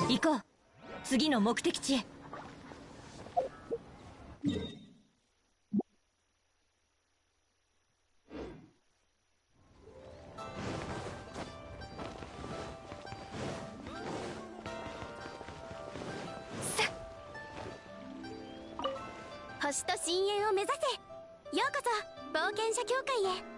行こう。次の目的地へ。星と深淵を目指せ。ようこそ冒険者協会へ。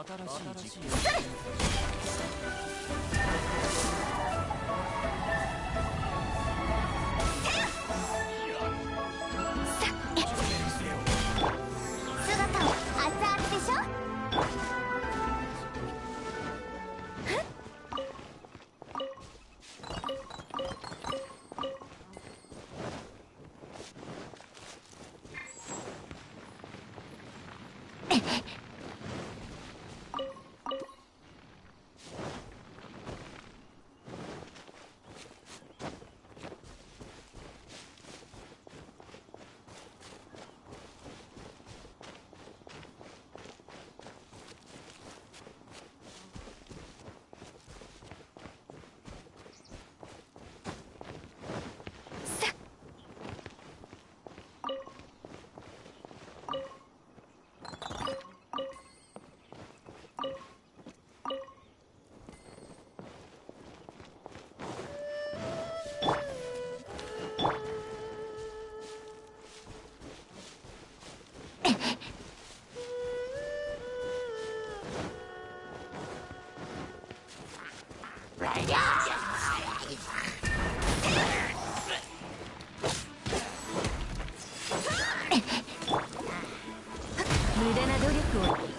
新しい姿を熱々でしょ。無駄な努力を。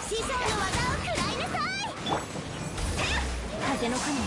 師匠の技を食らいなさい。風の神よ。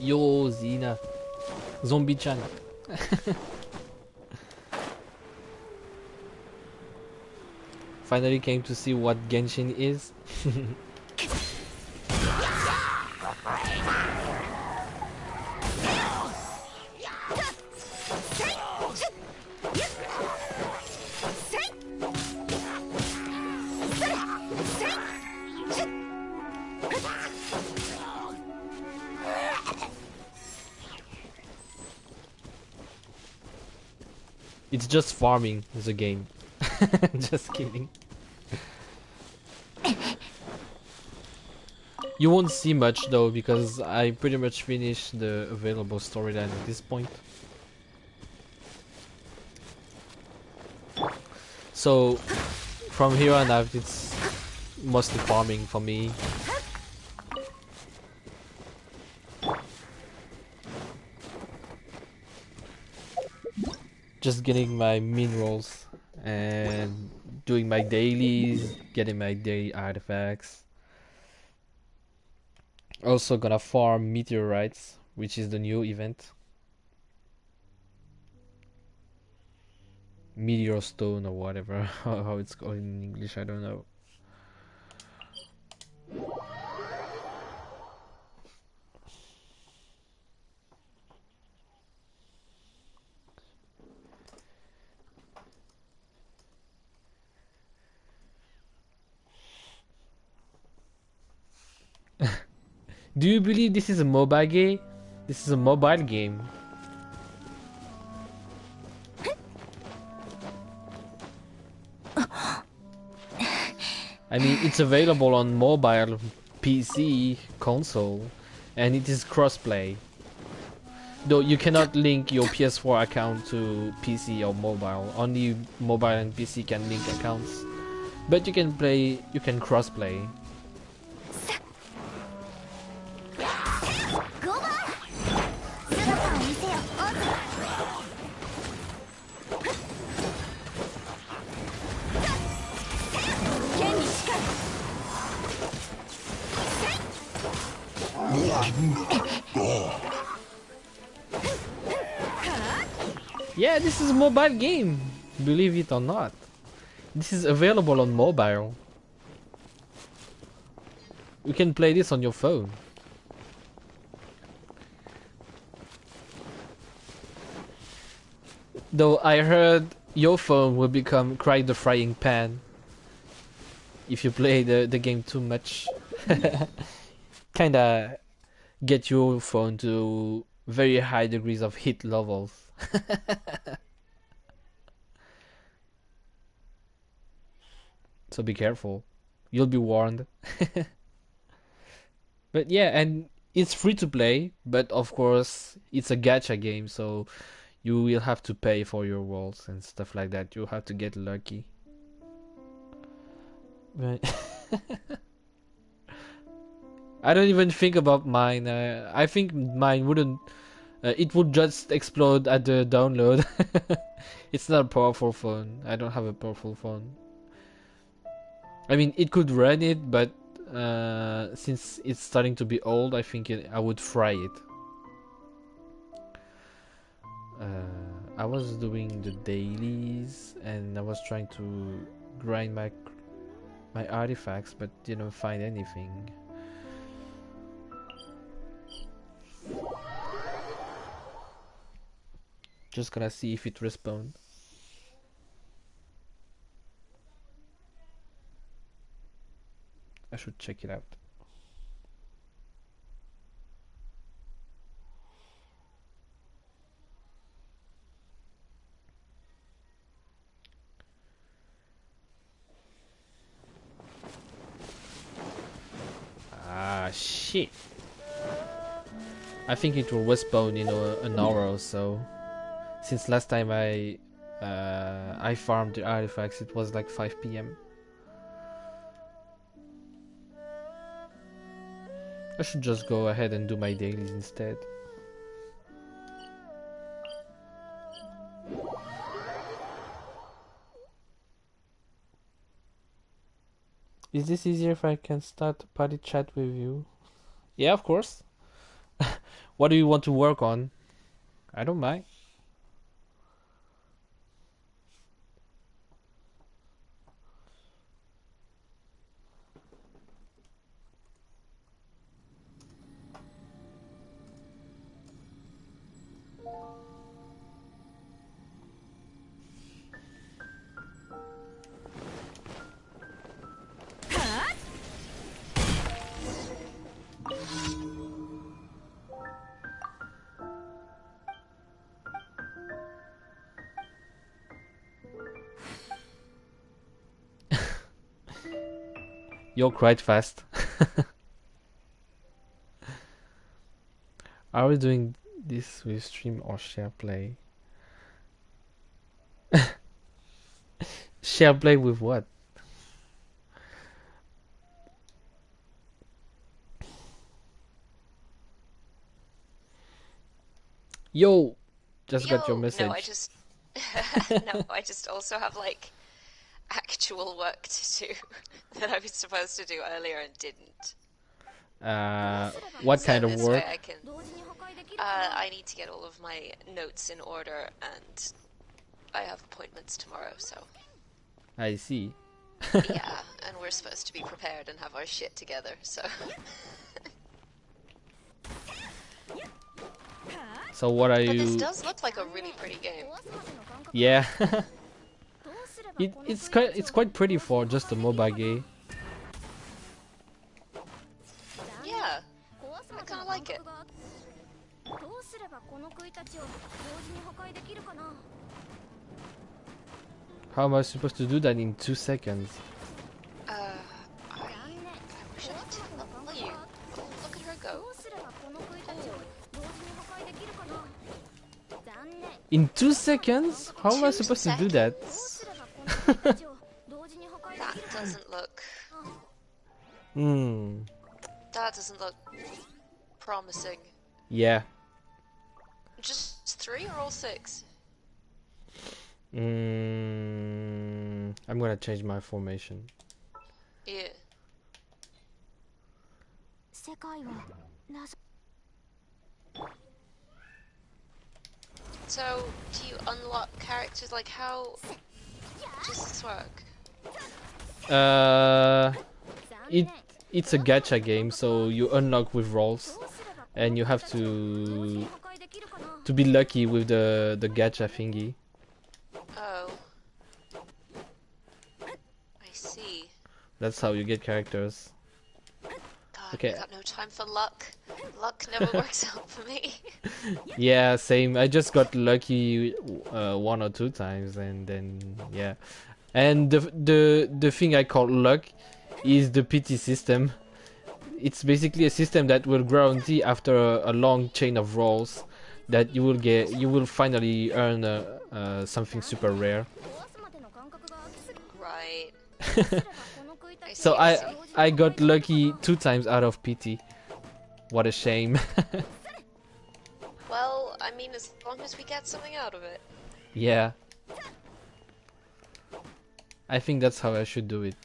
Yo, Zina. Zombie-chan. Finally came to see what Genshin is. It's just farming the game. Just kidding. You won't see much though, because I pretty much finished the available storyline at this point. So from here on out it's mostly farming for me. Just getting my minerals and doing my dailies, getting my daily artifacts. Also gonna farm meteorites, which is the new event. Meteor stone or whatever, how it's called in English, I don't know. Do you believe this is a mobile game? This is a mobile game. I mean, it's available on mobile, PC, console, and it is crossplay. Though you cannot link your PS4 account to PC or mobile. Only mobile and PC can link accounts. But you can play, you can crossplay. Yeah, this is a mobile game, believe it or not. This is available on mobile. You can play this on your phone. Though I heard your phone will become Cry the Frying Pan if you play the game too much. Kinda get your phone to very high degrees of heat levels. So be careful. You'll be warned. But yeah, and it's free to play, but of course it's a gacha game, so you will have to pay for your worlds and stuff like that. You have to get lucky. But I don't even think about mine. I think mine wouldn't. It would just explode at the download. It's not a powerful phone. I don't have a powerful phone. I mean, it could run it, but since it's starting to be old, I think I would fry it. I was doing the dailies and I was trying to grind my artifacts, but didn't find anything. Just gonna see if it respawned. I should check it out. Ah, shit. I think it will respawn in an hour or so. Since last time I farmed the artifacts, it was like 5 p.m. I should just go ahead and do my dailies instead. Is this easier if I can start a party chat with you? Yeah, of course. What do you want to work on? I don't mind. You're quite fast. Are we doing this with stream or share play? Share play with what? Yo, just got your message. No, I just no, I just also have like actual work to do that I was supposed to do earlier and didn't. What kind of this work? way I need to get all of my notes in order, and I have appointments tomorrow, so. I see. Yeah, and we're supposed to be prepared and have our shit together, so. So what are But you? this does look like a really pretty game. Yeah. It's quite pretty for just a mobile game. Yeah, I kind of like it. How am I supposed to do that in 2 seconds? I wish I could tell you. Look at her go. In 2 seconds? How am I supposed to do that? That doesn't look. That doesn't look promising. Yeah. Just 3 or all 6? I'm gonna change my formation. Yeah. So, do you unlock characters? Like, how does this work? It's a gacha game, so you unlock with rolls, and you have to be lucky with the gacha thingy. Oh. I see. That's how you get characters. God, Okay. I got no time for luck. Luck never works out for me. Yeah, same. I just got lucky 1 or 2 times, and then yeah. And the thing I call luck is the pity system. it's basically a system that will guarantee after a long chain of rolls that you will finally earn something super rare. Right. I So see, I see. I got lucky 2 times out of PT. What a shame. Well, I mean, as long as we get something out of it. Yeah. I think that's how I should do it.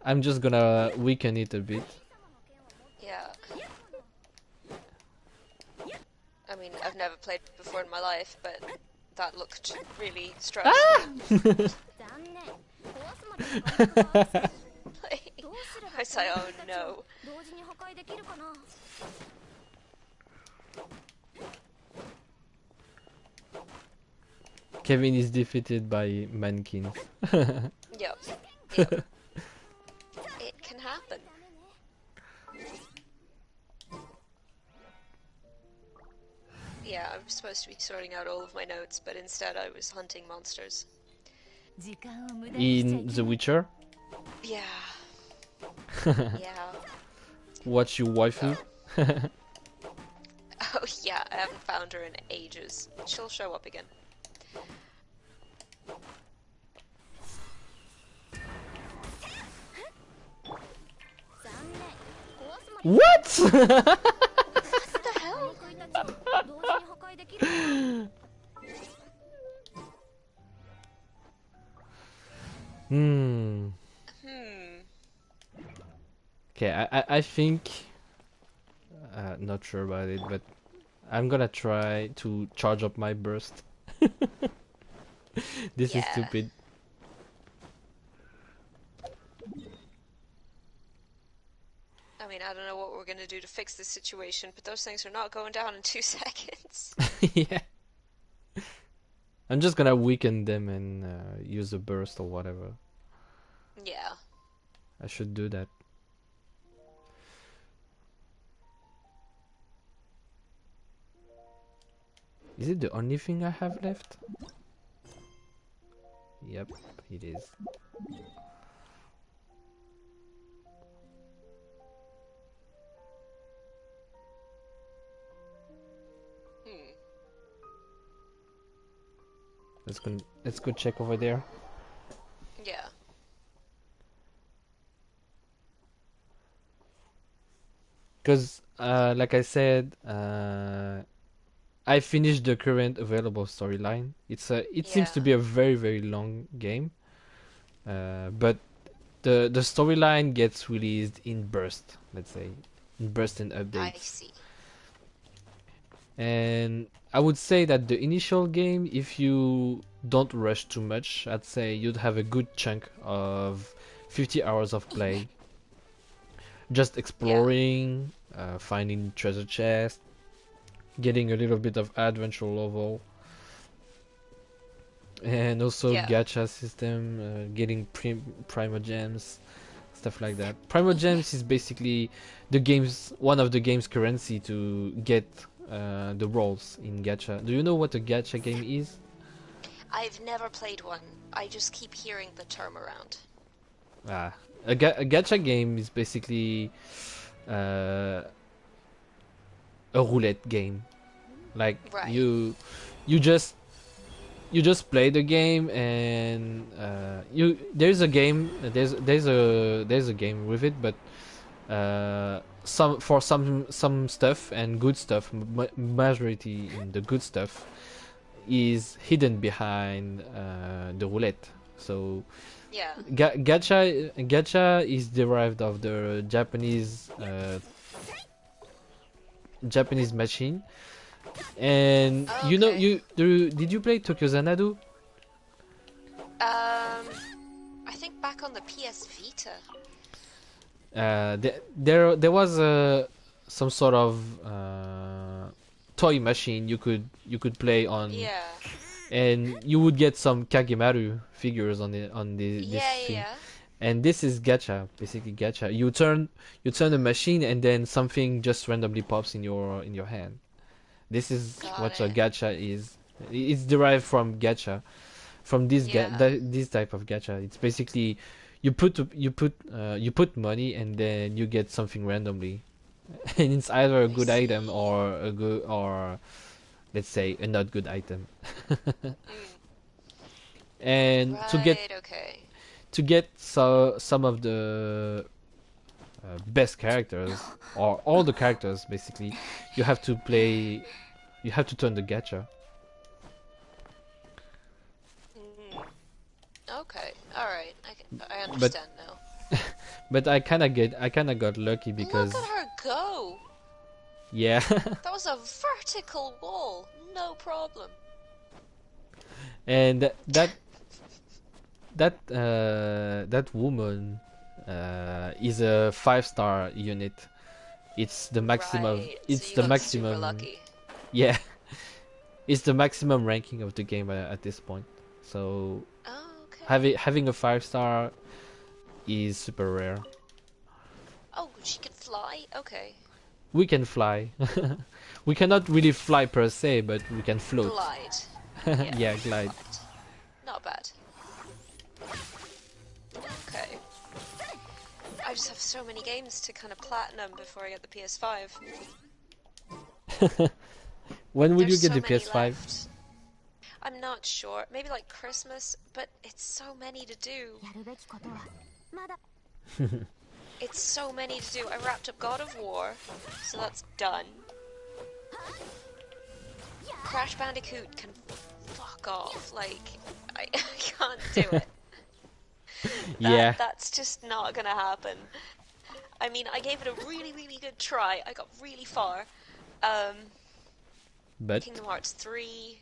I'm just gonna weaken it a bit. Yeah. I mean, I've never played before in my life, but that looked really stressful. Ah! Like, I was like, oh no. Kevin is defeated by Mankin. Yep. Yep. It can happen. Yeah, I was supposed to be sorting out all of my notes, but instead I was hunting monsters. In The Witcher? Yeah. Yeah. What's your waifu? Oh yeah, I haven't found her in ages. She'll show up again. What? What the hell? Hmm. Okay, I think not sure about it, but I'm gonna try to charge up my burst. This is Yeah. stupid. I mean, I don't know what we're gonna do to fix this situation, but those things are not going down in 2 seconds. Yeah. I'm just gonna weaken them and use a burst or whatever. Yeah. I should do that. Is it the only thing I have left? Yep, it is. Let's go check over there. Yeah. Because, like I said, I finished the current available storyline. It seems to Yeah. be a very long game, but the storyline gets released in burst. Let's say in burst and I updates. see. And I would say that the initial game, if you don't rush too much, I'd say you'd have a good chunk of 50 hours of play. Just exploring, finding treasure chests, getting a little bit of adventure level, and also Yeah. gacha system, getting primo gems, stuff like that. Primo gems is basically one of the game's currency to get the rolls in gacha. Do you know what a gacha game is? I've never played one. I just keep hearing the term around. A gacha game is basically a roulette game. Like Right. you just play the game, and there's a game with it, but some stuff and good stuff, majority in the good stuff is hidden behind the roulette. So Yeah. gacha is derived of the Japanese machine, and you know Okay. did you play Tokyo Xanadu? I think back on the PS Vita. There was some sort of toy machine you could play on, Yeah. and you would get some Kagemaru figures on this Yeah, thing. yeah. And this is gacha, basically gacha. You turn the machine, and then something just randomly pops in your hand. This is Got what a it. gacha is. It's derived from gacha, from this Yeah. this type of gacha. It's basically you put money and then you get something randomly, and it's either a good item or a good or let's say a not good item. And Right, okay. to get some of the best characters or all the characters basically, you have to play. You have to turn the gacha. Mm. Okay, alright. I But understand now. but I kind of got lucky because Look at her go! yeah. That was a vertical wall, no problem. And that woman is a 5-star unit. It's the maximum. Right, It's so you the got super maximum. lucky. Yeah, it's the maximum ranking of the game at this point. So Oh, okay. having a 5-star is super rare. Oh, she could fly? Okay. We can fly. We cannot really fly per se, but we can float. Glide. Yeah, glide. Right. Not bad. Okay. I just have so many games to kind of platinum before I get the PS5. When will There's you get so the many PS5? left. I'm not sure. Maybe like Christmas, but it's so many to do. やるべきことはまだ It's so many to do. I wrapped up God of War, so that's done. Crash Bandicoot can fuck off. Like, I can't do it. Yeah. That's just not gonna happen. I mean, I gave it a really, really good try. I got really far. But Kingdom Hearts 3.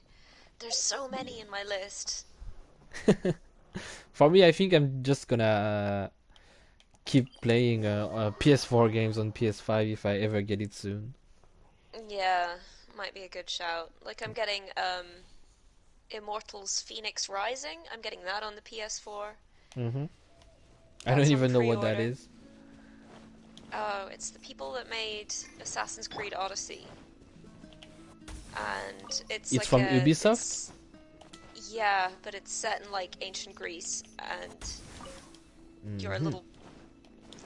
There's so many in my list. for me, I think I'm just gonna keep playing PS4 games on PS5 if I ever get it soon. Yeah, might be a good shout. Like, I'm getting Immortals Phoenix Rising. I'm getting that on the PS4. I That's don't on even know what that pre-order. is. Oh, it's the people that made Assassin's Creed Odyssey. And it's like from a, Ubisoft? Yeah, but it's set in like ancient Greece, and you're a little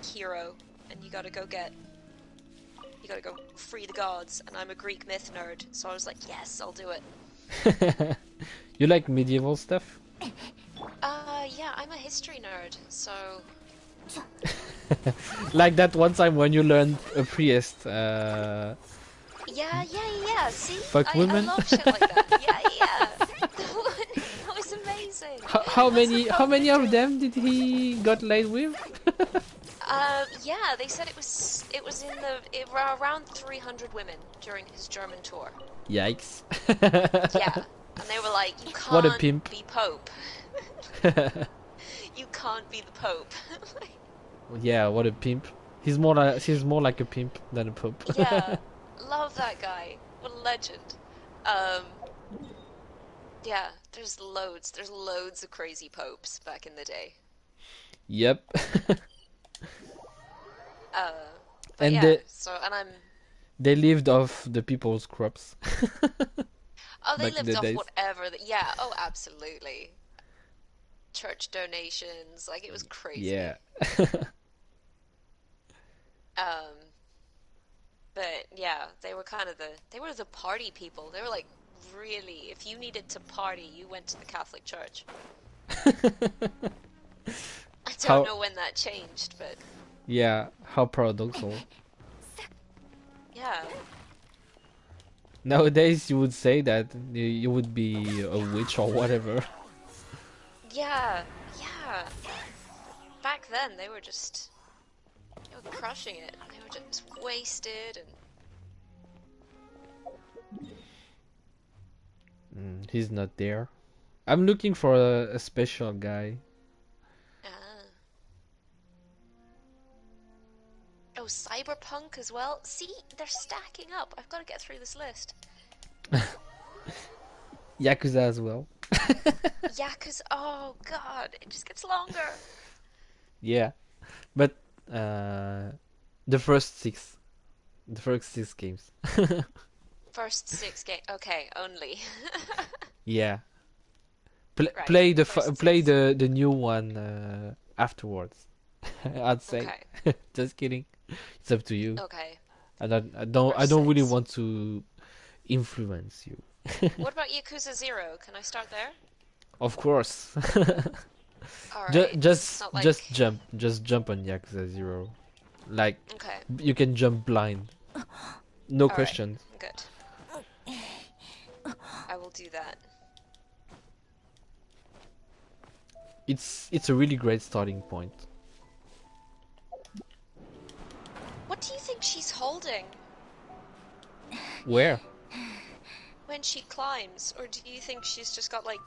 hero, and you gotta go free the gods. And I'm a Greek myth nerd, so I was like, yes, I'll do it. You like medieval stuff? Yeah, I'm a history nerd, so Like that one time when you learned a priest. yeah. See, Fuck I women? love shit like that. Yeah. That was amazing. How many of them did he got laid with? Yeah, they said it was around 300 women during his German tour. Yikes. Yeah, and they were like, you What a can't pimp. be Pope. You can't be the Pope. Yeah, what a pimp. He's more like a pimp than a pope. Yeah, love that guy. What a legend. Yeah, there's loads of crazy popes back in the day. Yep. But And yeah, and I'm they lived off the people's crops. oh, they back in lived the off days. whatever. Yeah, oh, absolutely. Church donations, like it was crazy. Yeah. But yeah, they were kind of the party people. They were like, really, if you needed to party, you went to the Catholic Church. I don't know when that changed, but Yeah, how paradoxical. yeah. Nowadays you would say that you would be a witch or whatever. Yeah. Back then, they were crushing it. They were just wasted and He's not there. I'm looking for a special guy. Oh, Cyberpunk as well. See, they're stacking up. I've got to get through this list. Yakuza as well. Yakuza. Oh God, it just gets longer. Yeah, but the first six games. First 6 games. Okay, only. Yeah. Right, Play first play six. the new one afterwards. I'd say. Okay. Just kidding. It's up to you. Okay. I don't really want to influence you. What about Yakuza 0? Can I start there? Of course. Alright. Just Not like... just jump on Yakuza 0. Like Okay. you can jump blind. No Alright. questions. Good. I will do that. It's a really great starting point. What do you think she's holding Where? when she climbs? Or do you think she's just got like...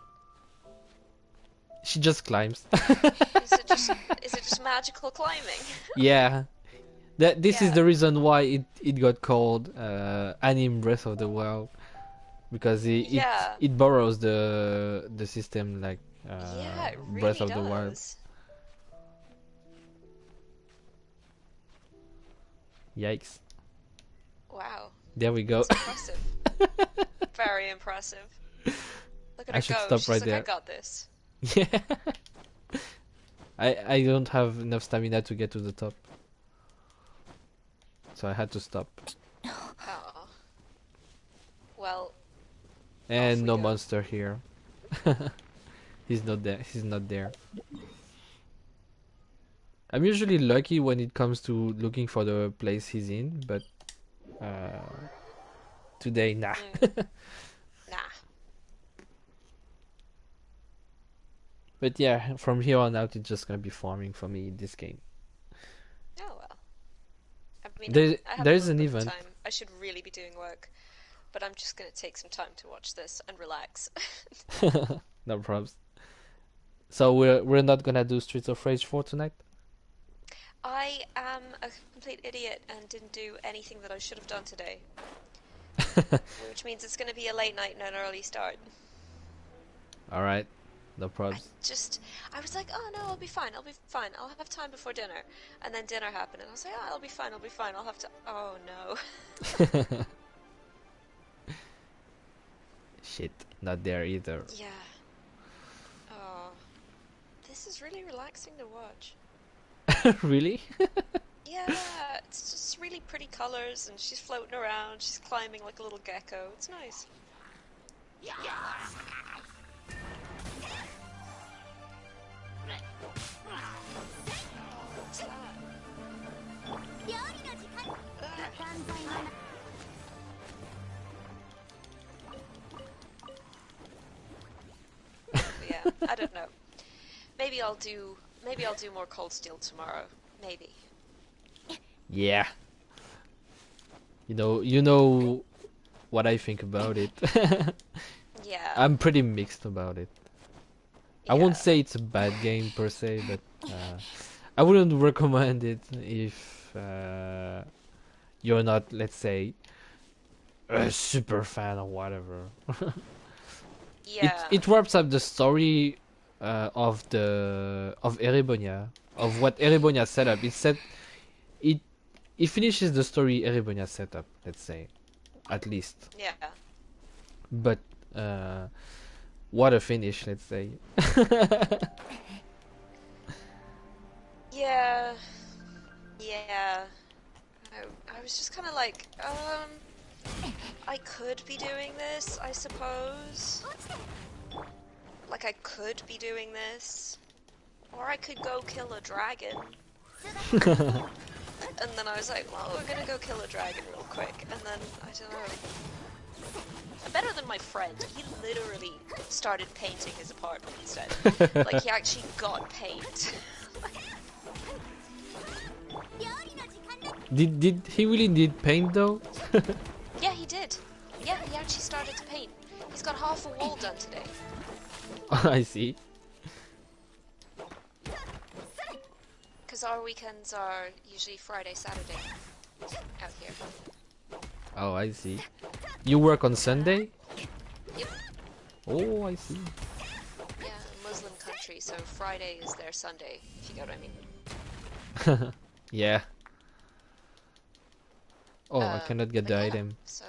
She just climbs. Is it just magical climbing? Yeah. This is Yeah. the reason why it got called Anime Breath of the Wild, because Yeah. it borrows the system like Yeah, it really Breath of the Wild. does. Yikes. Wow. There we go. That's impressive. Very impressive. Look at I her should go. stop She's right like, there. I got this. Yeah. I don't have enough stamina to get to the top. So I had to stop. Oh. Well, And we no go. monster here. He's not there. He's not there. I'm usually lucky when it comes to looking for the place he's in, but today, nah. nah. But yeah, from here on out, it's just gonna be farming for me in this game. Oh well. I mean, I have There's a an little bit event. of time. I should really be doing work, but I'm just gonna take some time to watch this and relax. No problems. So we're not gonna do Streets of Rage 4 tonight? I am a complete idiot and didn't do anything that I should have done today. Which means it's gonna be a late night and an early start. Alright, no problems. I was like, oh no, I'll be fine, I'll have time before dinner. And then dinner happened and I was like, oh, I'll be fine, I'll have to... Oh no. Shit, not there either. Yeah. Oh. This is really relaxing to watch. Really? Yeah, it's just really pretty colors and she's floating around, she's climbing like a little gecko. It's nice. What's that? But yeah, I don't know. Maybe I'll do more Cold Steel tomorrow. Maybe. Yeah. You know what I think about it. Yeah. I'm pretty mixed about it. I won't say it's a bad game per se, but I wouldn't recommend it if you're not, let's say, a super fan or whatever. Yeah. It wraps up the story of Erebonia, of what Erebonia set up. It finishes the story Erebonia set up, let's say, at least. Yeah. But what a finish, let's say. Yeah. Yeah. I was just kind of like, I could be doing this, I suppose. Like, I could be doing this. Or I could go kill a dragon. And then I was like, well, we're gonna go kill a dragon real quick. And then, I don't know. I'm better than my friend. He literally started painting his apartment instead. Like, he actually got paint. Did he really need paint though? Yeah, he did. Yeah, he actually started to paint. He's got half a wall done today. I see. Because our weekends are usually Friday, Saturday out here. Oh, I see. You work on Sunday? Yep. Oh, I see. Yeah, Muslim country, so Friday is their Sunday, if you get what I mean. Yeah. Oh, I cannot get but the yeah, item. So.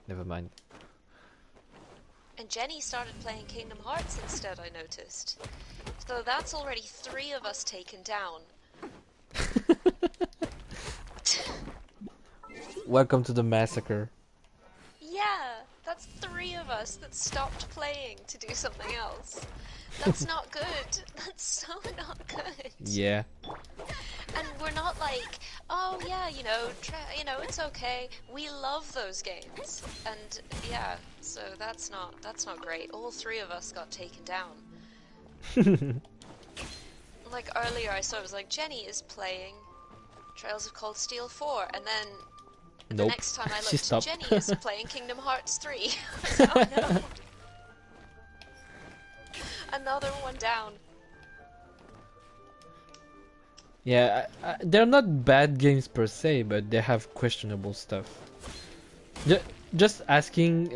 Never mind. And Jenny started playing Kingdom Hearts instead, I noticed. So that's already 3 of us taken down. Welcome to the massacre. Yeah, that's 3 of us that stopped playing to do something else. That's not good. That's so not good. Yeah. And we're not like, oh yeah, you know, it's okay. We love those games, and yeah, so that's not great. All 3 of us got taken down. Like earlier, I saw it was like Jenny is playing Trails of Cold Steel 4, and then the Nope. next time I She looked, stopped. Jenny is playing Kingdom Hearts 3. I was like, oh no. Another one down. Yeah, they're not bad games per se, but they have questionable stuff. Just asking,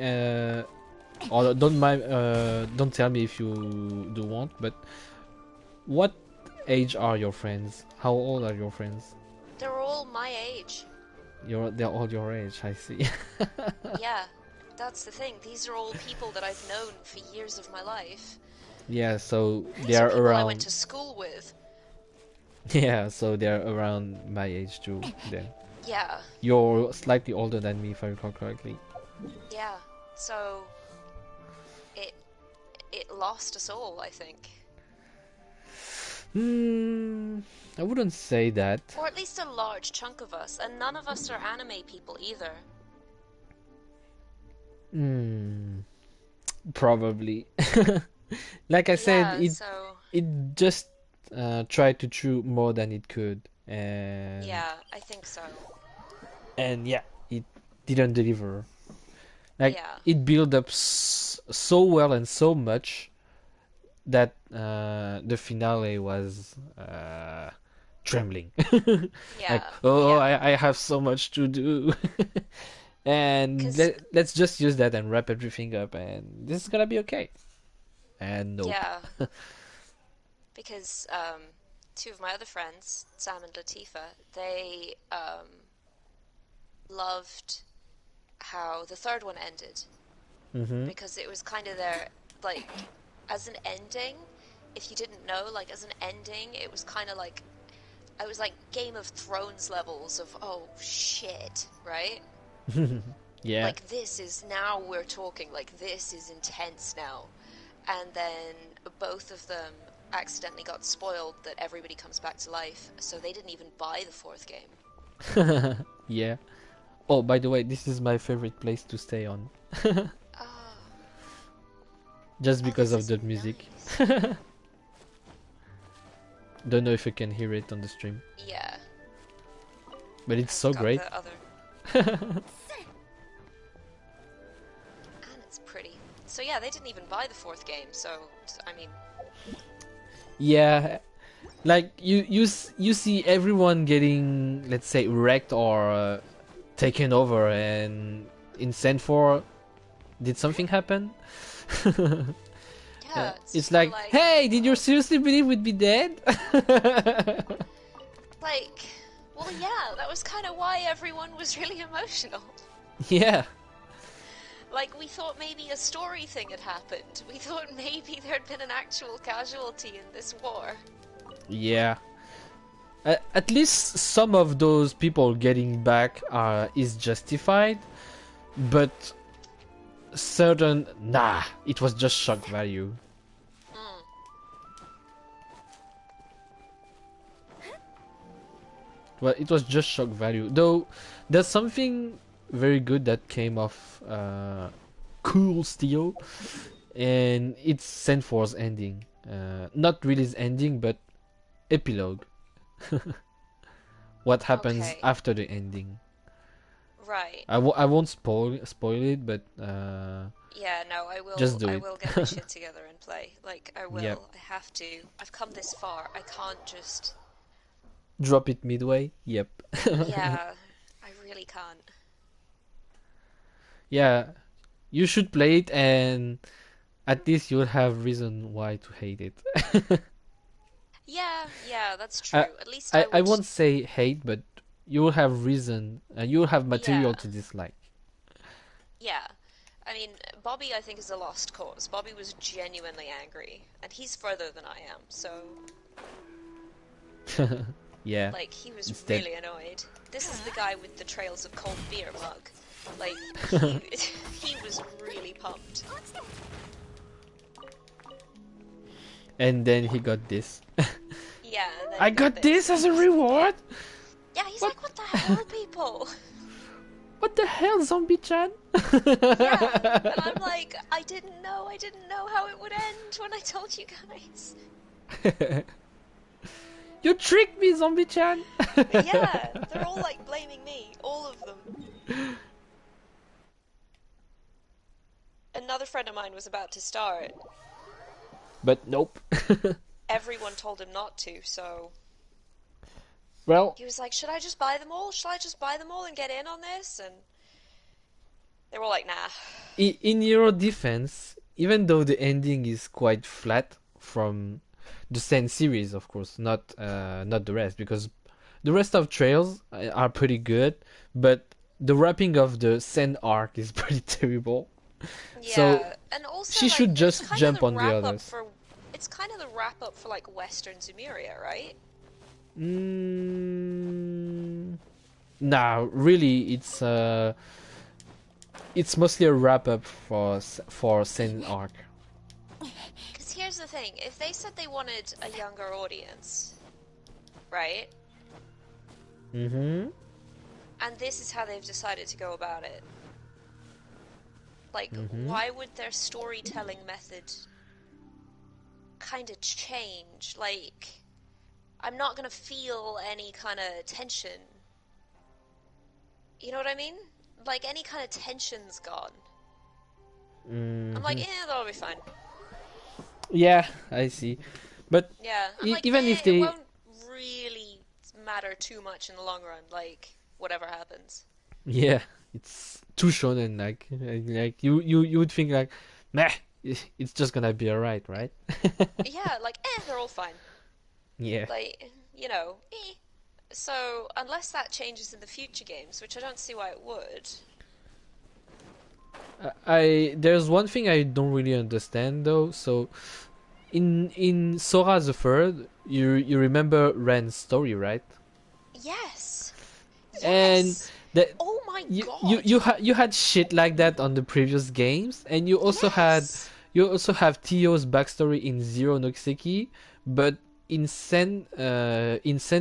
or don't tell me if you do want, but what age are your friends? How old are your friends? They're all my age. They're all your age, I see. Yeah, that's the thing. These are all people that I've known for years of my life. Yeah, so These they're are people I went around. to school with. Yeah, so they're around my age too. Then Yeah, you're slightly older than me, if I recall correctly. yeah. So it lost us all, I think. I wouldn't say that. Or at least a large chunk of us, and none of us are anime people either. Probably. Like I said, Yeah, so it just tried to chew more than it could, and yeah, I think so. yeah, it didn't deliver. Like Yeah. it built up so well and so much that the finale was trembling. Yeah. Like, oh, yeah. I have so much to do. And 'Cause let's just use that and wrap everything up, and this is gonna be okay. And nope. yeah. Because 2 of my other friends, Sam and Latifa, they loved how the 3rd one ended. Mm-hmm. Because it was kind of their, like, as an ending, if you didn't know, like, as an ending, it was kind of like, it was like Game of Thrones levels of, oh, shit, right? Yeah. Like, this is, now we're talking, like, this is intense now. And then both of them accidentally got spoiled that everybody comes back to life, so they didn't even buy the 4th game. Yeah. Oh, by the way, this is my favorite place to stay on. Oh, Just because this of is the music. nice. Don't know if you can hear it on the stream, Yeah. but it's I've so got great. the other. And it's pretty. So yeah, they didn't even buy the 4th game, so, I mean, Yeah, like you see everyone getting, let's say, wrecked or taken over, and in Send 4, did something happen? yeah, It's kinda like, hey, did you seriously believe we'd be dead? like, well, yeah, that was kind of why everyone was really emotional. Yeah. Like, we thought maybe a story thing had happened. We thought maybe there'd been an actual casualty in this war. Yeah. At least some of those people getting back is justified, but certain, nah, it was just shock value. Well, it was just shock value. Though, there's something very good that came off Cool Steel, and it's Send 4's ending. Not really its ending, but epilogue. What happens Okay. after the ending. Right. I won't spoil it, but Yeah, no, I will. Just do I it. will get my shit together and play. Like, I will. Yep. I have to. I've come this far. I can't just. drop it midway. Yep. Yeah, I really can't. Yeah, you should play it, and at least you'll have reason why to hate it. Yeah, that's true. At least I would. won't say hate, but you will have reason, and you will have material Yeah. to dislike. Yeah, I mean, Bobby, I think, is a lost cause. Bobby was genuinely angry, and he's further than I am, so... Yeah. Like, he was It's dead. really annoyed. This is the guy with the Trails of Cold Beer mug. Like, he was really pumped. And then he got this. Yeah, and then I he got this as a reward? Yeah, he's What? like, what the hell, people? What the hell, Zombie-chan? Yeah, and I'm like, I didn't know how it would end when I told you guys. You tricked me, Zombie-chan! Yeah, they're all like blaming me, all of them. Another friend of mine was about to start. But nope. Everyone told him not to, so... Well, He was like, should I just buy them all? Should I just buy them all and get in on this? And they were all like, nah. in your defense, even though the ending is quite flat from the Sen series, of course, not the rest, because the rest of Trails are pretty good, but the wrapping of the Sen arc is pretty terrible. Yeah, So and also, she like, should it's just kind jump of on the wrap-up others. for, it's kind of the wrap-up for, like, Western Zemuria, right? Nah, really, it's mostly a wrap up for Sen arc. Because here's the thing, if they said they wanted a younger audience, right? Mm-hmm. And this is how they've decided to go about it. Like, why would their storytelling method kind of change? Like, I'm not gonna feel any kind of tension. You know what I mean? Like, any kind of tension's gone. I'm like, that'll be fine. Yeah, I see. But Yeah, I'm like, even if it they... won't really matter too much in the long run, like, whatever happens. Yeah, it's too shonen, like you would think like, meh, it's just gonna be alright, right? Yeah, like, they're all fine. Yeah. Like, you know, So, unless that changes in the future games, which I don't see why it would. There's one thing I don't really understand though. So, in Sora the Third, you remember Ren's story, right? Yes! And Yes! that Oh my you god! you had shit like that on the previous games, and you also Yes! have Tio's backstory in Zero no Kiseki, but in Sen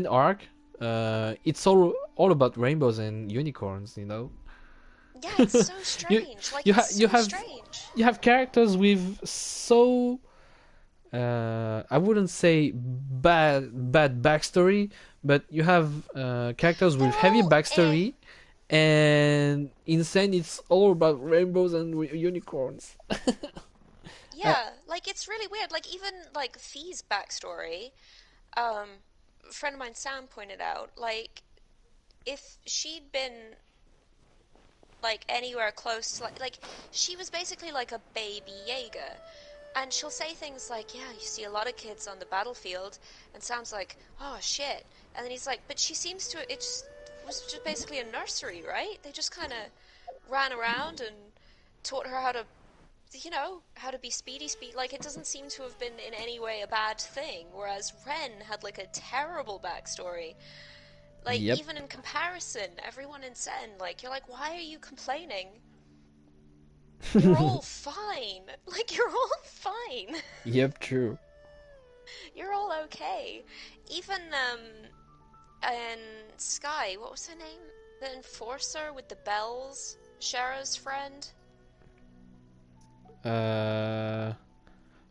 arc, it's all about rainbows and unicorns, you know. Yeah, it's so strange. Like, it's so strange. You have characters with so I wouldn't say bad backstory, but you have characters with They're heavy all, backstory, and insane it's all about rainbows and unicorns. Yeah, like, it's really weird. Like, even, like, Fee's backstory, a friend of mine, Sam, pointed out, like, if she'd been, like, anywhere close to, like, she was basically like a baby Jaeger. And she'll say things like, yeah, you see a lot of kids on the battlefield, and Sam's like, oh, shit. And then he's like, but she seems to, it just was just basically a nursery, right? They just kind of ran around and taught her how to, you know, how to be speedy. Like, it doesn't seem to have been in any way a bad thing, whereas Ren had, like, a terrible backstory. Like, Yep. even in comparison, everyone in Sen, like, you're like, why are you complaining? You're all fine. Like, you're all fine. Yep, true. You're all okay. Even, and Sky, what was her name? The enforcer with the bells? Shara's friend?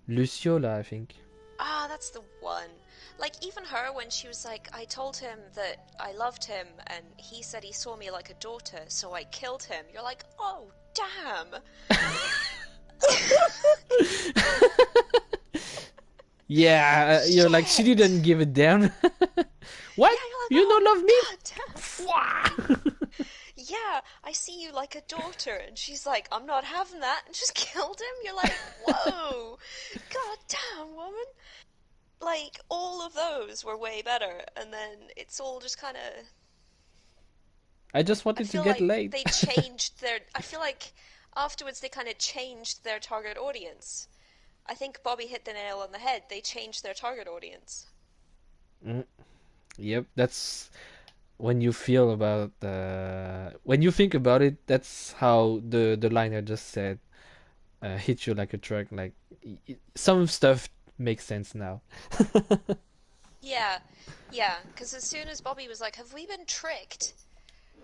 Luciola, I think. Ah, that's the one. Like, even her, when she was like, I told him that I loved him, and he said he saw me like a daughter, so I killed him. You're like, oh, damn. Yeah, you're like, she Shit. didn't give it down. What? Yeah, you're like, You don't love me? God damn. Yeah, I see you like a daughter, and she's like, I'm not having that, and just killed him. You're like, whoa, god damn, woman. Like, all of those were way better, and then it's all just kind of... I just wanted to get like laid. they changed their... I feel like afterwards they kind of changed their target audience. I think Bobby hit the nail on the head. They changed their target audience. Yep, that's when you feel about when you think about it. That's how the line I just said hit you like a truck. Like some stuff makes sense now. Yeah, yeah, because as soon as Bobby was like, have we been tricked?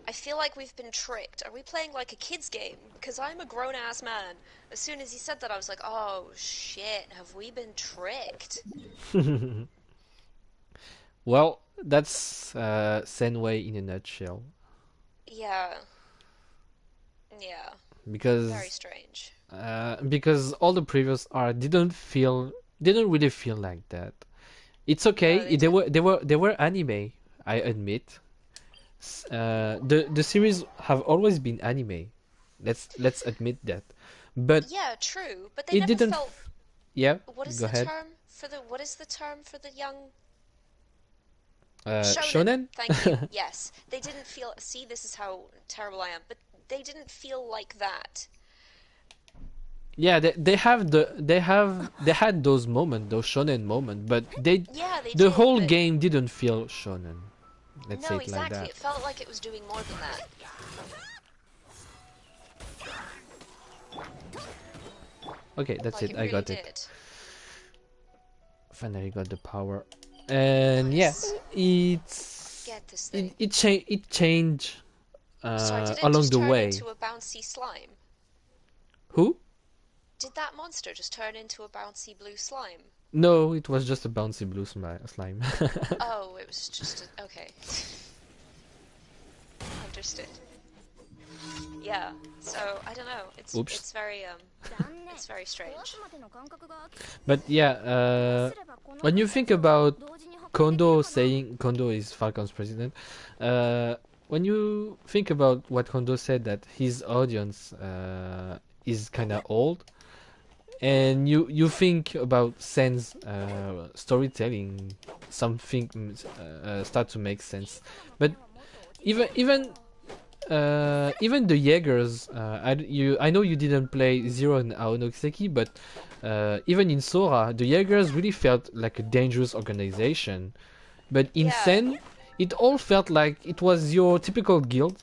I feel like we've been tricked. Are we playing like a kid's game? Because I'm a grown-ass man. As soon as he said that, I was like, oh shit, have we been tricked? Well, that's Senway in a nutshell. Yeah. Yeah. Very Because strange. because all the previous art didn't really feel like that. It's okay. No, they They were anime. I admit. The series have always been anime. Let's admit that. But Yeah, true. But they it never didn't. felt. Yeah. What is Go the ahead. term for the? What is the term for the young? Shonen. Thank you. Yes, they didn't feel. See, this is how terrible I am. But they didn't feel like that. Yeah, they had those moments, those shonen moments, but Yeah, they the did. whole But game didn't feel shonen. Let's say no, it like exactly. that. It felt like it was doing more than that. Okay, that's Like it. it I really got it. did. Finally got the power, and yeah, Nice. it's Get this thing. it changed Sorry, did it along just the turn way. into a bouncy slime? Who? Did that monster just turn into a bouncy blue slime? No, it was just a bouncy blue slime. Oh, it was just a... Okay. Understood. Yeah, so, I don't know. Oops. It's very, it's very strange. But yeah, when you think about Kondo saying Kondo is Falcon's president, when you think about what Kondo said that his audience is kind of old, and you think about Sen's storytelling, something start to make sense. But even the Jaegers, I know you didn't play Zero and Aonogiseki, but even in Sora, the Jaegers really felt like a dangerous organization. But in Yeah. Sen, it all felt like it was your typical guild.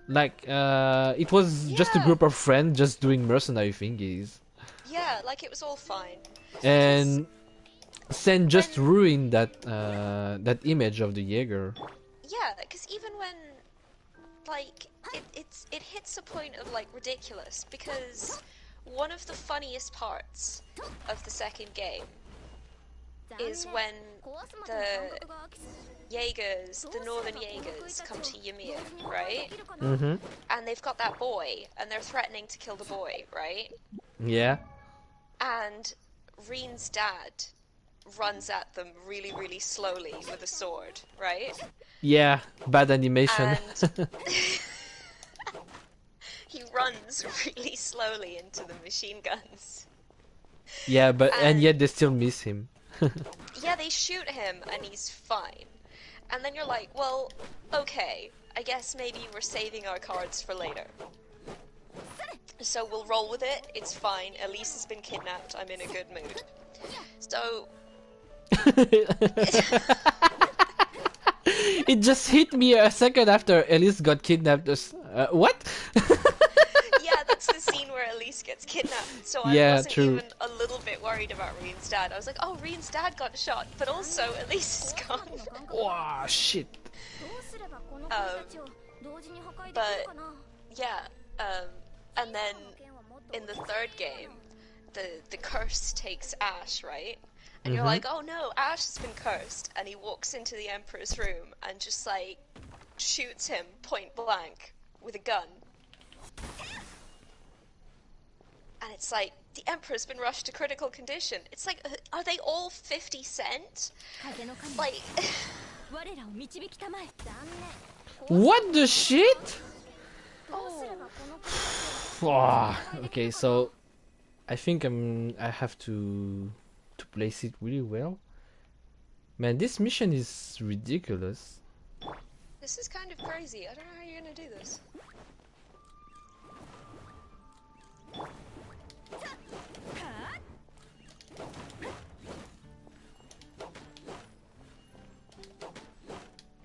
Like it was just a Yeah. group of friends just doing mercenary thingies. Yeah, like it was all fine. And Sen just when- ruined that image of the Jaeger. Yeah, because even when, like, it hits a point of, like, ridiculous, because one of the funniest parts of the second game is when the Jaegers, the Northern Jaegers, come to Ymir, right? Mm-hmm. And they've got that boy, and they're threatening to kill the boy, right? Yeah. And Reen's dad runs at them really, really slowly with a sword, right? Yeah. Bad animation. And he runs really slowly into the machine guns. Yeah, but and and- yet they still miss him. Yeah, they shoot him and he's fine. And then you're like, well, okay, I guess maybe we're saving our cards for later. So we'll roll with it, it's fine. Elise has been kidnapped, I'm in a good mood. So... It just hit me a second after Elise got kidnapped. What? Yeah, that's the scene where Elise gets kidnapped. So I Yeah, wasn't true. even a little bit worried about Reen's dad. I was like, oh, Reen's dad got shot, but also Elise is gone. Wow, shit. But yeah, and then in the third game, the curse takes Ash, right? And you're like, oh no, Ash has been cursed, and he walks into the Emperor's room and just like shoots him point blank with a gun. And it's like, the Emperor's been rushed to critical condition. It's like, are they all 50 Cent? Like, What the shit? oh, Wow. Okay, so I think I have to place it really well. Man, this mission is ridiculous. this is kind of crazy. I don't know how you're gonna do this.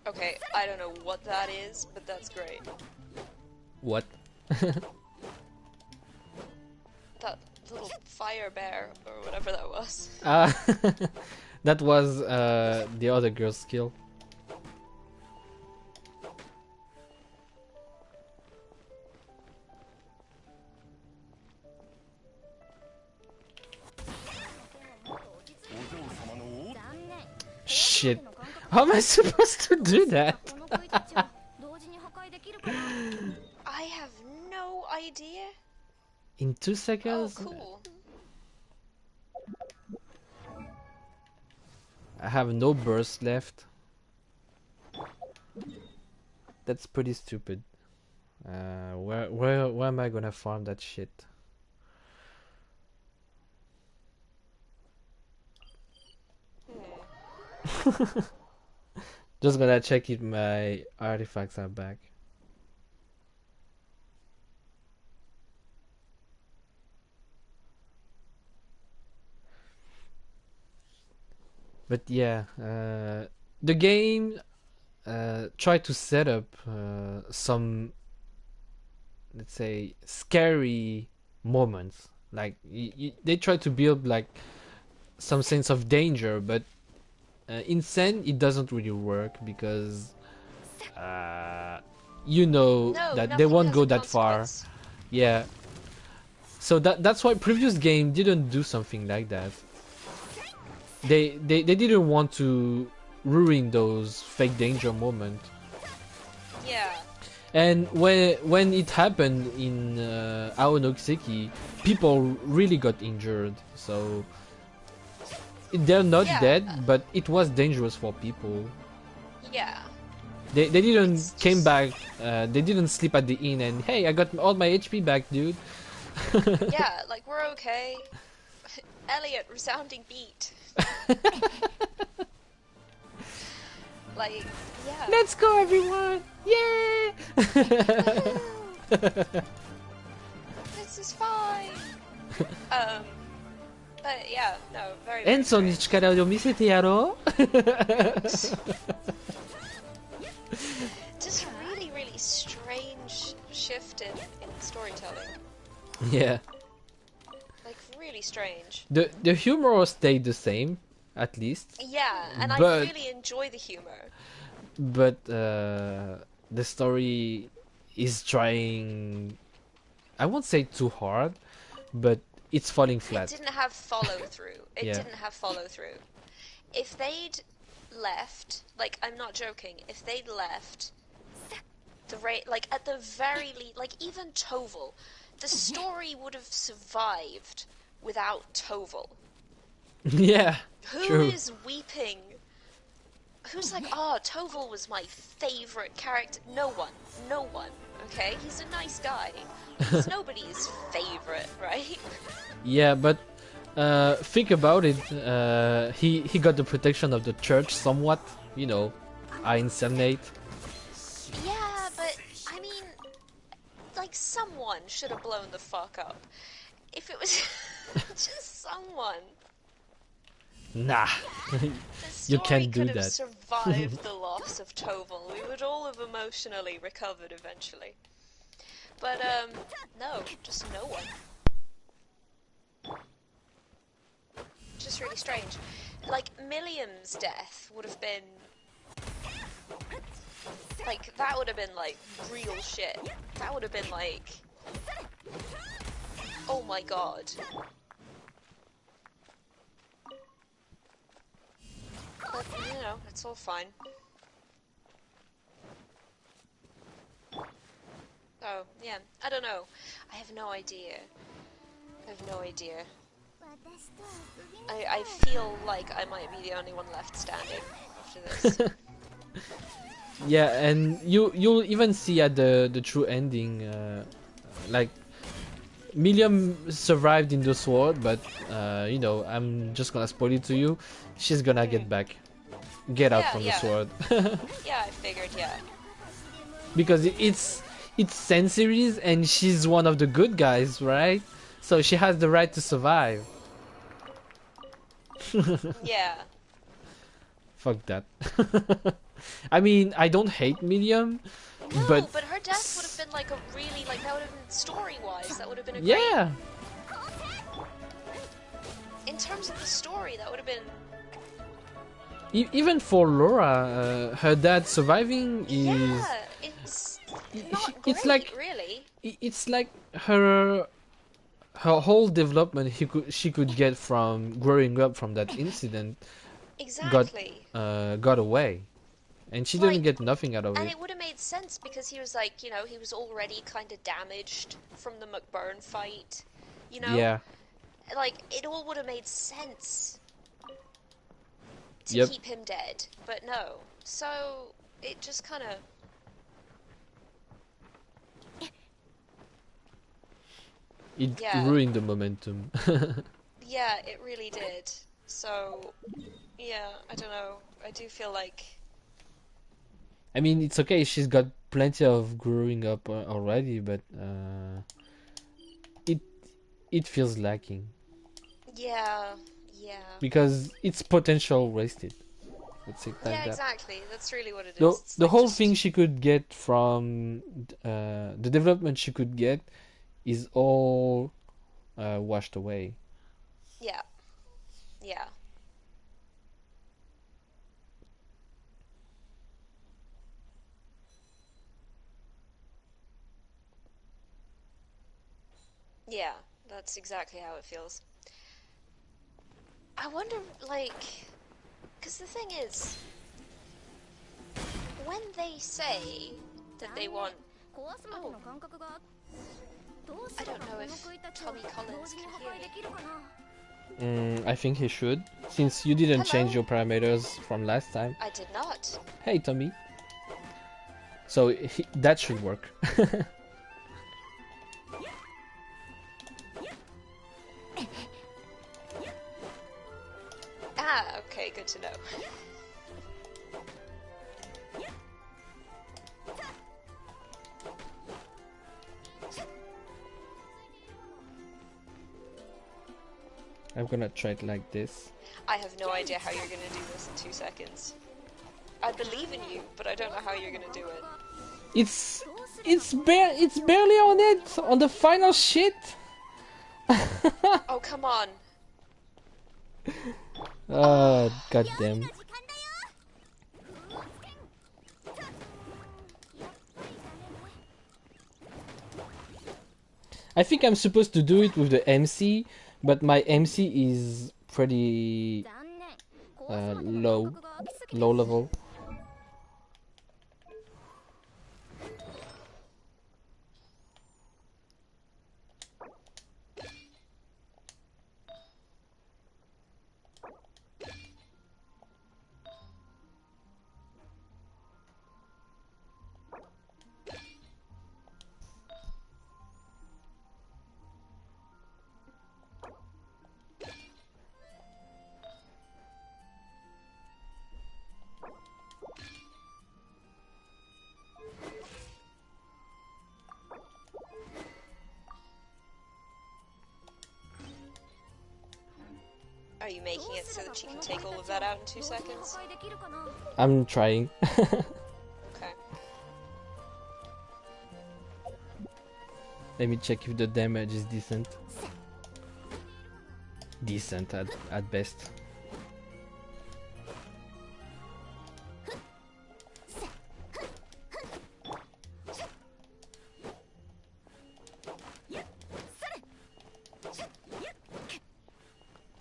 Okay, I don't know what that is, but that's great. What? That little fire bear, or whatever that was. That was the other girl's skill. Shit. How am I supposed to do that? I have no idea. In 2 Oh, seconds? cool. I have no burst left. That's pretty stupid. Where am I gonna farm that shit? Just gonna check if my artifacts are back. But yeah, the game tried to set up some, let's say, scary moments. Like they try to build like some sense of danger, but in Sen it doesn't really work because you know No, that they nothing won't has go a that far. consequence. Yeah. So that's why previous game didn't do something like that. They didn't want to ruin those fake danger moments. Yeah. And when it happened in Aonoxeki, people really got injured. So they're not Yeah. dead, but it was dangerous for people. Yeah. They didn't It's came just- back. They didn't sleep at the inn and hey, I got all my HP back, dude. Yeah, like we're okay. Elliot, resounding beat. Like, yeah. Let's go, everyone! Yay! This is fine. But yeah, no, very, very 演奏に力を見せてやろう Just really, really strange shift in storytelling. Yeah. Like, really strange. The humor stayed the same, at least. Yeah, and I But- really enjoy the humor. But the story is trying... I won't say too hard, but it's falling It flat. didn't have follow through. It Yeah. didn't have follow through. If they'd left, like, I'm not joking, if they'd left the rate, like, at the very least, like, even Toval, the story would have survived without Toval. Yeah, Who is true. weeping? Who's like, oh, Toval was my favorite character? No one. No one. Okay? He's a nice guy. He's nobody's favorite, right? Yeah, but think about it. He got the protection of the church somewhat. You know, Einselnate. Yeah, but, I mean, like, someone should have blown the fuck up. If it was just someone. Nah. The You story can't do could have that. survived the loss of Toval. We would all have emotionally recovered eventually. But, no, just no one. Just really strange. Like, Milliam's death would have been... Like, that would have been, like, real shit. That would have been, like... Oh my god. But, you know, it's all fine. Oh, yeah, I don't know. I have no idea. I have no idea. I feel like I might be the only one left standing after this. Yeah, and you'll even see at the true ending, like Milliam survived in the sword, but you know, I'm just gonna spoil it to you. She's gonna get back, get out Yeah, from yeah. the sword, Yeah, I figured, yeah. because it's Sensories and she's one of the good guys, right? So she has the right to survive. Yeah. Fuck that. I mean, I don't hate Medium, No, but but her death would have been like a really, like, that would have been story-wise, that would have been a great... yeah. In terms of the story, that would have been... Even for Laura, her dad surviving is... Yeah, it's not great, it's like really. it's like her whole development she could get from growing up from that incident Exactly. got away, and she didn't get nothing out of And it. it would have made sense because he was like, you know, he was already kind of damaged from the McBurn fight, you know? Yeah. Like, it all would have made sense to Yep. keep him dead, but no. So, it just kind of... It Yeah. ruined the momentum. Yeah, it really did. So, yeah, I don't know. I do feel like... I mean, it's okay. She's got plenty of growing up already, but it feels lacking Yeah, yeah. because it's potential wasted. Let's say it like Yeah, that. exactly. That's really what it is. The It's the like whole just... thing she could get from the development she could get is all washed away. Yeah. Yeah. Yeah, that's exactly how it feels. I wonder, like... Because the thing is, when they say that they want... Oh, I don't know if Tommy Collins can hear me. I think he should, since you didn't change your parameters from last time. I did not. Hey, Tommy. So that should work. Ah, okay, good to know. I'm gonna try it like this. I have no idea how you're gonna do this in 2 seconds. I believe in you, but I don't know how you're gonna do it. It's barely on it on the final shit. Oh, come on. Goddamn. I think I'm supposed to do it with the MC, but my MC is pretty low level. Are you making it so that you can take all of that out in 2 seconds? I'm trying. Okay. Let me check if the damage is decent. Decent at best.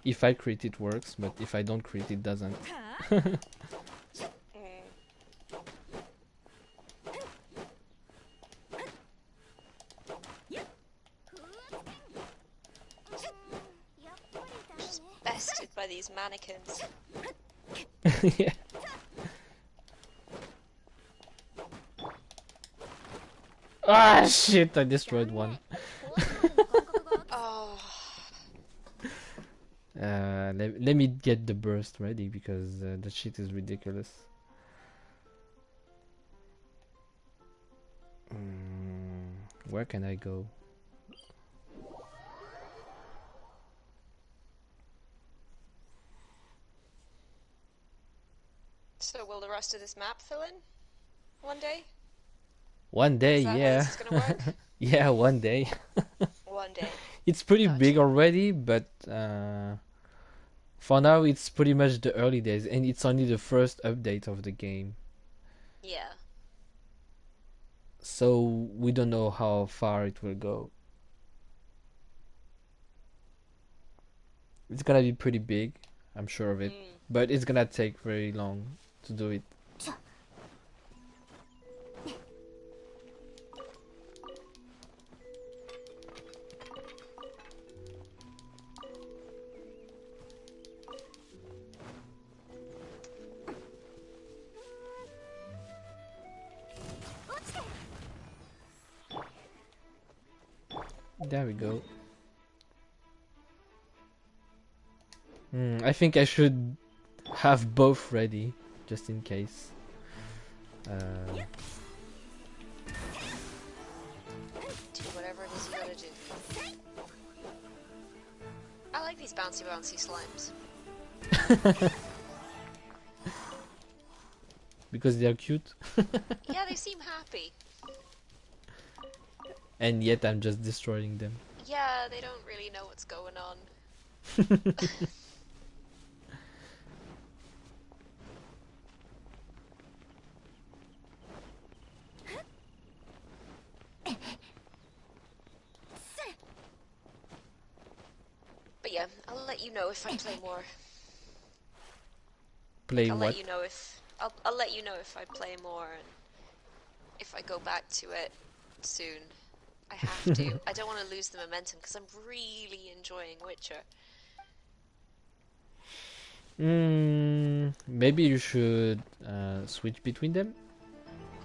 If I crit it works, but if I don't crit it doesn't. Just bested by these mannequins. Yeah. Ah shit, I destroyed one. Oh. Let me get the burst ready because the shit is ridiculous. Where can I go? So will the rest of this map fill in one day? One day, Is that how yeah. this is gonna work? Yeah, one day. One day. It's pretty Gotcha. big already, but for now it's pretty much the early days, and it's only the first update of the game. Yeah. So we don't know how far it will go. It's gonna be pretty big, I'm sure of it, but it's gonna take very long to do it. There we go. I think I should have both ready, just in case. Do whatever it is you gotta do. I like these bouncy slimes. Because they are cute. Yeah, they seem happy. And yet I'm just destroying them. Yeah, they don't really know what's going on. But yeah, I'll let you know if I play more. Play I'll what? let you know if I'll let you know if I play more and if I go back to it soon. I have to. I don't want to lose the momentum because I'm really enjoying Witcher. Maybe you should switch between them.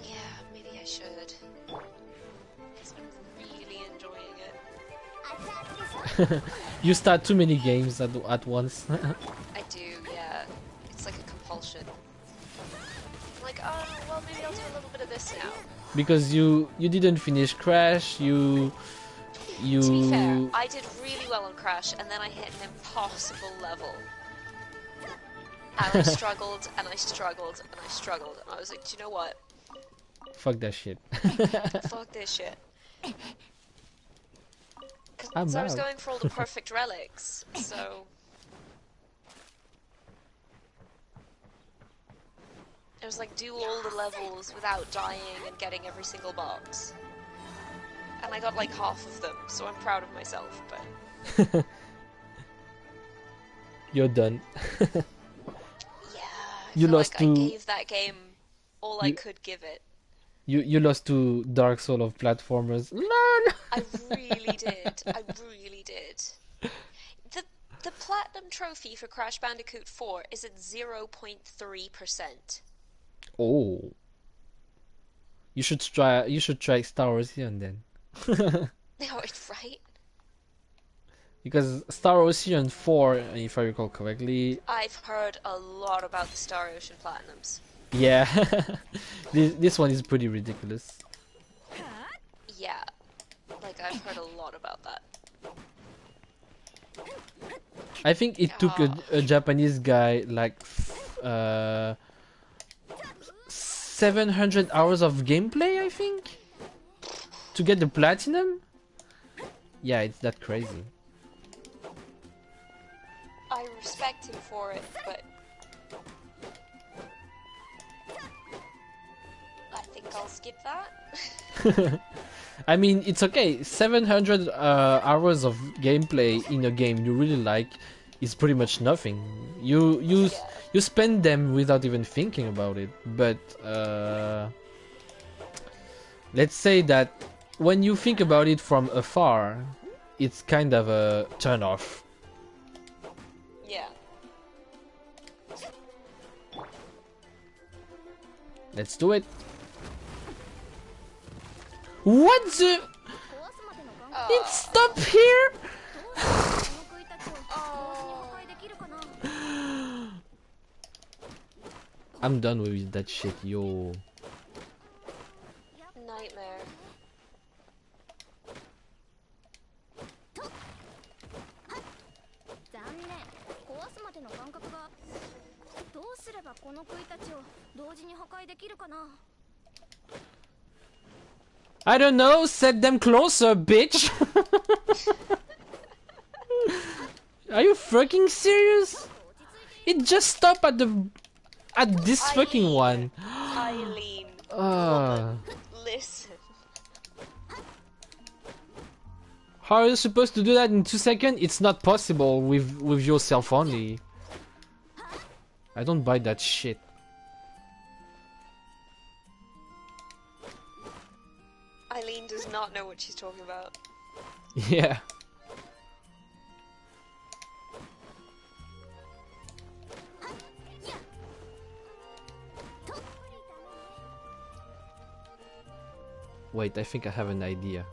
Yeah, maybe I should. Because I'm really enjoying it. You start too many games at once. I do, yeah. It's like a compulsion. I'm like, oh, well, maybe I'll do a little bit of this now. Because you didn't finish Crash, you. To be fair, I did really well on Crash, and then I hit an impossible level. And I struggled, and I struggled, and I struggled, and I was like, do you know what? Fuck that shit. Fuck this shit. I'm Because I was out. going for all the perfect relics, so... It was like, do all the levels without dying and getting every single box. And I got like half of them, so I'm proud of myself, but... You're done. Yeah, I You feel lost like to- I gave that game all I could give it. You lost to Dark Soul of platformers. LOL! I really did. I really did. The platinum trophy for Crash Bandicoot 4 is at 0.3%. Oh. You should try Star Ocean then. No, it's right. Because Star Ocean 4, if I recall correctly, I've heard a lot about the Star Ocean Platinums. yeah. this one is pretty ridiculous. Yeah. Like, I've heard a lot about that. I think it took a Japanese guy like 700 hours of gameplay, I think, to get the platinum. Yeah, it's that crazy. I respect him for it, but... I think I'll skip that. I mean, it's okay. 700 hours of gameplay in a game you really like is pretty much nothing. You spend them without even thinking about it. But let's say that when you think about it from afar, it's kind of a turn off. Yeah. Let's do it. What the? It stopped here? I'm done with that shit, yo. Nightmare. の杭たちを同時に破壊できるかな。 I don't know, set them closer, bitch! Are you fucking serious? It just stopped at this fucking one. Eileen, woman, listen. How are you supposed to do that in 2 seconds? It's not possible with yourself only. I don't buy that shit. Eileen does not know what she's talking about. Yeah. Wait, I think I have an idea.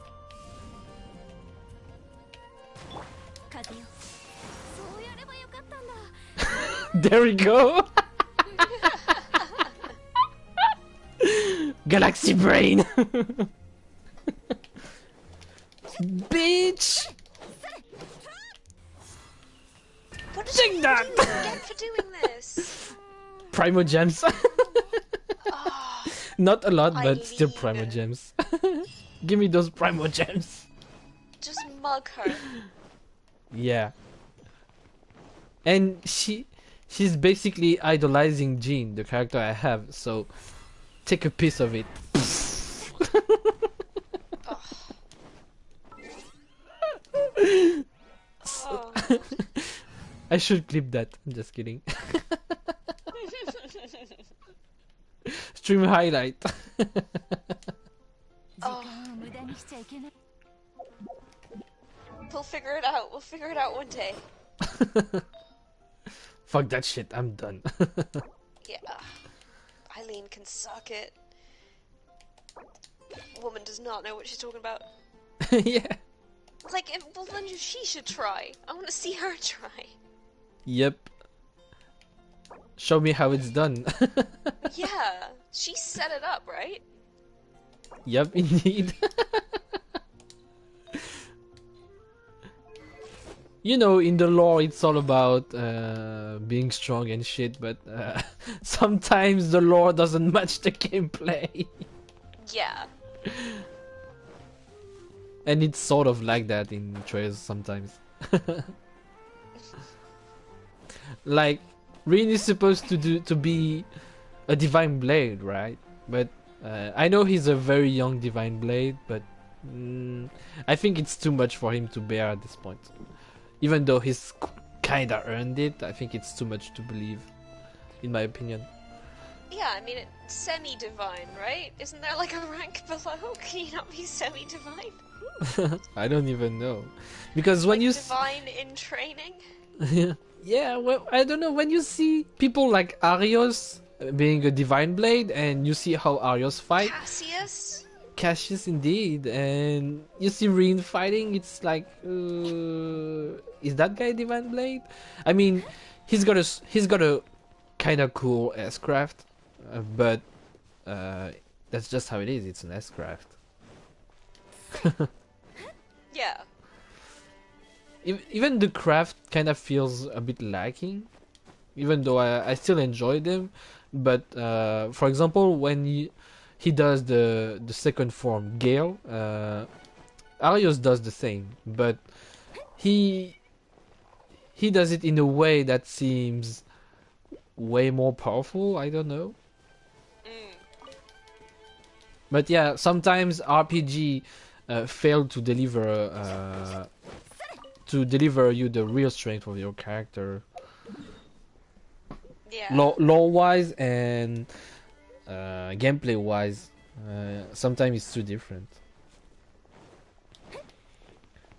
There we go! Galaxy brain! Bitch! What did Take you that! get for doing this? Primo gems. Oh, Not a lot, but still Eileen. primo gems. Give me those primo gems. just mug her. Yeah. And she's basically idolizing Jean, the character I have, so take a piece of it. Oh. I should clip that. I'm just kidding. Stream highlight. Oh. We'll figure it out. We'll figure it out one day. Fuck that shit. I'm done. Yeah. Eileen can suck it. Woman does not know what she's talking about. Yeah. Like, well then she should try. I want to see her try. Yep. Show me how it's done. Yeah. She set it up, right? Yep, indeed. You know, in the lore it's all about being strong and shit, but sometimes the lore doesn't match the gameplay. Yeah. And it's sort of like that in trails sometimes. Like, Rin is supposed to be a Divine Blade, right? But I know he's a very young Divine Blade, but I think it's too much for him to bear at this point. Even though he's kinda earned it, I think it's too much to believe, in my opinion. Yeah, I mean, it's semi-divine, right? Isn't there like a rank below? Can you not be semi-divine? I don't even know. Because when Like you... divine in training? Yeah, well, I don't know, when you see people like Arios being a Divine Blade, and you see how Arios fight... Cassius indeed, and you see Rin fighting, it's like, is that guy Divine Blade? I mean, he's got a kind of cool S-craft, but that's just how it is. It's an S-craft. Yeah. Even the craft kind of feels a bit lacking, even though I still enjoy them. But for example, when he does the second form, Gale, Arios does the same, but he does it in a way that seems way more powerful. I don't know. But yeah, sometimes RPG fail to deliver you the real strength of your character. Yeah. Lore wise and gameplay wise, sometimes it's too different.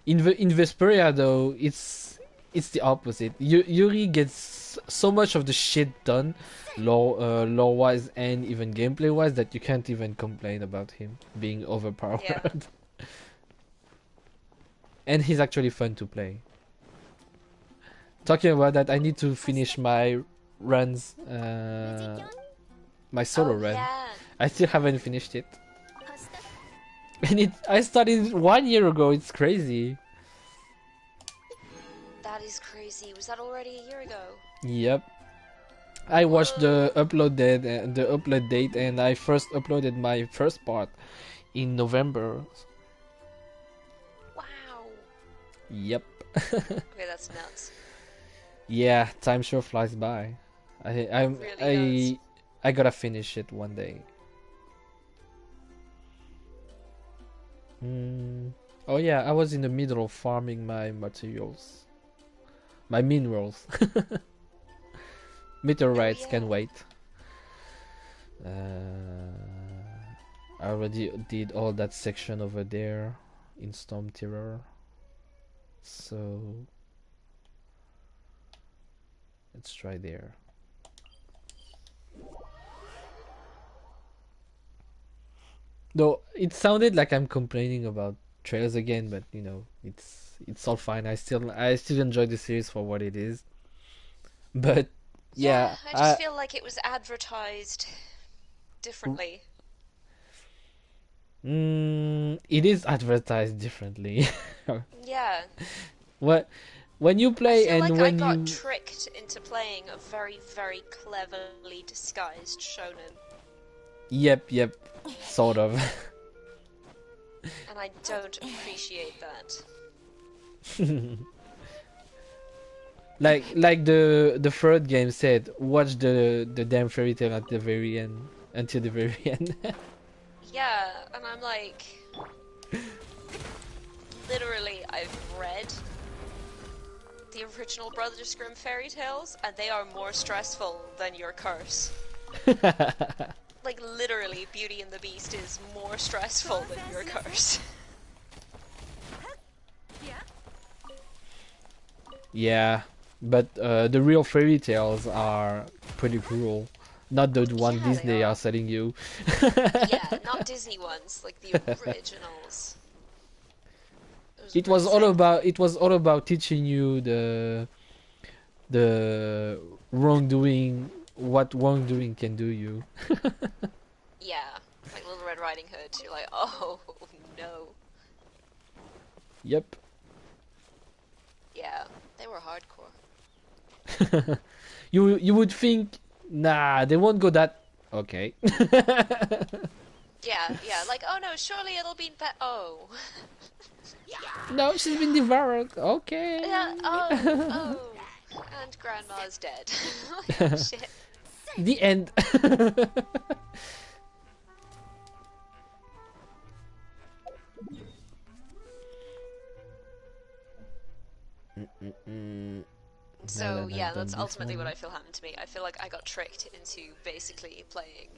In Vesperia though, it's the opposite. Yuri gets so much of the shit done, lore wise and even gameplay wise, that you can't even complain about him being overpowered. Yeah. And he's actually fun to play. Talking about that, I need to finish my runs, my solo run. Yeah. I still haven't finished it. And I started 1 year ago, it's crazy. That is crazy. Was that already a year ago? Yep. I watched the upload date, and I first uploaded my first part in November. Wow. Yep. Okay, that's nuts. Yeah, time sure flies by. It really does. I gotta finish it one day. Oh yeah, I was in the middle of farming my materials, my minerals. Meteorites Oh, yeah. can wait. I already did all that section over there in Storm Terror. So let's try there. Though it sounded like I'm complaining about trails again, but you know, it's all fine. I still enjoy the series for what it is. But Yeah, yeah, I just feel like it was advertised differently. it is advertised differently. Yeah. What when you I play feel and like I when got you tricked into playing a very, very cleverly disguised shonen. yep, sort of. And I don't appreciate that. Like the third game said, watch the damn fairy tale at the very end until the very end. Yeah, and I'm like... Literally, I've read the original Brothers Grimm fairy tales, and they are more stressful than your curse. Like, literally, Beauty and the Beast is more stressful than your curse. Yeah, but the real fairy tales are pretty cruel. Not the one Yeah, they Disney are. are selling you. Yeah, not Disney ones, like the originals. Those It really was all sick. about teaching you the wrongdoing, what wrongdoing can do you. Yeah, like Little Red Riding Hood. You're like, oh no. Yep. Yeah, they were hardcore. You would think, nah, they won't go that. Okay. Yeah, like, oh no, surely it'll be Oh. No, she's been devoured. Okay. Yeah, oh. And Grandma's dead. Like, shit. The end. So yeah, that's ultimately what I feel happened to me. I feel like I got tricked into basically playing.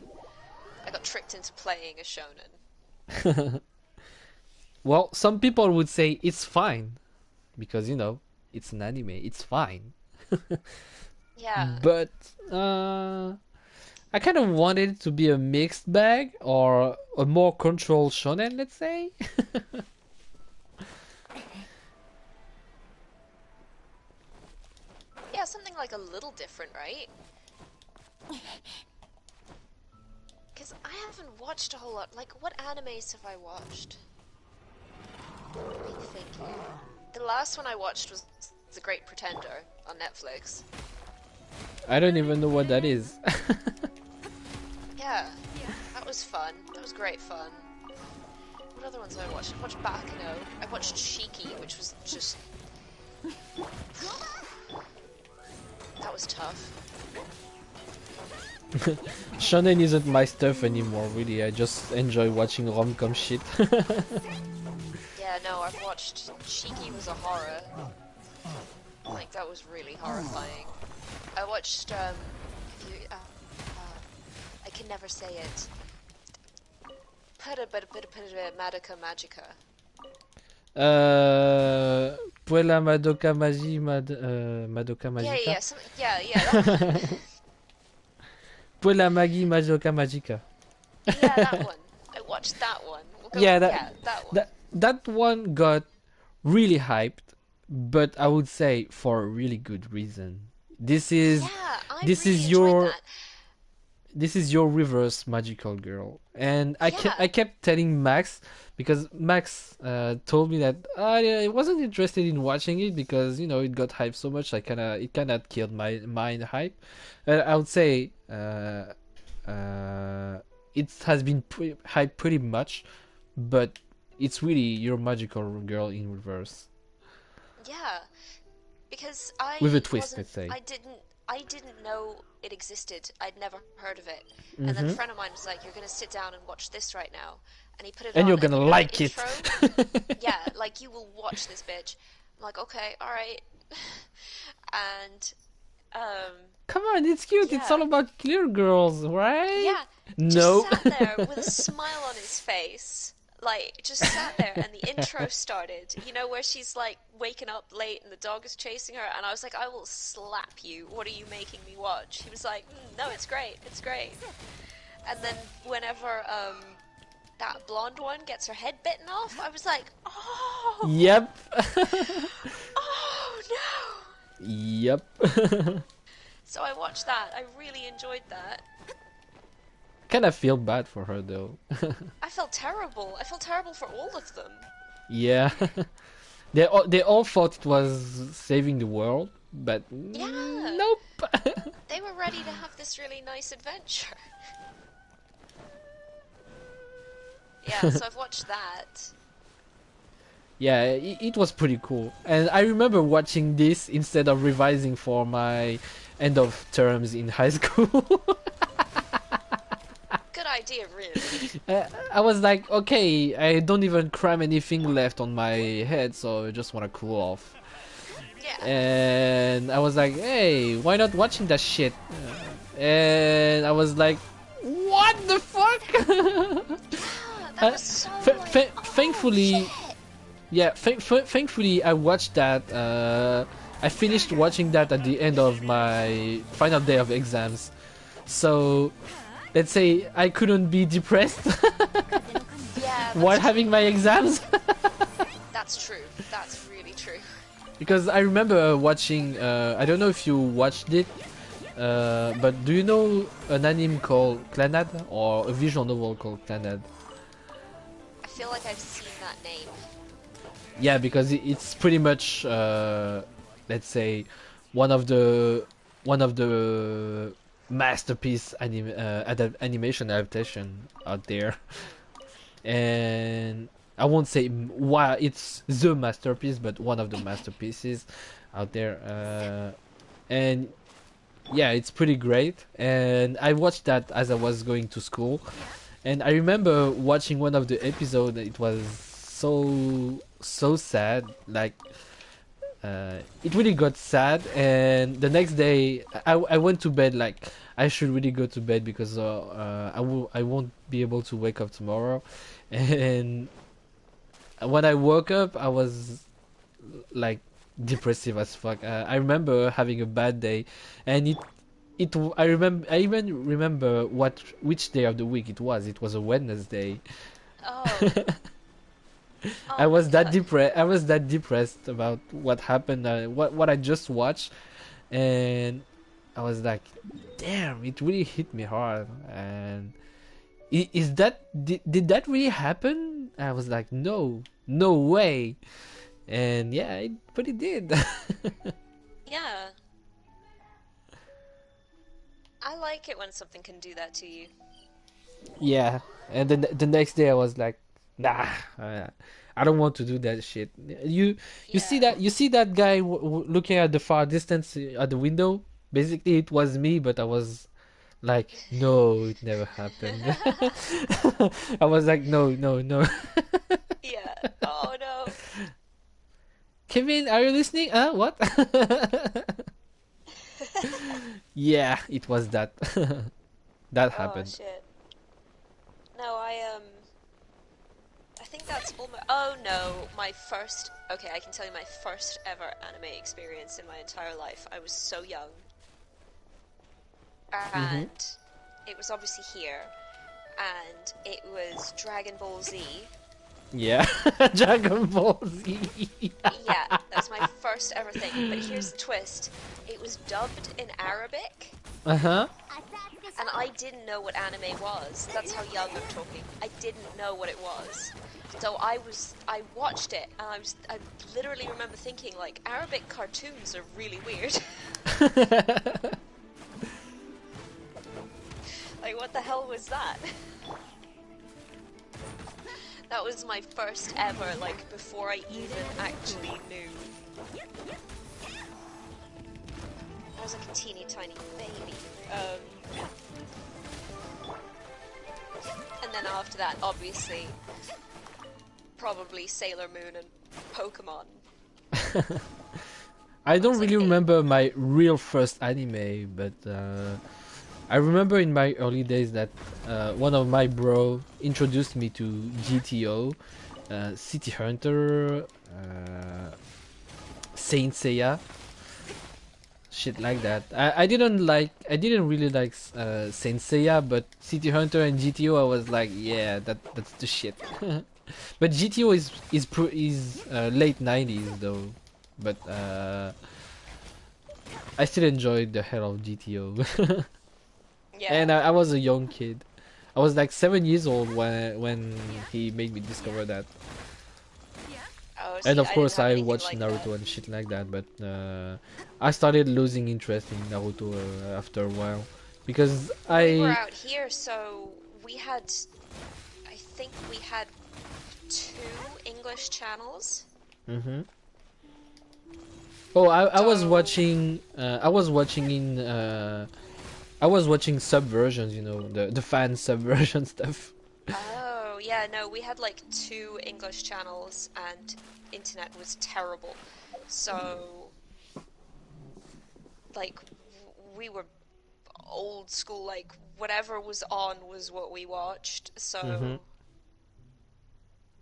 I got tricked into playing a shonen. Well, some people would say it's fine because you know it's an anime. It's fine. Yeah. But I kind of wanted it to be a mixed bag or a more controlled shonen, let's say. Yeah, something like a little different, right? Because I haven't watched a whole lot. Like, what animes have I watched? I'm thinking. The last one I watched was The Great Pretender on Netflix. I don't even know what that is. Yeah, that was fun. That was great fun. What other ones have I watched? I watched Bakano. I watched Shiki, which was just... That was tough. Shonen isn't my stuff anymore, really. I just enjoy watching rom-com shit. Yeah, no, I've watched... Shiki was a horror. Like, that was really horrifying. I watched, if you, I can never say it. Madoka Magica. Puella Madoka Madoka Magica. That one. Puella Magi Madoka Magica. Yeah, that one. I watched that one. That one. That one got really hyped, but I would say for a really good reason. This is Yeah, I this really is enjoyed your that. this is your reverse magical girl. And Yeah. I kept telling Max, because Max told me that I wasn't interested in watching it because, you know, it got hyped so much. It kind of killed my hype. I would say it has been hyped pretty much, but it's really your magical girl in reverse Yeah. Because with a twist, let's say. I didn't know it existed. I'd never heard of it. And then a Mm-hmm. friend of mine was like, "You're gonna sit down and watch this right now." And he put it And on, you're and gonna you know like the it. intro? Yeah, like you will watch this bitch. I'm like, okay, all right. And Come on, it's cute. It's yeah, all about clear girls, right? yeah, No. just sat there with a smile on his face. Like, just sat there, and the intro started. You know, where she's like waking up late and the dog is chasing her, and I was like, I will slap you. What are you making me watch? He was like, no, it's great, it's great. And then whenever that blonde one gets her head bitten off, I was like, oh, Yep. oh no. Yep. So I watched that. I really enjoyed that. Kind of feel bad for her though. I felt terrible. I felt terrible for all of them. Yeah. They all thought it was saving the world, but Yeah. nope. They were ready to have this really nice adventure. Yeah, so I've watched that. Yeah, it was pretty cool. And I remember watching this instead of revising for my end of terms in high school. Good idea, really. I was like, okay, I don't even cram anything left on my head, so I just want to cool off. Yeah. And I was like, hey, why not watching that shit? And I was like, what the fuck? That was so like, oh, thankfully, shit. yeah, thankfully I watched that. I finished watching that at the end of my final day of exams. So, let's say I couldn't be depressed Yeah, while that's having my exams. That's true. That's really true. Because I remember watching, I don't know if you watched it, but do you know an anime called Clannad or a visual novel called Clannad? I feel like I've seen that name. Yeah, because it's pretty much, let's say, one of the masterpiece animation adaptation out there, and I won't say why it's the masterpiece, but one of the masterpieces out there. And yeah, it's pretty great. And I watched that as I was going to school, and I remember watching one of the episodes. It was so sad. Like it really got sad. And the next day, I went to bed like I should really go to bed because I won't be able to wake up tomorrow. And when I woke up, I was like depressive as fuck. I remember having a bad day, and I even remember which day of the week it was. It was a Wednesday. Oh. I Oh was my that God. depressed. I was that depressed about what happened. What I just watched, and I was like, damn! It really hit me hard. And is that did that really happen? I was like, no way. And yeah, but it did. Yeah. I like it when something can do that to you. Yeah, and then the next day I was like, nah, I don't want to do that shit. You see Yeah. that guy looking at the far distance at the window? Basically, it was me, but I was like, no, it never happened. I was like, no. Yeah. Oh no. Kevin, are you listening? What? Yeah, it was that. That Oh happened. shit. No, I think that's all my. Oh no, my first. Okay, I can tell you my first ever anime experience in my entire life. I was so young, and it was obviously here, and it was Dragon Ball Z. Yeah, Dragon Ball Z. Yeah, that was my first ever thing. But here's the twist: it was dubbed in Arabic. Uh huh. and I didn't know what anime was. That's how young I'm talking. I didn't know what it was. So I watched it, and I literally remember thinking, like, Arabic cartoons are really weird. Like, what the hell was that? That was my first ever, like, before I even actually knew. I was like a teeny tiny baby. And then after that, obviously, probably Sailor Moon and Pokemon. I don't really like, remember my real first anime, but I remember in my early days that one of my bro introduced me to GTO, City Hunter, Saint Seiya, shit like that. I didn't really like Saint Seiya, but City Hunter and GTO I was like, yeah, that's the shit. But GTO is late 90s though, but I still enjoyed the hell of GTO. yeah. And I was a young kid. I was like 7 years old when he made me discover that. Oh, And see, of course didn't have I anything watched like Naruto that. and shit like that, but I started losing interest in Naruto after a while because We were I out here, so we had, I think we had 2 English channels. Mhm. Oh, I was So, watching I was watching subversions, you know, the fan subversion stuff. oh, yeah, no, we had like 2 English channels and internet was terrible. So, like, we were old school, like, whatever was on was what we watched. Mhm. So,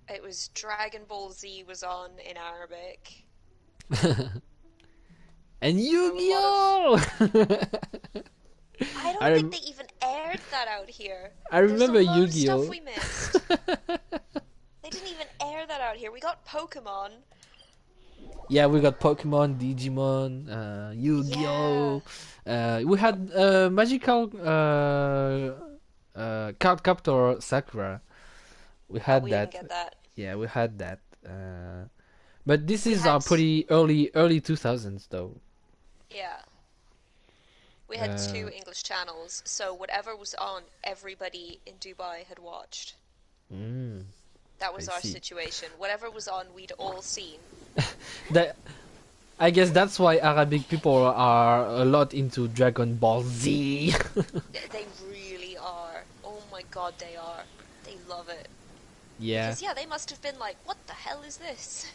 it was Dragon Ball Z was on in Arabic. And So, a lot of. Yu-Gi-Oh! I I don't think rem they even aired that out here. I There's a remember lot of stuff Yu-Gi-Oh! we missed. They didn't even air that out here. We got Pokemon. Yeah, we got Pokemon, Digimon, Yeah. Yu-Gi-Oh! We had magical card captor Sakura. We had We didn't that. get that. Yeah, we had that. But this We is had, pretty early 2000s though. yeah. We had 2 Uh, English channels, so whatever was on, everybody in Dubai had watched. mm, That I was our see. situation. Whatever was on, we'd all seen. That I guess that's why Arabic people are a lot into Dragon Ball Z. They really are. Oh my god, they are. They love it. Yeah. Because, yeah, they must have been like, what the hell is this?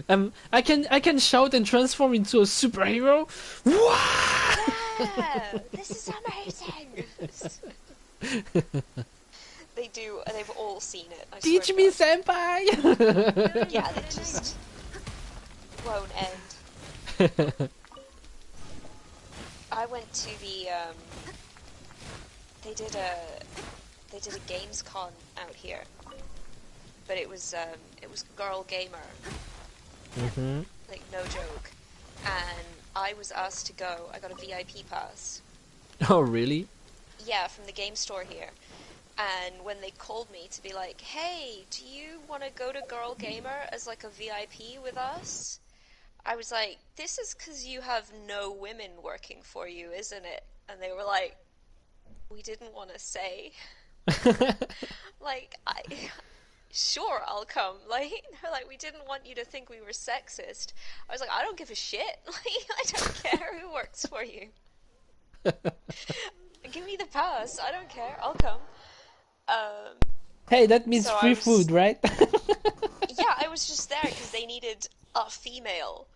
I can shout and transform into a superhero. What? Yeah! This is amazing! They do, they've all seen it. I swear Teach to me, God. senpai. Yeah, they just won't end. I went to the they did a games con out here, but it was Girl Gamer, Mhm. like no joke, and I was asked to go. I got a VIP pass. Oh really? Yeah, from the game store here. And when they called me to be like, hey, do you want to go to Girl Gamer as like a VIP with us? I was like, this is because you have no women working for you, isn't it? And they were like, we didn't want to say. Like, sure, I'll come. Like, they're like, we didn't want you to think we were sexist. I was like, I don't give a shit. Like, I don't care who works for you. Give me the pass. I don't care. I'll come. Hey, that means So free food, right? yeah, I was just there because they needed a female.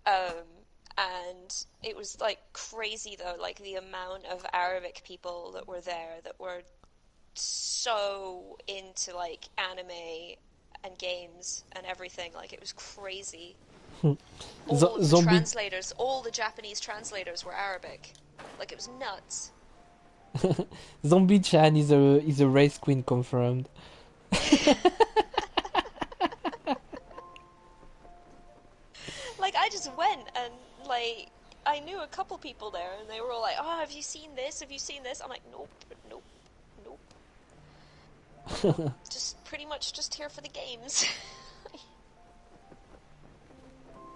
And it was like crazy though, like the amount of Arabic people that were there that were so into like anime and games and everything. Like it was crazy. All of the Zombie translators, all the Japanese translators were Arabic. Like it was nuts. Zombie Chan is a race queen confirmed. Like I just went and like I knew a couple people there, and they were all like, "Oh, have you seen this? Have you seen this?" I'm like, "Nope, nope, nope." Just pretty much just here for the games.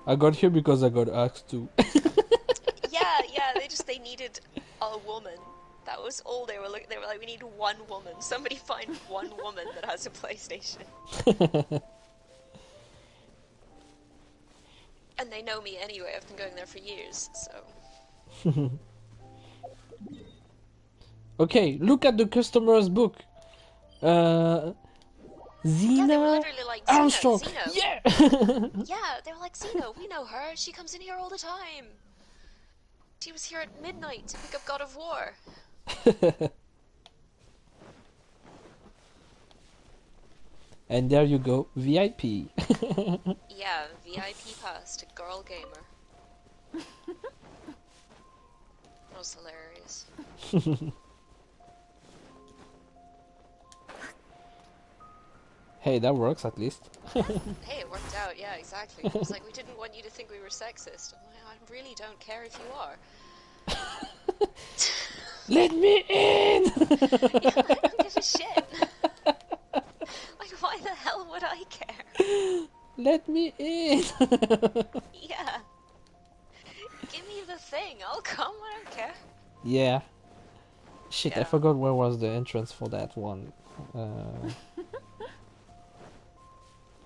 I got here because I got asked to. Yeah, they needed a woman. That was all they were looking. They were like, "We need one woman. Somebody find one woman that has a PlayStation." And they know me anyway. I've been going there for years, so. Okay, look at the customer's book. Yeah, they were Xena literally like, Armstrong. Xeno. Yeah. Yeah, they were like, Xeno, we know her. She comes in here all the time. She was here at midnight to pick up God of War. And there you go, VIP. Yeah, VIP pass to Girl Gamer. That was hilarious. Hey, that works at least. Hey, it worked out, yeah, exactly. It's like, we didn't want you to think we were sexist. I'm like, I really don't care if you are. Let me in! Yeah, I don't give a shit. Like, why the hell would I care? Let me in! Yeah. Give me the thing, I'll come, I don't care. Yeah. Shit, I Yeah. forgot where was the entrance for that one.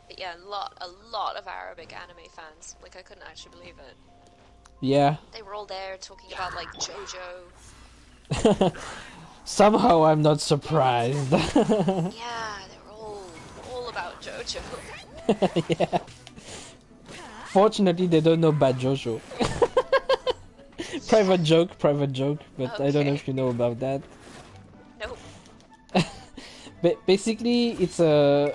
But yeah, a lot of Arabic anime fans. Like, I couldn't actually believe it. Yeah. They were all there talking about, like, JoJo. Somehow I'm not surprised. Yeah, they were all about JoJo. Yeah. Fortunately, they don't know Bad Jojo. Private joke, but I don't know if you know about that. Nope. Basically, it's a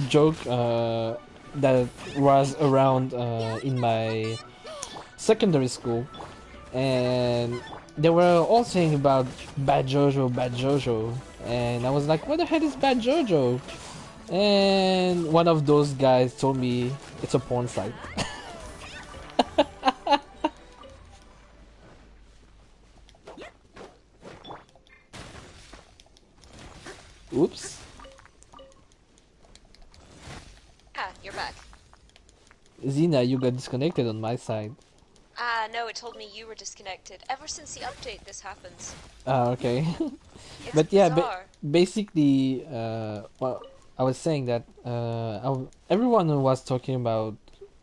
joke that was around in my secondary school, and they were all saying about Bad Jojo, and I was like, what the hell is Bad Jojo? And one of those guys told me it's a porn site. Oops. Ah, you're back. Xena, you got disconnected on my side. Ah, no, it told me you were disconnected. Ever since the update, this happens. Ah, okay. It's But yeah, bizarre. basically, well, I was saying that everyone was talking about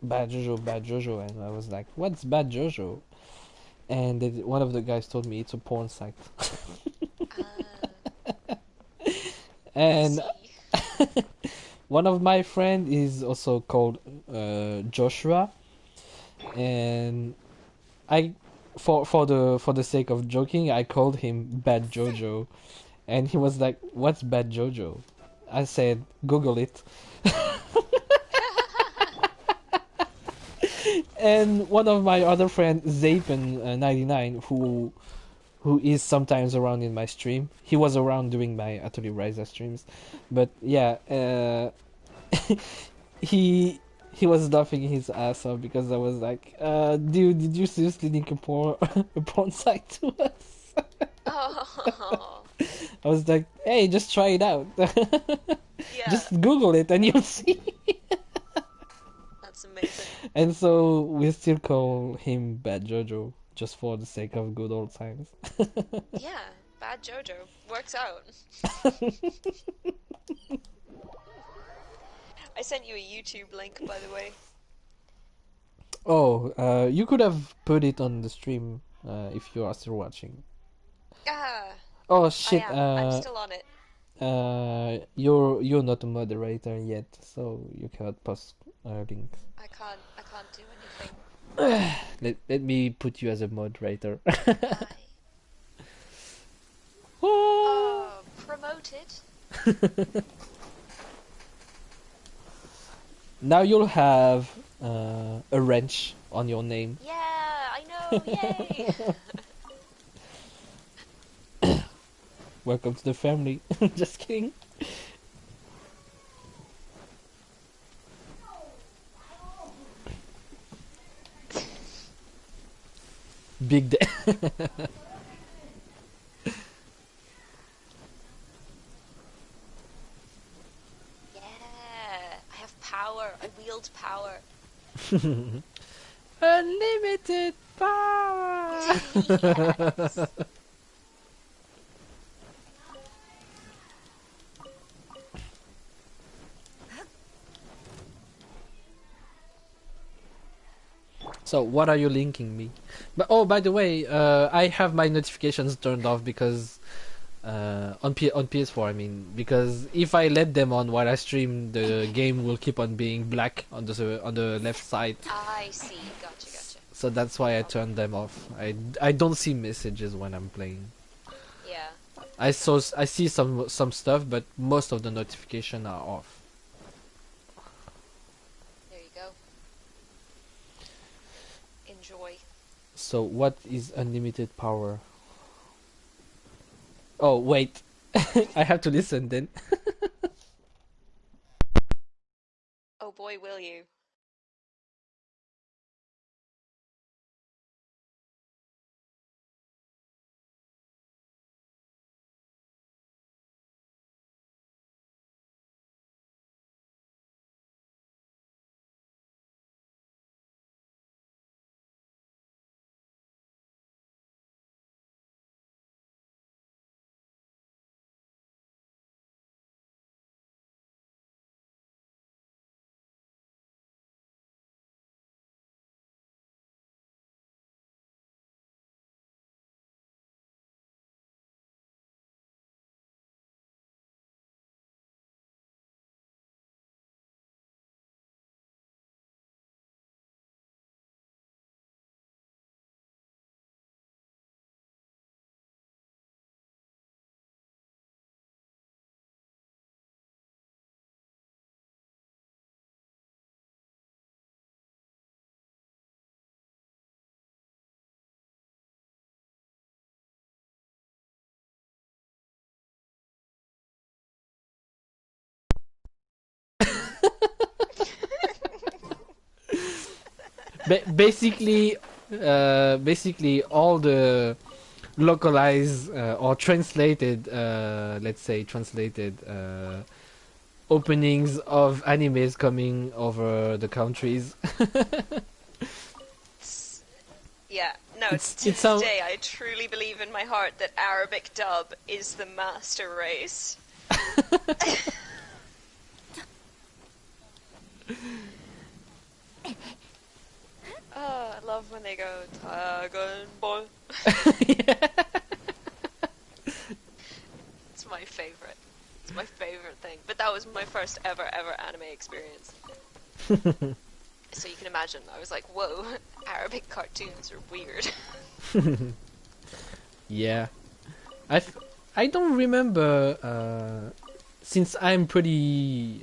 Bad Jojo, and I was like, "What's Bad Jojo?" And one of the guys told me it's a porn site. And See? one of my friend is also called Joshua, and I, for the sake of joking, I called him Bad Jojo, and he was like, "What's Bad Jojo?" I said, "Google it." And one of my other friends, Zapen99, who is sometimes around in my stream. He was around during my Atelier Ryza streams, but yeah, he was laughing his ass off because I was like, "Dude, did you seriously link a porn site to us?" Oh. I was like, "Hey, just try it out. Yeah. Just Google it and you'll see." That's amazing. And so we still call him Bad Jojo just for the sake of good old times. Yeah, Bad JoJo. Works out. I sent you a YouTube link, by the way. Oh, you could have put it on the stream if you are still watching. Ah, Oh I shit! am. I'm still on it. You're not a moderator yet, so you cannot post links. I can't do anything. Let me put you as a moderator. Aye. Oh, promoted. Now you'll have a wrench on your name. Yeah, I know. Yay. Welcome to the family. Just kidding. Big day. Yeah, I have power. I wield power. Unlimited power. Yes. So what are you linking me? But oh, by the way, I have my notifications turned off because on PS4. I mean, because if I let them on while I stream, the game will keep on being black on the left side. I see. Gotcha, gotcha. So that's why I turned them off. I don't see messages when I'm playing. Yeah. I see some stuff, but most of the notifications are off. There you go. Enjoy. So what is unlimited power? Oh wait, I have to listen then. Oh boy, will you. Basically all the localized or translated, let's say translated openings of animes coming over the countries. Yeah, no, to It's this some. day I truly believe in my heart that Arabic dub is the master race. Oh, I love when they go Dragon Ball. It's my favorite. It's my favorite thing. But that was my first ever anime experience. So you can imagine, I was like, whoa, Arabic cartoons are weird. Yeah, I don't remember. Since I'm pretty,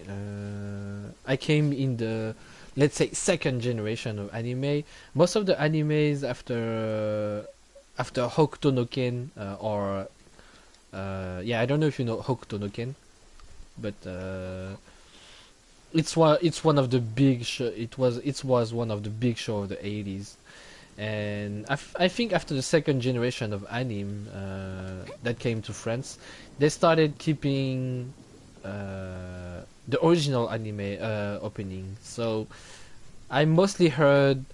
I came in the, let's say, second generation of anime. Most of the animes after Hokuto no Ken, or yeah, I don't know if you know Hokuto no Ken, but it's one of the big it was one of the big show of the 80s. And I think after the second generation of anime that came to France, they started keeping the original anime opening. So I mostly heard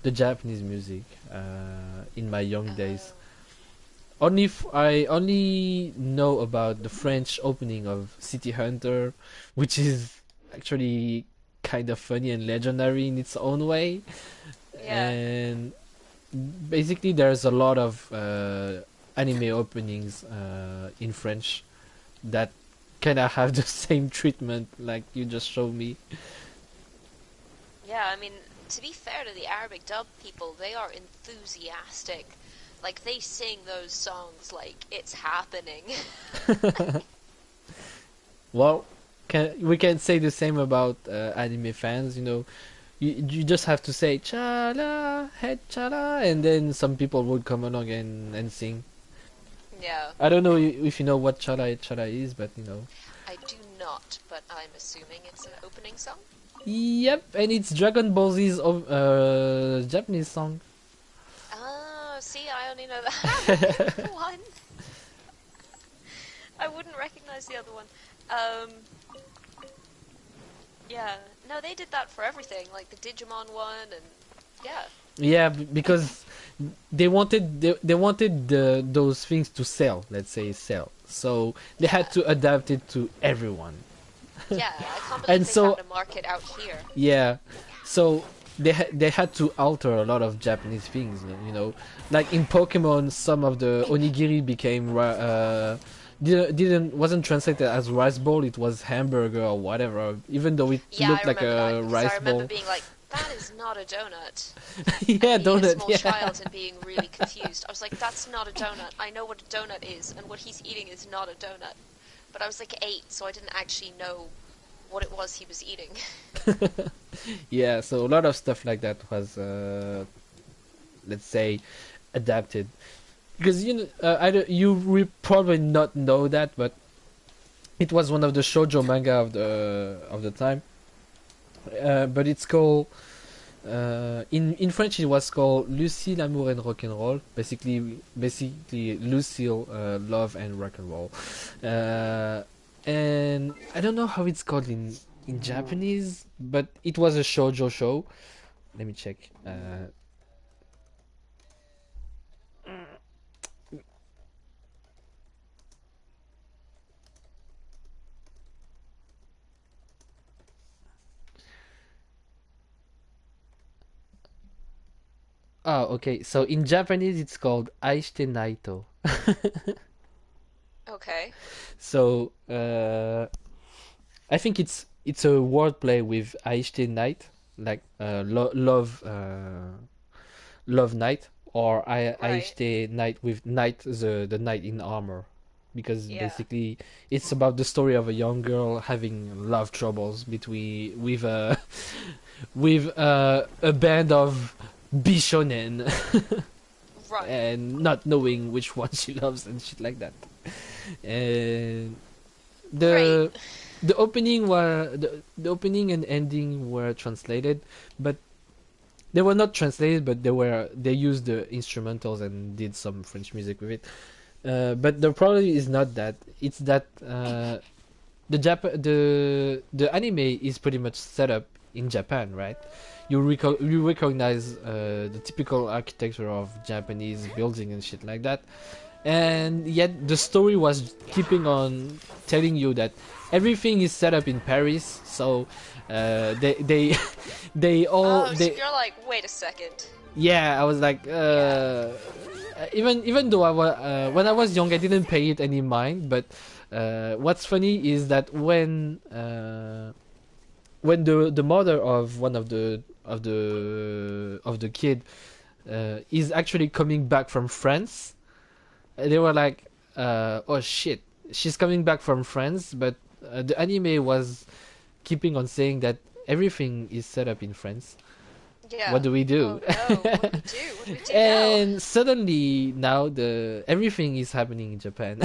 the Japanese music in my young days. Only I only know about the French opening of City Hunter, which is actually kind of funny and legendary in its own way. Yeah. And basically, there's a lot of anime openings in French that kind of have the same treatment like you just showed me. Yeah, I mean, to be fair to the Arabic dub people, they are enthusiastic. Like, they sing those songs like it's happening. Well, we can say the same about anime fans. You know, you just have to say chala, head chala, and then some people would come along and sing. Yeah, I don't know if you know what chala chala is, but you know. I do not, but I'm assuming it's an opening song. Yep, and it's Dragon Ball Z's Japanese song. Oh, See, I only know that one. I wouldn't recognize the other one. Yeah. No, they did that for everything, like the Digimon one, and yeah. Yeah, because they wanted those things to sell, let's say sell. So they had to adapt it to everyone. Yeah, I can't And believe they so found a market out here. yeah, so they had to alter a lot of Japanese things, you know, like in Pokemon, some of the onigiri became didn't wasn't translated as rice bowl, it was hamburger or whatever, even though it Yeah, I looked like remember that, a because I rice remember bowl. being like, that is not a donut. Yeah, And being a donut. small Yeah. child and being really confused. I was like, that's not a donut. I know what a donut is, and what he's eating is not a donut. But I was like 8, so I didn't actually know what it was he was eating. Yeah, so a lot of stuff like that was, let's say, adapted. Because you know, you will probably not know that, but it was one of the shoujo manga of the time. But it's called in French it was called Lucie, l'amour and rock and roll. Basically Lucille, love and rock and roll. And I don't know how it's called in Japanese, but it was a shoujo show. Let me check. Oh, okay. So in Japanese, it's called Aishite Naito. Okay. So I think it's a wordplay with Aishite Night, like love night, or Right. Aishite Night with night, the knight in armor, because Yeah. basically it's about the story of a young girl having love troubles between with a with a band of bishonen Right. and not knowing which one she loves and shit like that. And Great. the the opening and ending were translated, but they were not translated, but they used the instrumentals and did some French music with it. But the problem is not that. It's that the anime is pretty much set up in Japan, right? You recognize the typical architecture of Japanese building and shit like that, and yet the story was keeping on telling you that everything is set up in Paris. So they they all Oh, so they you're like, wait a second. yeah, I was like, even though when I was young, I didn't pay it any mind. But what's funny is that when the mother of one of the kid is actually coming back from France, they were like, oh shit, she's coming back from France. But the anime was keeping on saying that everything is set up in France. Yeah. What do we do? Oh no, what do we do? What do we do now? And suddenly now everything is happening in Japan.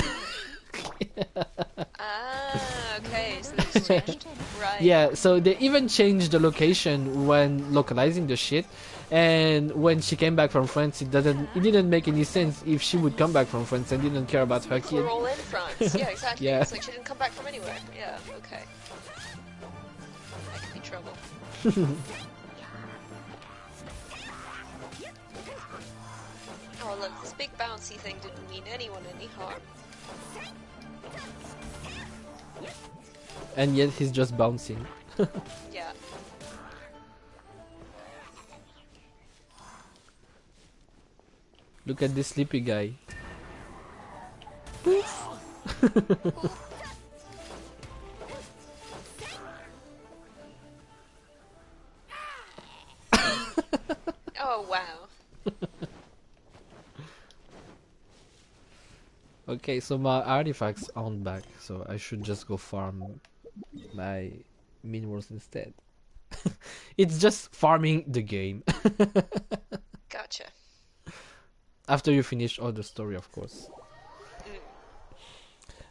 Ah, okay, so they switched. Right. Yeah, so they even changed the location when localizing the shit. And when she came back from France, it didn't make any sense if she would come back from France and didn't care about her kid. We're all in France. Yeah, exactly. Yeah. It's like she didn't come back from anywhere. Yeah, okay. That could be trouble. Oh look, this big bouncy thing didn't mean anyone any harm. And yet he's just bouncing. Yeah. Look at this sleepy guy. Oh wow. Okay, so my artifacts aren't back, so I should just go farm my minerals instead. It's just farming the game. Gotcha. After you finish all the story, of course.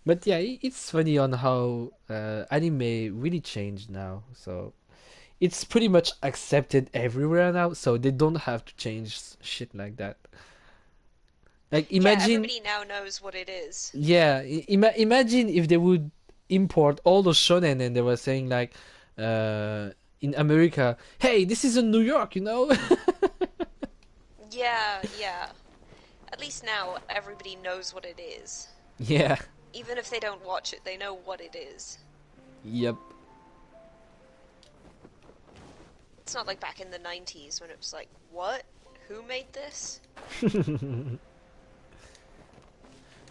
But yeah, it's funny on how anime really changed now. So it's pretty much accepted everywhere now, so they don't have to change shit like that. Like Yeah, imagine, everybody now knows what it is. yeah, imagine if they would import all the shonen and they were saying like, uh, in America, hey, this is in New York, you know? Yeah, yeah. At least now everybody knows what it is. Yeah, Even if they don't watch it, they know what it is. yep. It's not like back in the 90s when it was like, what? Who made this?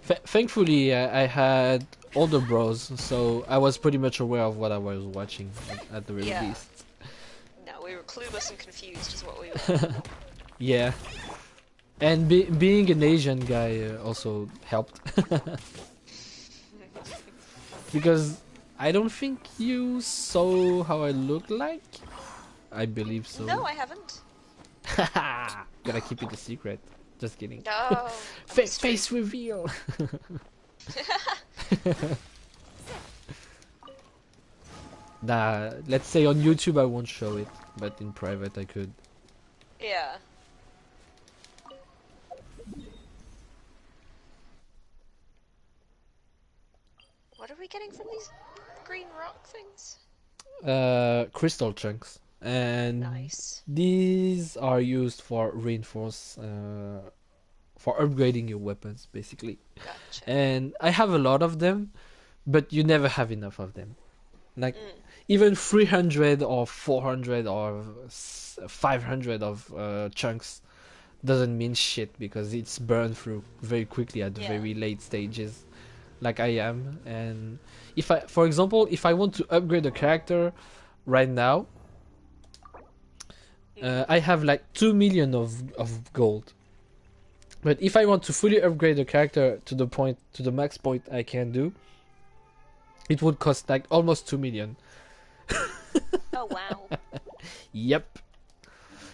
Thankfully, I had older bros, so I was pretty much aware of what I was watching at the very Yeah. least. No, we were clueless and confused is what we were. Yeah, and being an Asian guy also helped. Because I don't think you saw how I look like. I believe so. No, I haven't. Gotta keep it a secret. Just kidding. No. Face reveal. Nah, let's say on YouTube I won't show it, but in private I could. Yeah. What are we getting from these green rock things? Crystal chunks, and Nice. these are used for reinforce, for upgrading your weapons, basically. Gotcha. And I have a lot of them, but you never have enough of them. Like Mm. even 300 or 400 or 500 of chunks doesn't mean shit because it's burned through very quickly at the Yeah. very late stages, like I am. And if I, for example, if I want to upgrade a character right now, I have like 2 million of gold. But if I want to fully upgrade the character to the point, to the max point I can do, it would cost like almost 2 million. Oh wow. Yep.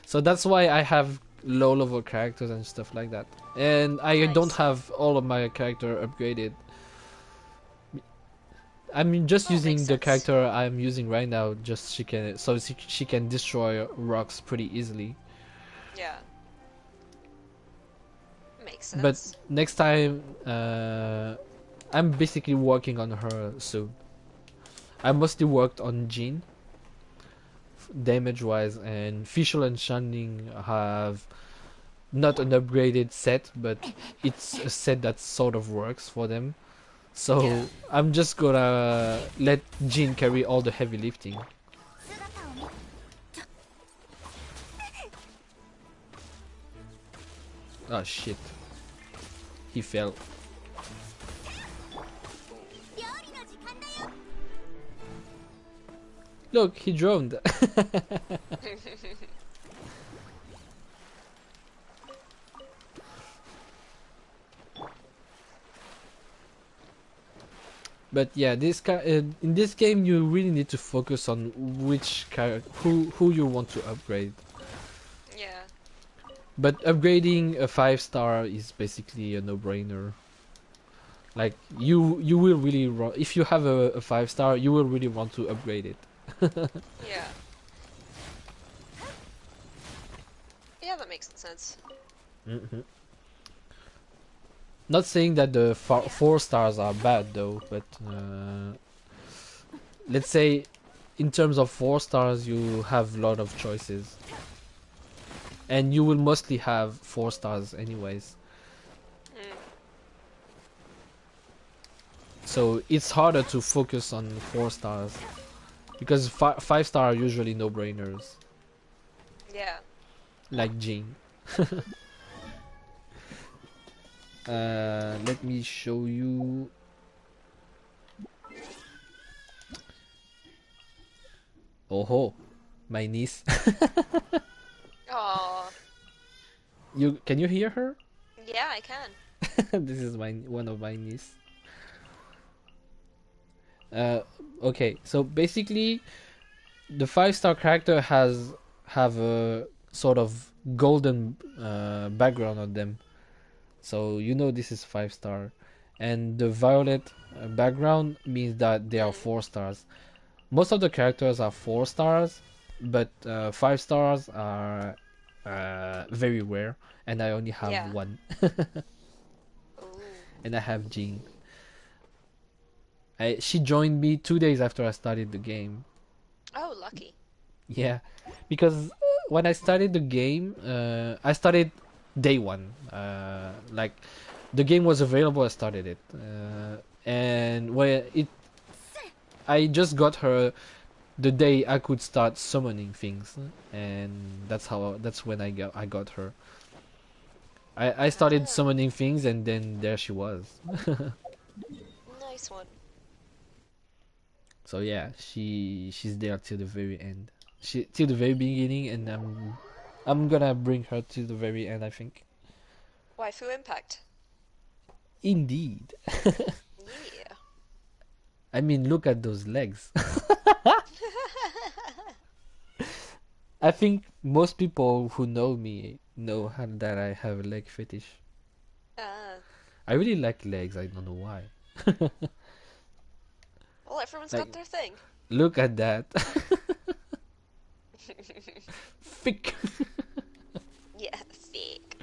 So that's why I have low level characters and stuff like that. And I Nice. don't have all of my character upgraded. I'm just Oh, using makes the sense. character I'm using right now, just she can destroy rocks pretty easily. Yeah. Makes sense. But next time, I'm basically working on her soon. I mostly worked on Jean, damage wise, and Fischl and Shining have not an upgraded set, but it's a set that sort of works for them. So Yeah. I'm just gonna let Jean carry all the heavy lifting. Oh shit. He fell. Look, he droned. But yeah, in this game you really need to focus on which who you want to upgrade. Yeah. But upgrading a 5-star is basically a no-brainer. Like you will really if you have a 5-star, you will really want to upgrade it. Yeah. Yeah, that makes sense. Mm-hmm. Not saying that the 4-stars are bad though, but let's say in terms of 4-stars you have a lot of choices. And you will mostly have 4-stars anyways. Mm. So it's harder to focus on 4-stars. Because 5-star are usually no-brainers. Yeah. Like Jean. Let me show you. Oh, my niece. Aww. Can you hear her? Yeah, I can. This is one of my niece. Okay, so basically, the 5-star character have a sort of golden background on them. So you know this is 5-star, and the violet background means that they are 4-stars. Most of the characters are 4-stars, but 5-stars are very rare, and I only have Yeah. one. and I have Jean. She joined me 2 days after I started the game. Oh, lucky. Yeah, because when I started the game, I started day one. Like the game was available, I started it, and I just got her the day I could start summoning things, and that's when I got her. I started Ah, summoning things, and then there she was. nice one. So yeah, she's there till the very end. Till the very beginning, and I'm gonna bring her to the very end, I think. Waifu impact. Indeed. Yeah. I mean, look at those legs. I think most people who know me know that I have a leg fetish. Ah. I really like legs. I don't know why. Well, everyone's Like, got their thing. look at that. Thick. Yeah, thick.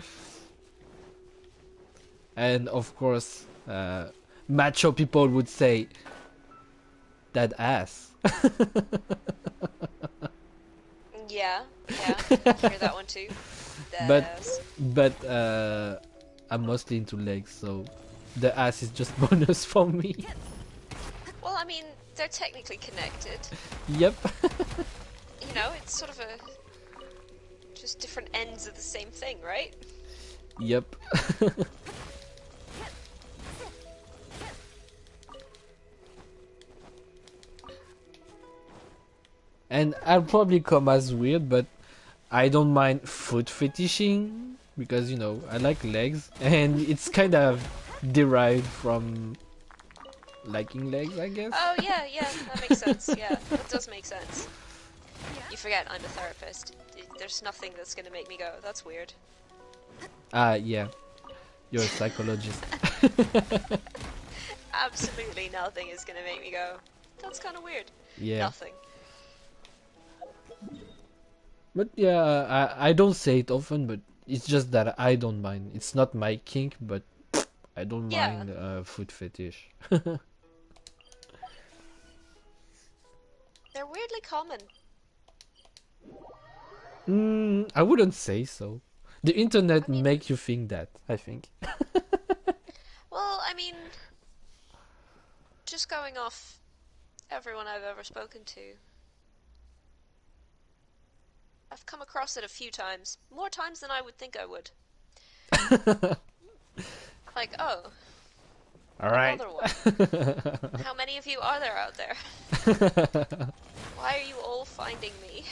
And of course, macho people would say that ass. Yeah, yeah. I hear that one too. but That's... but I'm mostly into legs, so the ass is just bonus for me. Well, I mean, they're technically connected. Yep. You know, it's sort of a... just different ends of the same thing, right? Yep. And I'll probably come as weird, but I don't mind foot fetishing because I like legs, and it's kind of derived from liking legs, I guess. Oh, yeah, yeah, that makes sense. Yeah, that does make sense. You forget I'm a therapist. There's nothing that's gonna make me go, that's weird. Yeah. You're a psychologist. Absolutely nothing is gonna make me go, that's kind of weird. Yeah. Nothing. But yeah, I don't say it often, but it's just that I don't mind. It's not my kink, but I don't Yeah. mind foot fetish. They're weirdly common. I wouldn't say so. The internet I mean- makes you think that, I think. Well, I mean, just going off everyone I've ever spoken to, I've come across it a few times. More times than I would think I would. Like, oh, Alright. another one. How many of you are there out there? Why are you all finding me?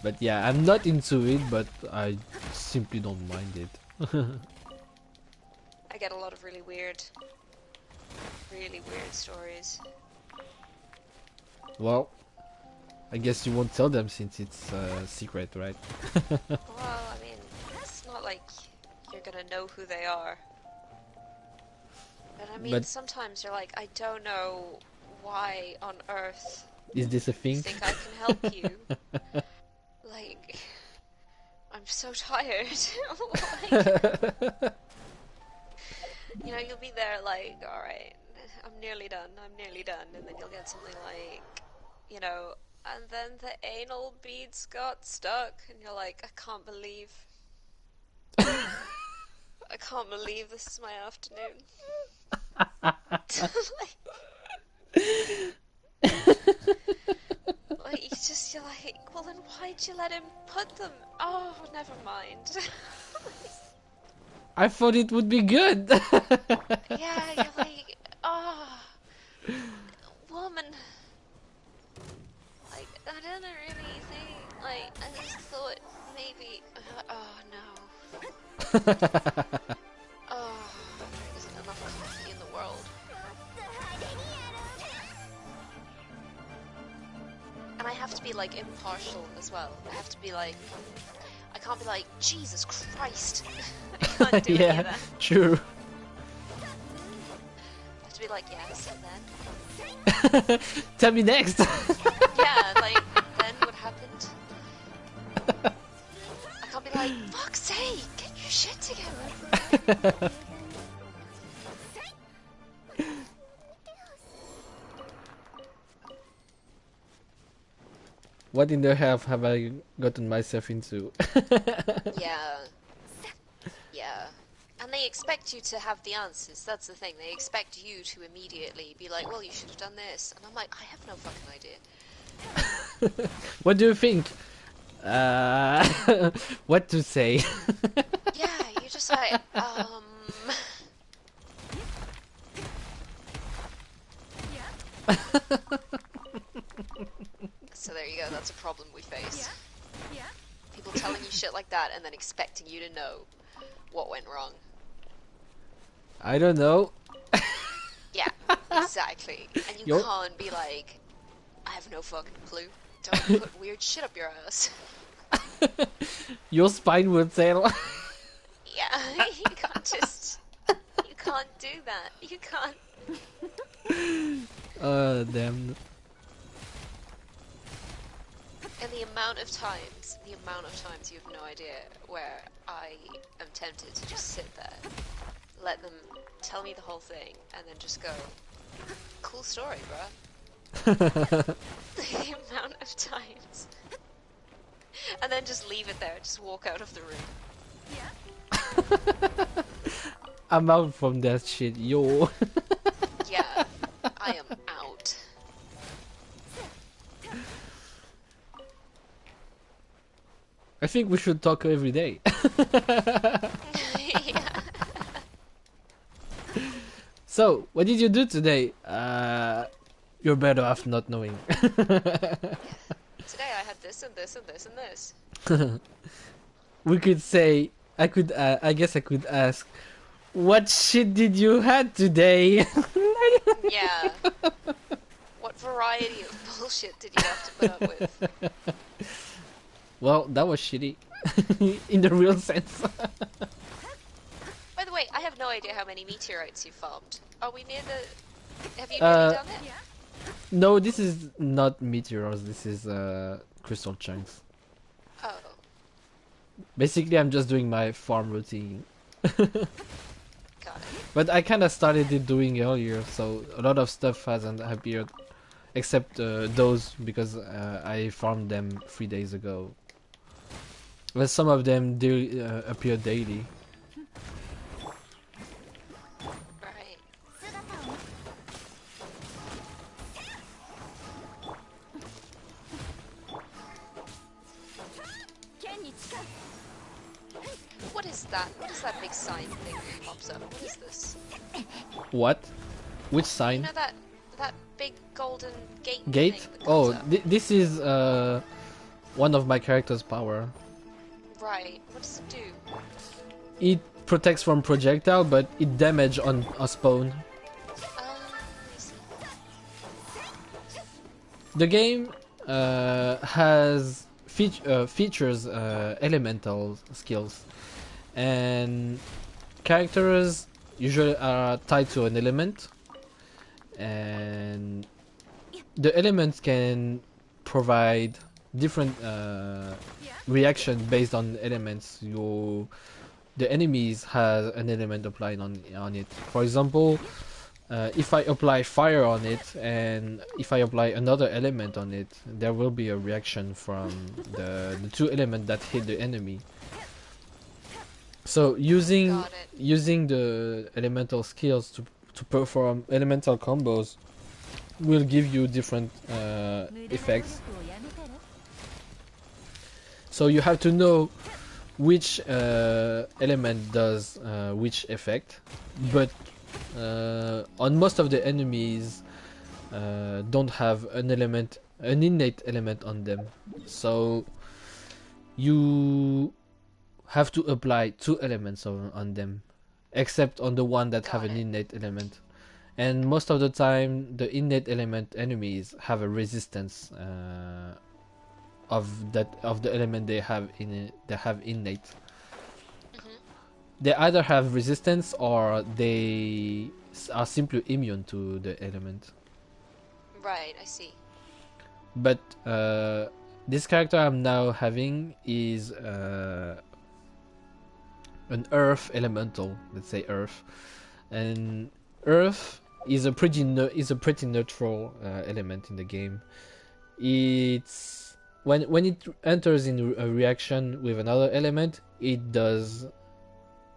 But yeah, I'm not into it, but I simply don't mind it. I get a lot of really weird stories. Well, I guess you won't tell them since it's secret, right? Well, I mean, it's not like you're gonna know who they are. But I mean, But- sometimes you're like, I don't know why on earth Is this a you thing? think I can help you. Like, I'm so tired. Like, you know, you'll be there like, alright, I'm nearly done, and then you'll get something like, you know, and then the anal beads got stuck, and you're like, I can't believe this is my afternoon. Like, you're like, well then why'd you let him put them? Oh, never mind. I thought it would be good. Yeah, you're like, oh, woman. Like, I didn't really think, like, I just thought maybe, oh no. Oh, there isn't enough coffee in the world. And I have to be, like, impartial as well. I have to be like, I can't be like, Jesus Christ. I can't do any of Yeah, that. true. I have to be like, yes, and then? Tell me next. Yeah, like, then what happened? I can't be like, fuck's sake, get your shit together. What in the hell have I gotten myself into? Yeah. Yeah. And they expect you to have the answers. That's the thing. They expect you to immediately be like, well, you should have done this. And I'm like, I have no fucking idea. What do you think? What to say? Yeah, you're just like, So there you go, that's a problem we face. People telling you shit like that and then expecting you to know what went wrong. I don't know. Yeah, exactly. And you can't be like, I have no fucking clue. Don't put weird shit up your ass. Your spine would settle. Yeah, you can't just... You can't do that. You can't... Damn. And the amount of times you have no idea where I am tempted to just sit there, let them tell me the whole thing, and then just go, cool story, bruh. The amount of times. And then just leave it there, just walk out of the room. I'm out from that shit, yo. Yeah, I am out. I think we should talk every day. Yeah. So, what did you do today? You're better off not knowing. Today I had this and this and this and this. We could say, I guess I could ask, what shit did you had today? Yeah. What variety of bullshit did you have to put up with? Well, that was shitty. In the real sense. By the way, I have no idea how many meteorites you farmed. Are we near the... Have you nearly done it? No, this is not meteors, this is crystal chunks. Oh. Basically, I'm just doing my farm routine. Got it. But I kind of started it doing earlier, so a lot of stuff hasn't appeared. Except those, because I farmed them 3 days ago. But some of them do appear daily. Right. What is that? What is that big sign thing that pops up? What is this? What? Which You sign? know that big golden gate Gate? thing that Oh, comes up? this is one of my character's power. Right. What does it do? It protects from projectile, but it damage on a spawn. I see. The game has features elemental skills, and characters usually are tied to an element, and the elements can provide different reaction based on elements. The enemies has an element applied on it. For example, if I apply fire on it and if I apply another element on it, there will be a reaction from the two elements that hit the enemy. So using the elemental skills to perform elemental combos will give you different effects. So you have to know which element does which effect, but on most of the enemies don't have an innate element on them. So you have to apply two elements on them, except on the one that have an innate element. And most of the time, the innate element enemies have a resistance of the element they have innate. They either have resistance or they are simply immune to the element. Right, I see. But this character I'm now having is an earth elemental, let's say earth, and earth is a pretty neutral element in the game. It's when it enters in a reaction with another element, it does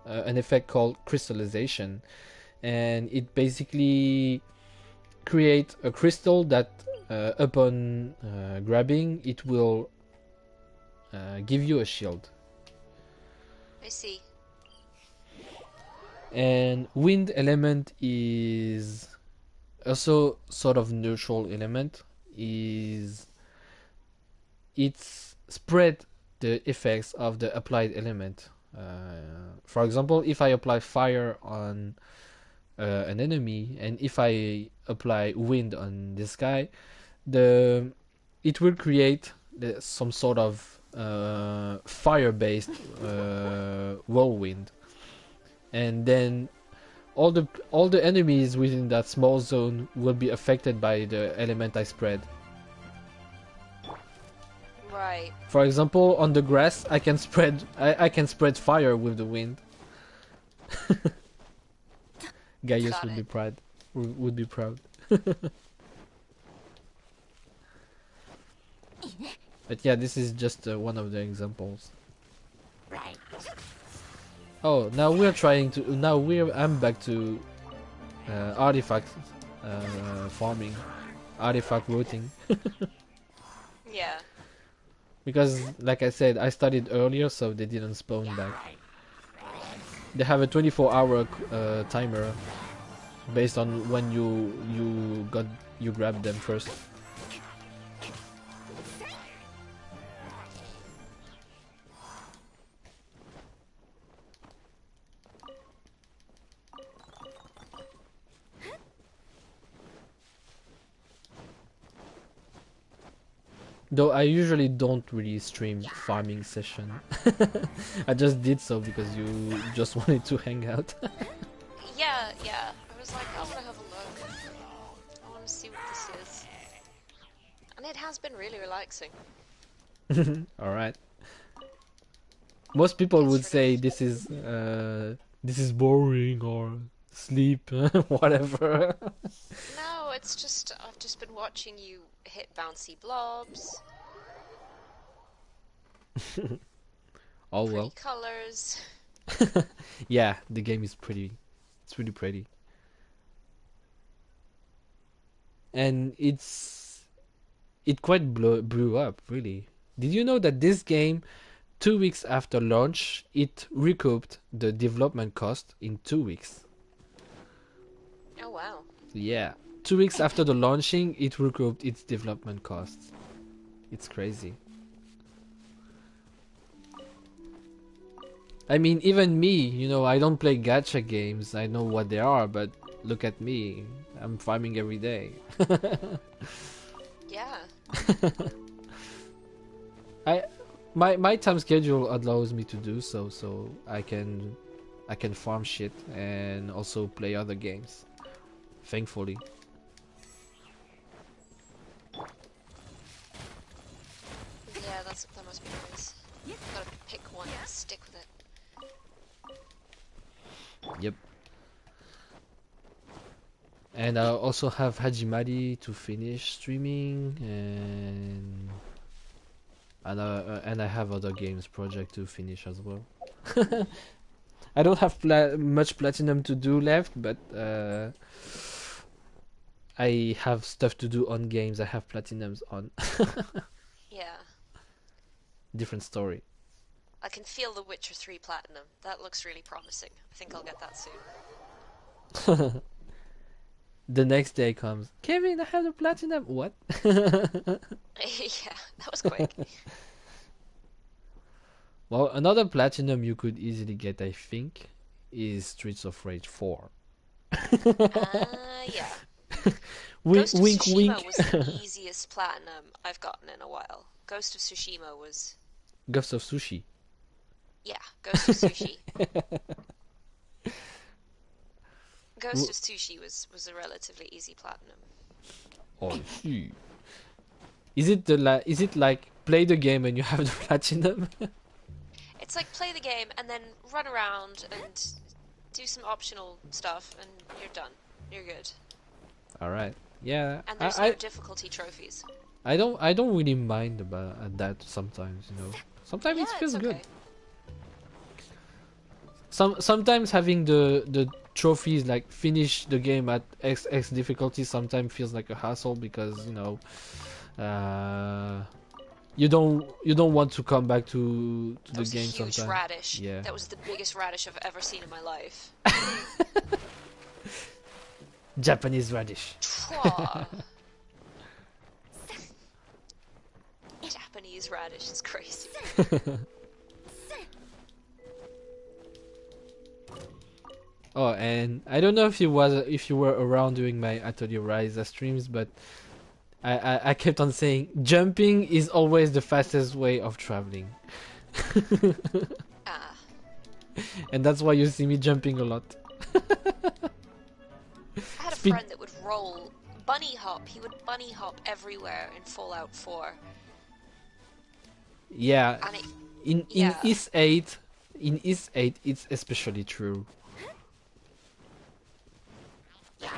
an effect called crystallization, and it basically create a crystal that upon grabbing it will give you a shield. I see. And wind element is also sort of neutral element. Is it's spread the effects of the applied element. For example, if I apply fire on an enemy, and if I apply wind on this guy, it will create some sort of fire-based whirlwind, and then all the enemies within that small zone will be affected by the element I spread. Right. For example, on the grass, I can spread fire with the wind. Gaius Got would it. be proud. Would be proud. But yeah, this is just one of the examples. Right. Oh, now I'm back to artifact farming, artifact routing. Yeah. Because, like I said, I started earlier, so they didn't spawn back. They have a 24-hour timer based on when you grabbed them first. Though I usually don't really stream farming session. I just did so because you just wanted to hang out. Yeah. I was like, I'm gonna have a look. I want to see what this is. And it has been really relaxing. Alright. Most people It's would say really this is boring or sleep, whatever. No, it's just, I've just been watching you hit bouncy blobs, Oh pretty well. colors. Yeah, the game is pretty. It's really pretty. And it quite blew up, really. Did you know that this game, 2 weeks after launch, it recouped the development cost in 2 weeks? Oh wow. Yeah, 2 weeks after the launching, it recouped its development costs. It's crazy. I mean, even me, I don't play gacha games. I know what they are, but look at me. I'm farming every day. Yeah. My time schedule allows me to do so, I can farm shit and also play other games. Thankfully. Yeah, that must be nice. Gotta pick one and stick with it. Yep. And I also have Hajimari to finish streaming, and I have other games project to finish as well. I don't have much platinum to do left, but I have stuff to do on games I have platinums on. Yeah. Different story. I can feel the Witcher 3 Platinum. That looks really promising. I think I'll get that soon. The next day comes, Kevin, I have the platinum. What? Yeah, that was quick. Well, another platinum you could easily get, I think, is Streets of Rage 4. Yeah. Wink, Ghost of wink, Tsushima wink. was the easiest platinum I've gotten in a while. Ghost of Tsushima was... Ghost of Sushi. Yeah, Ghost of Sushi. Ghost of Sushi was a relatively easy platinum. Oh, shoot. Is it like play the game and you have the platinum? It's like play the game and then run around and do some optional stuff, and you're done. You're good. All right. Yeah. And there's no difficulty trophies. I don't really mind about that sometimes. You know. Sometimes Yeah, it feels it's good. okay. Sometimes having the trophies like finish the game at X difficulty sometimes feels like a hassle because you know you don't want to come back to That the was game a huge sometimes. radish. Yeah. That was the biggest radish I've ever seen in my life. Japanese radish. Twa. Japanese radish is crazy. Oh, and I don't know if you were around during my Atelier Rise streams, but I kept on saying jumping is always the fastest way of traveling. Ah. And that's why you see me jumping a lot. I had a friend that would roll bunny hop. He would bunny hop everywhere in Fallout 4. Yeah, And it, in yeah. Is 8, it's especially true.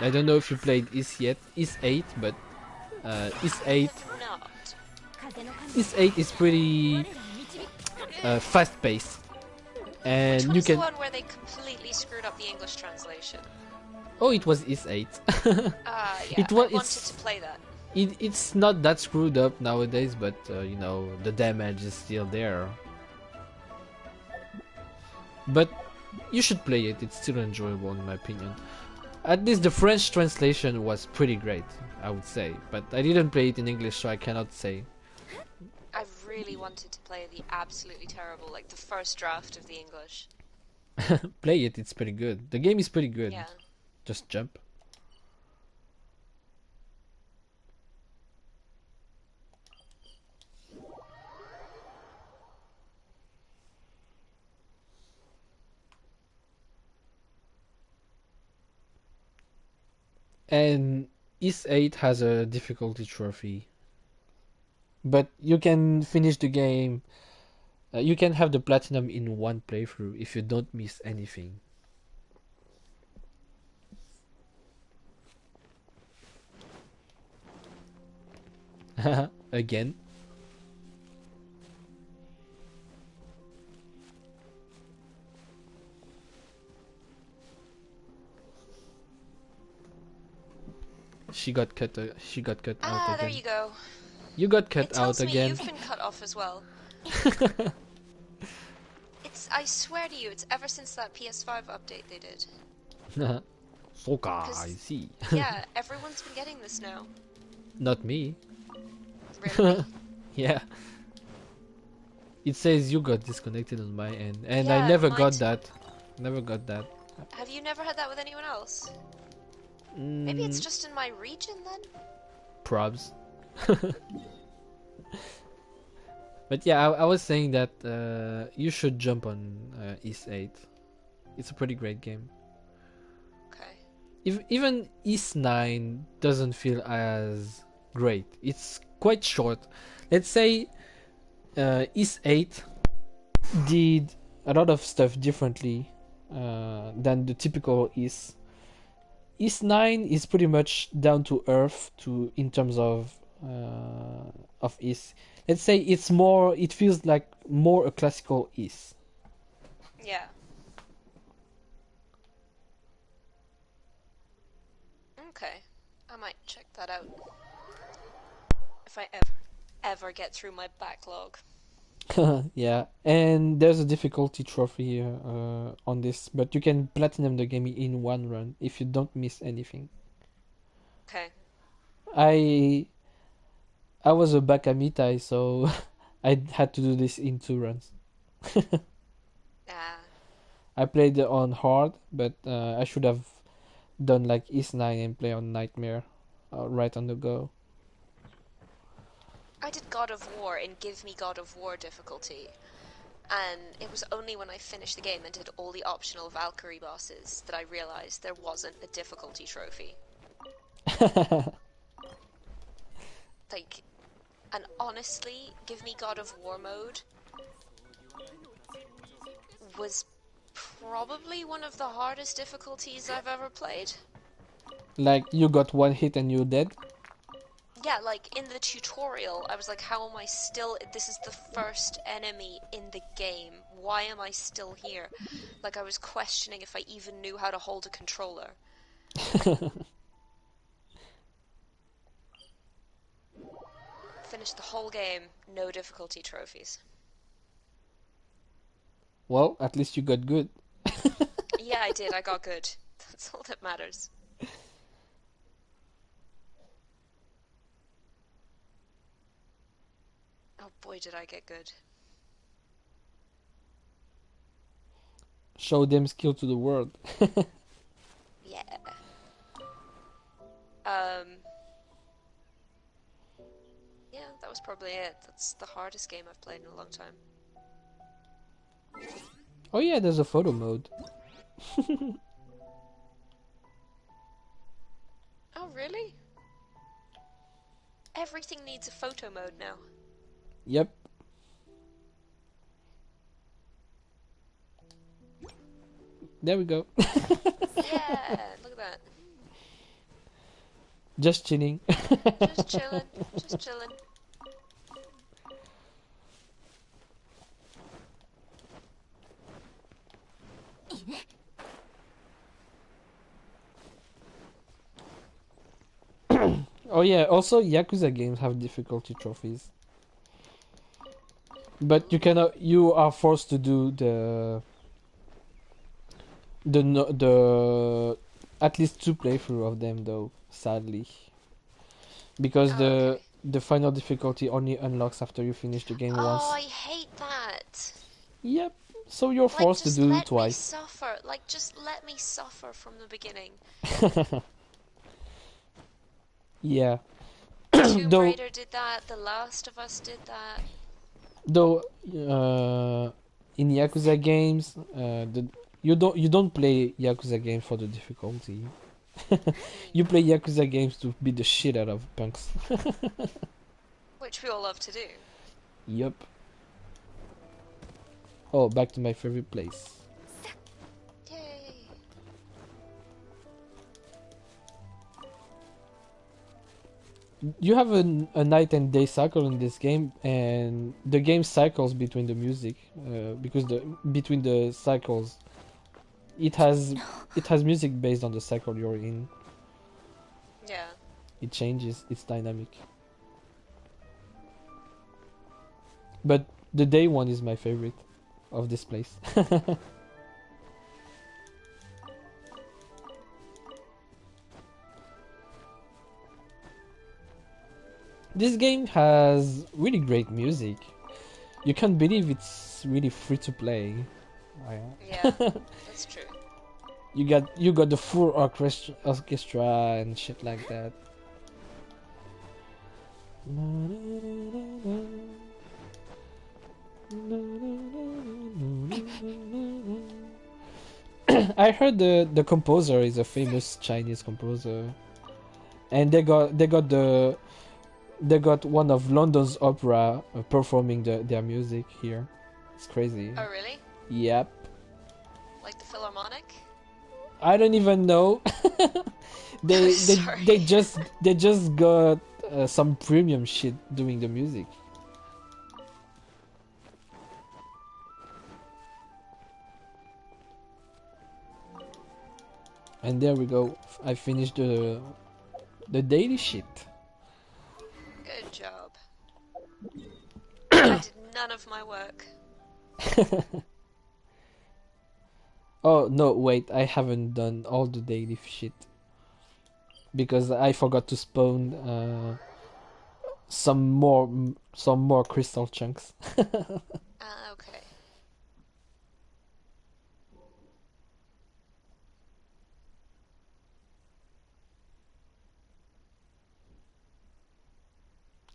I don't know if you played Is 8, but Is 8 not. Is 8 is pretty fast paced, and Which one you is can. the one where they completely screwed up the English translation? Oh, it was Is 8. Yeah, It was. I wanted to play that. It's not that screwed up nowadays, but you know the damage is still there. But you should play it. It's still enjoyable in my opinion. At least the French translation was pretty great, I would say. But I didn't play it in English, so I cannot say. I really wanted to play the absolutely terrible, like the first draft of the English. Play it. It's pretty good. The game is pretty good. Yeah. Just jump. And Is 8 has a difficulty trophy. But you can finish the game. You can have the platinum in one playthrough if you don't miss anything. Again. She got cut out Ah, again. there you go. You got cut It out tells me again. you've been cut off as well. I swear to you, it's ever since that PS5 update they did. Soka, I see. Yeah, everyone's been getting this now. Not me. Really? Yeah. It says you got disconnected on my end, and I Yeah, never mine got too. that. Never got that. Have you never had that with anyone else? Maybe it's just in my region then? Probs. But yeah, I was saying that you should jump on Is 8. It's a pretty great game. Okay. Even Is 9 doesn't feel as great. It's quite short. Let's say Is 8 did a lot of stuff differently than the typical Is. Is 9 is pretty much down to earth in terms of Is. Let's say it's more. It feels like more a classical Is. Yeah. Okay. I might check that out. If I ever get through my backlog. Yeah, and there's a difficulty trophy on this, but you can platinum the game in one run if you don't miss anything. Okay. I was a Bakamitai, so I had to do this in 2 runs. Ah. I played on hard, but I should have done like Is 9 and play on Nightmare right on the go. I did God of War in Give Me God of War difficulty, and it was only when I finished the game and did all the optional Valkyrie bosses that I realized there wasn't a difficulty trophy. Like, and honestly, Give Me God of War mode was probably one of the hardest difficulties I've ever played. Like, you got one hit and you're dead? Yeah, like in the tutorial, I was like, how am I still... This is the first enemy in the game. Why am I still here? Like, I was questioning if I even knew how to hold a controller. Finished the whole game, no difficulty trophies. Well, at least you got good. Yeah, I did, I got good. That's all that matters. Oh boy, did I get good. Show them skill to the world. Yeah. Yeah, that was probably it. That's the hardest game I've played in a long time. Oh yeah, there's a photo mode. Oh, really? Everything needs a photo mode now. Yep. There we go. Yeah, look at that. Just chilling. Just chilling, just chilling. Oh yeah, also Yakuza games have difficulty trophies. But you are forced to do the at least 2 playthrough of them though, sadly. Because Oh, okay. the final difficulty only unlocks after you finish the game once. Oh, I hate that. Yep. So you're Like, forced to just do let me twice. suffer. Like, just let me suffer from the beginning. Yeah. Tomb Though Raider did that. The Last of Us did that. though in Yakuza games, you don't play Yakuza games for the difficulty. You play Yakuza games to beat the shit out of punks. Which we all love to do. Yup. Oh, back to my favorite place. Yay. You have a night and day cycle in this game, and the game cycles between the music, because between the cycles, it has music based on the cycle you're in. Yeah. It changes, it's dynamic. But the day one is my favorite of this place. This game has really great music. You can't believe it's really free to play. Yeah, that's true. You got the full orchestra and shit like that. I heard the composer is a famous Chinese composer, and they got one of London's opera performing their music here. It's crazy. Oh, really? Yep. Like the Philharmonic? I don't even know. they Sorry. they just got some premium shit doing the music. And there we go. I finished the daily shit. Good job. I did none of my work. Oh no, wait, I haven't done all the daily shit because I forgot to spawn some more crystal chunks. Okay.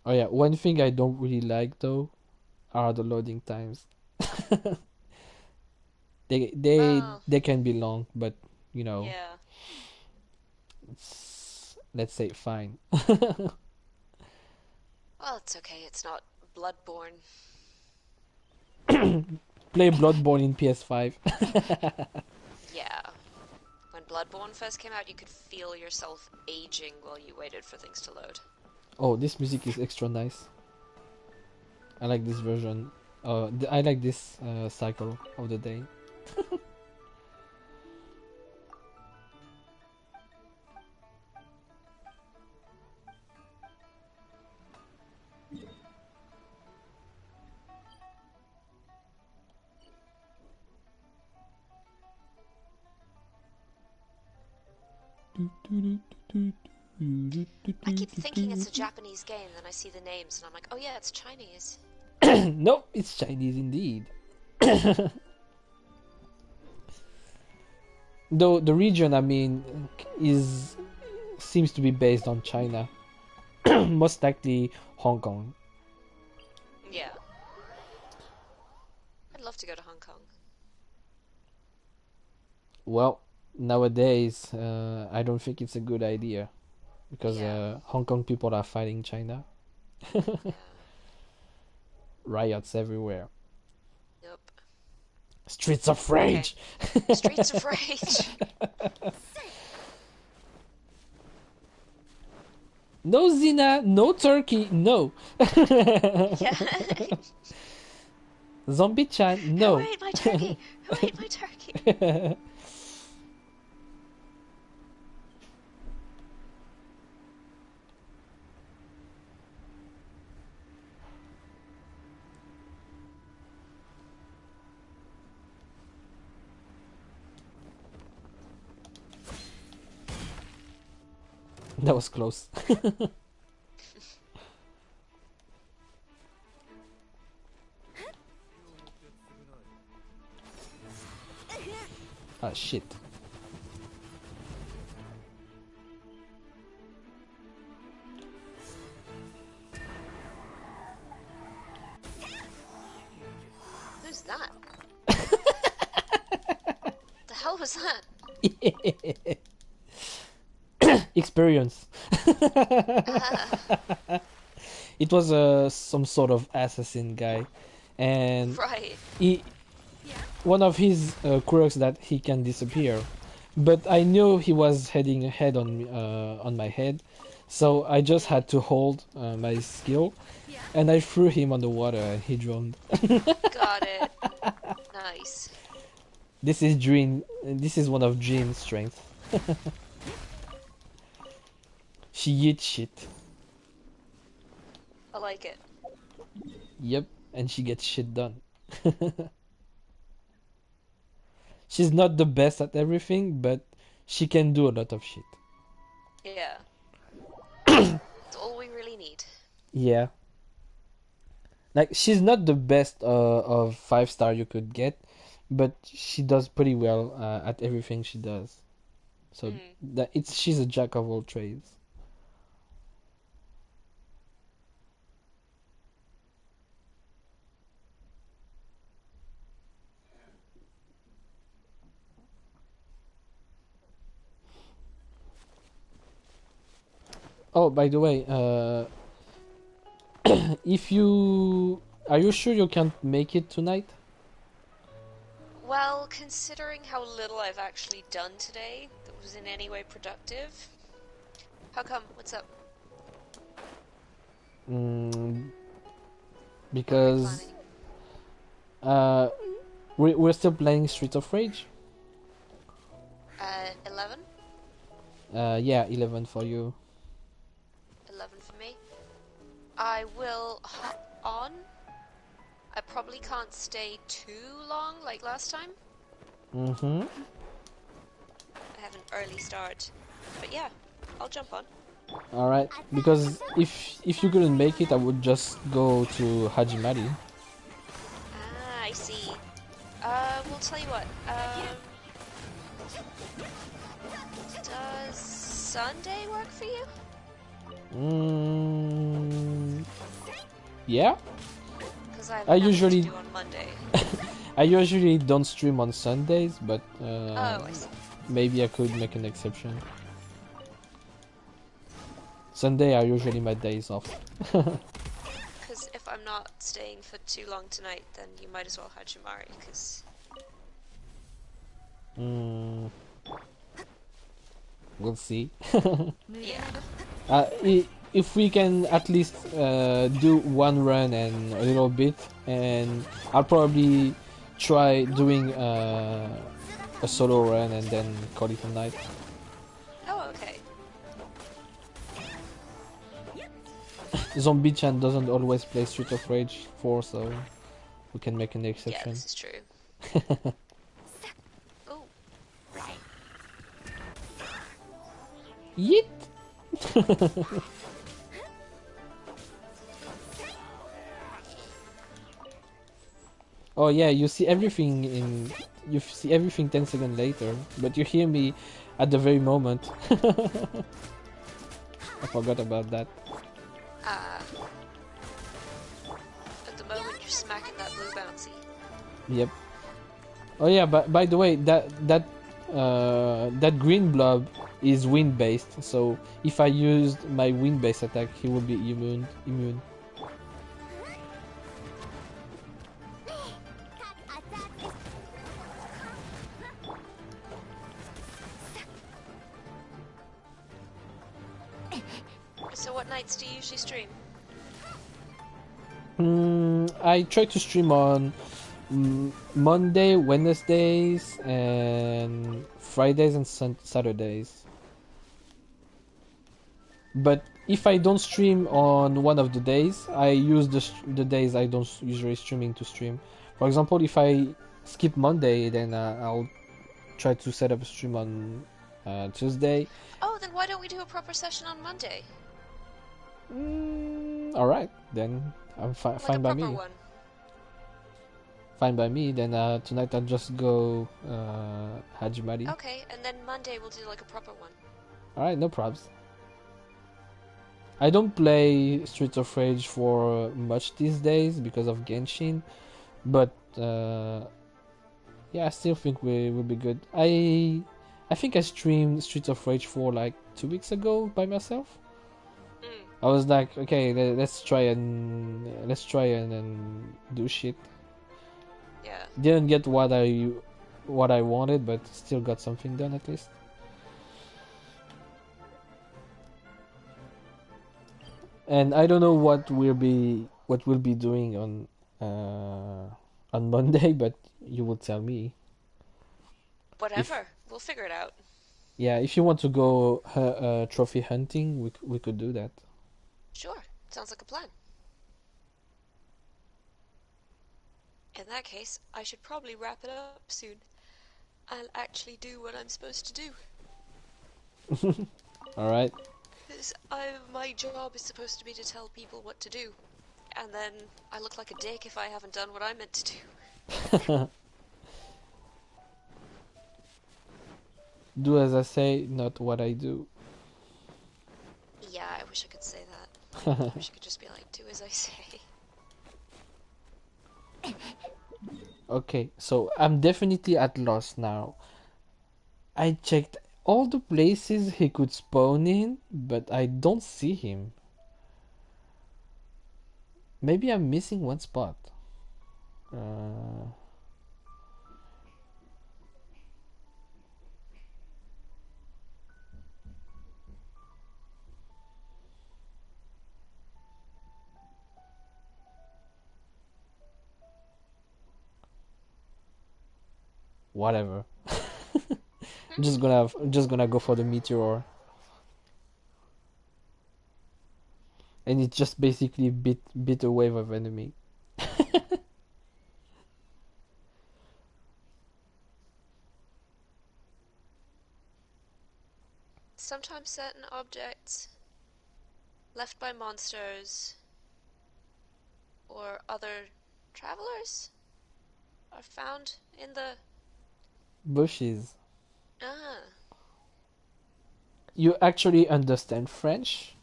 Oh yeah, one thing I don't really like though are the loading times. Well, They can be long, but you know, yeah. let's say fine. Well, it's okay. It's not Bloodborne. play Bloodborne in PS5. Yeah. When Bloodborne first came out, you could feel yourself aging while you waited for things to load. Oh, this music is extra nice. I like this version. I like this cycle of the day. I keep thinking it's a Japanese game, then I see the names and I'm like, oh yeah, it's Chinese. No, it's Chinese indeed. Though the region, I mean, seems to be based on China. Most likely Hong Kong. Yeah. I'd love to go to Hong Kong. Well, nowadays, I don't think it's a good idea because Hong Kong people are fighting China. Riots everywhere. Yep. Streets of Rage. Okay. Streets of Rage. No Zina, no turkey, no. Yeah. Zombie-chan, no. Who ate my turkey? Who ate my turkey? That was close. Ah, shit. Who's that? The hell was that? Experience. It was some sort of assassin guy, and Right. one of his quirks that he can disappear. But I knew he was heading ahead on my head, so I just had to hold my skill, and I threw him on the water and he drowned. Got it. Nice. This is Dream. This is one of Jean's strengths. She eats shit. I like it. Yep, and she gets shit done. She's not the best at everything, but she can do a lot of shit. Yeah. That's all we really need. Yeah. Like, she's not the best of 5-star you could get, but she does pretty well at everything she does. So she's a jack of all trades. Oh, by the way, if you are you sure you can't make it tonight? Well, considering how little I've actually done today that was in any way productive. How come? What's up? Because we're still playing Streets of Rage. 11? Yeah, 11 for you. 11 for me. I will hop on. I probably can't stay too long like last time. Mm-hmm. I have an early start. But yeah, I'll jump on. Alright, because if you couldn't make it, I would just go to Hajimari. Ah, I see. We'll tell you what. Does Sunday work for you? Yeah? Because I I have usually to do on Monday. I usually don't stream on Sundays, but Oh, I see. maybe I could make an exception. Sunday are usually my days off. Because Because if I'm not staying for too long tonight, then you might as well Hachimari, because... We'll see. Yeah. If we can at least do one run and a little bit, and I'll probably try doing a solo run and then call it a night. Oh, okay. Zombie-chan doesn't always play Street of Rage 4, so we can make an Yeah, exception. this is true. Oh. Yeet! Oh yeah, you see everything 10 seconds later, but you hear me at the very moment. I forgot about that. At the moment you're smacking that blue bouncy. Yep. Oh yeah, but by the way, that green blob is wind based, so if I used my wind based attack, he would be immune. So what nights do you usually stream? I try to stream on Monday, Wednesdays, and Fridays and Saturdays. But if I don't stream on one of the days, I use the days I don't usually streaming to stream. For example, if I skip Monday, then I'll try to set up a stream on Tuesday. Oh, then why don't we do a proper session on Monday? Alright, then I'm Like fine a by proper me. one. Fine by me. Then tonight I'll just go Hajimari. Okay, and then Monday we'll do like a proper one. Alright, no probs. I don't play Streets of Rage for much these days because of Genshin, but yeah, I still think we will be good. I think I streamed Streets of Rage 4 like 2 weeks ago by myself. I was like, okay, let's try and do shit. Yeah. Didn't get what I wanted, but still got something done at least. And I don't know what we'll be doing on Monday, but you will tell me. Whatever. We'll figure it out. Yeah, if you want to go trophy hunting, we could do that. Sure. Sounds like a plan. In that case, I should probably wrap it up soon. I'll actually do what I'm supposed to do. Alright. Because my job is supposed to be to tell people what to do. And then I look like a dick if I haven't done what I'm meant to do. Do as I say, not what I do. Yeah, I wish I could say that. I wish I could just be like, do as I say. Okay, so I'm definitely at loss now. I checked all the places he could spawn in, but I don't see him. Maybe I'm missing one spot. Whatever. I'm just gonna go for the meteor. And it just basically beat a wave of enemy. Sometimes certain objects left by monsters or other travelers are found in the... Bushes. Ah. You actually understand French?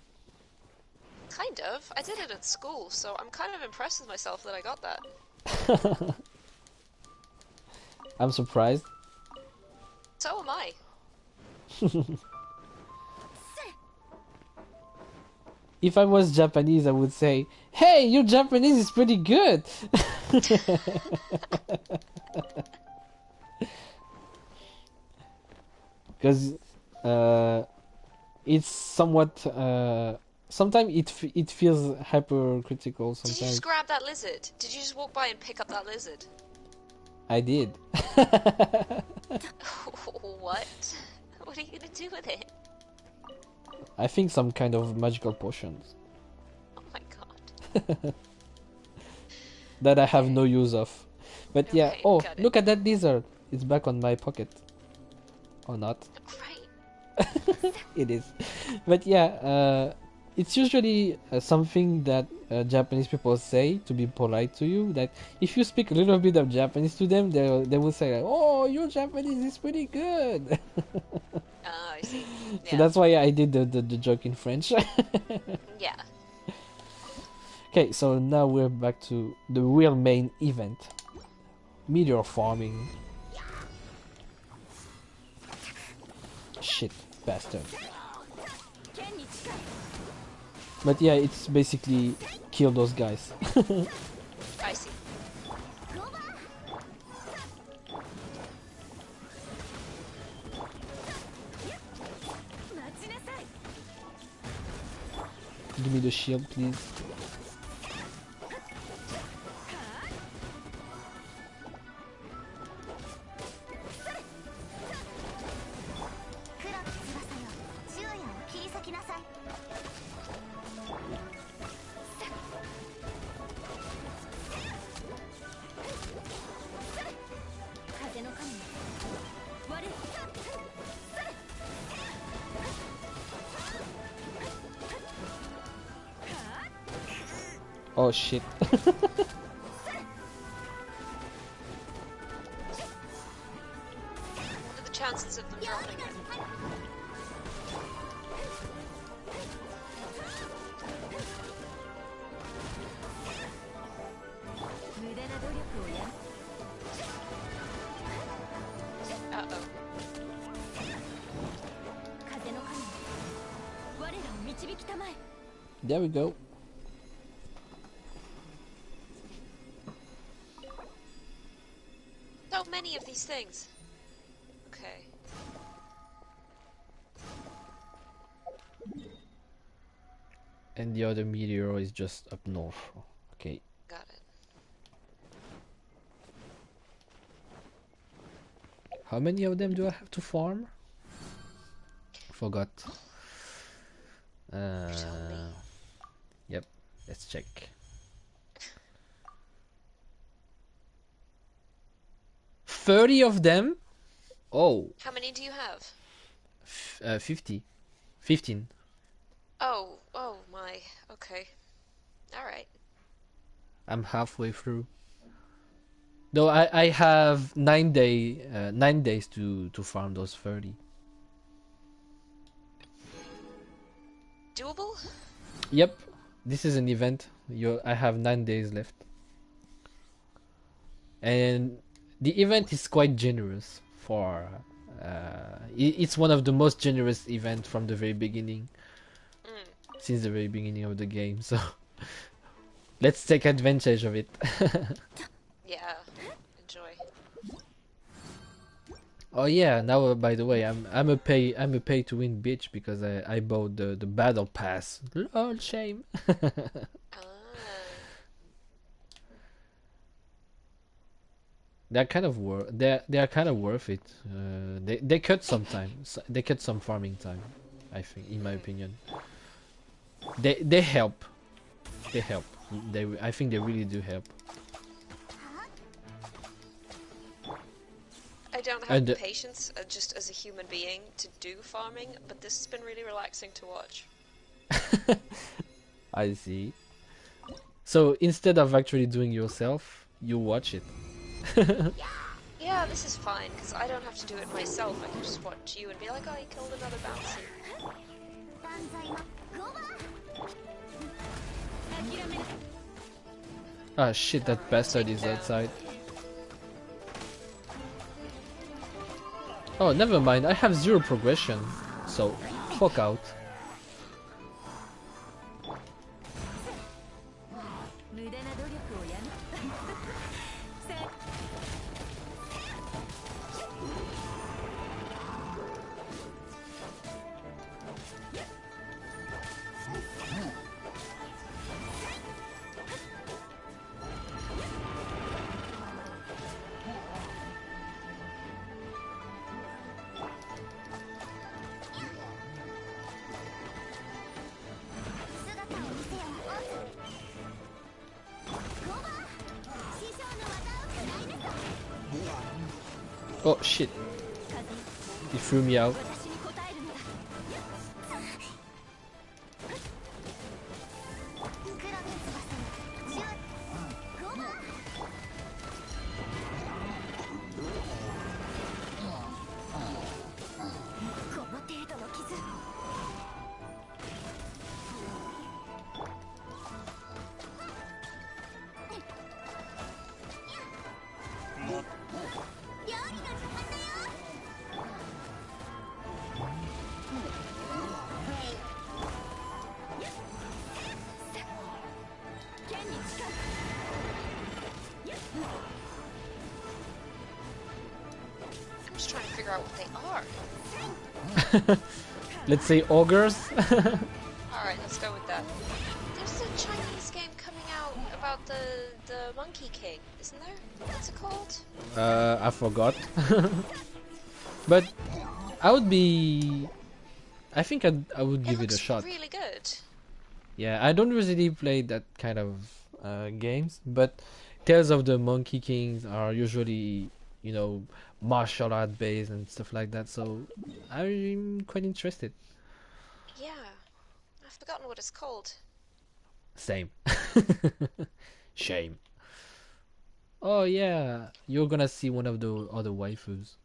Kind of. I did it at school, so I'm kind of impressed with myself that I got that. I'm surprised. So am I. if I was Japanese, I would say, "Hey, your Japanese is pretty good." Because it's somewhat. Sometimes it feels hypercritical. Did you Sometimes just grab that lizard? Did you just walk by and pick up that lizard? I did. What? What are you gonna do with it? I think some kind of magical potions Oh my god. that I have no use of. But yeah. Okay, Oh, got it. look at that lizard. It's back on my pocket. Or not. Great. It is. But yeah, it's usually something that Japanese people say to be polite to you. That if you speak a little bit of Japanese to them, they will say like, "Oh, your Japanese is pretty good." I see. Yeah. So that's why I did the joke in French. Yeah. Okay, so now we're back to the real main event. Meteor farming. Shit, bastard. But yeah, it's basically kill those guys. I see. Give me the shield, please. Oh shit. What are the chances of them dropping it? Uh-oh. There we go. So many of these things. Okay. And the other meteor is just up north. Okay. Got it. How many of them do I have to farm? Forgot. Yep. Let's check. $30 of them? Oh. How many do you have? 50. 15. Oh my. Okay. Alright. I'm halfway through. Though I have 9 days to farm those 30. Doable? Yep. This is an event. I have 9 days left. And the event is quite generous for it's one of the most generous events from the very beginning. Since the very beginning of the game, so let's take advantage of it. Yeah. Enjoy. Oh yeah, now by the way, I'm a pay to win bitch because I bought the battle pass. Lol, shame. They're kind of they're kind of worth it. They cut some time. They cut some farming time, I think, in my opinion. They help. They help. I think they really do help. I don't have the patience, just as a human being, to do farming, but this has been really relaxing to watch. I see. So instead of actually doing yourself, you watch it. Yeah, this is fine, because I don't have to do it myself. I can just watch you and be like, oh, you killed another bouncy. Ah shit, that bastard is outside. Oh, never mind, I have 0 progression, so fuck out. 無駄な努力をやめさ Oh shit. He threw me out. 私に答えるのだ黒の翼のシューゴマこの程度の傷 I'm just trying to figure out what they are. Let's say ogres. Alright, let's go with that. There's a Chinese game coming out about the Monkey King, isn't there? What's it called? I forgot. But I would be... I think I would give it a shot. Really good. Yeah, I don't usually play that kind of games, but Tales of the Monkey Kings are usually, you know, martial art based and stuff like that, so I'm quite interested. Yeah. I've forgotten what it's called. Same. Shame. Oh yeah, you're gonna see one of the other waifus.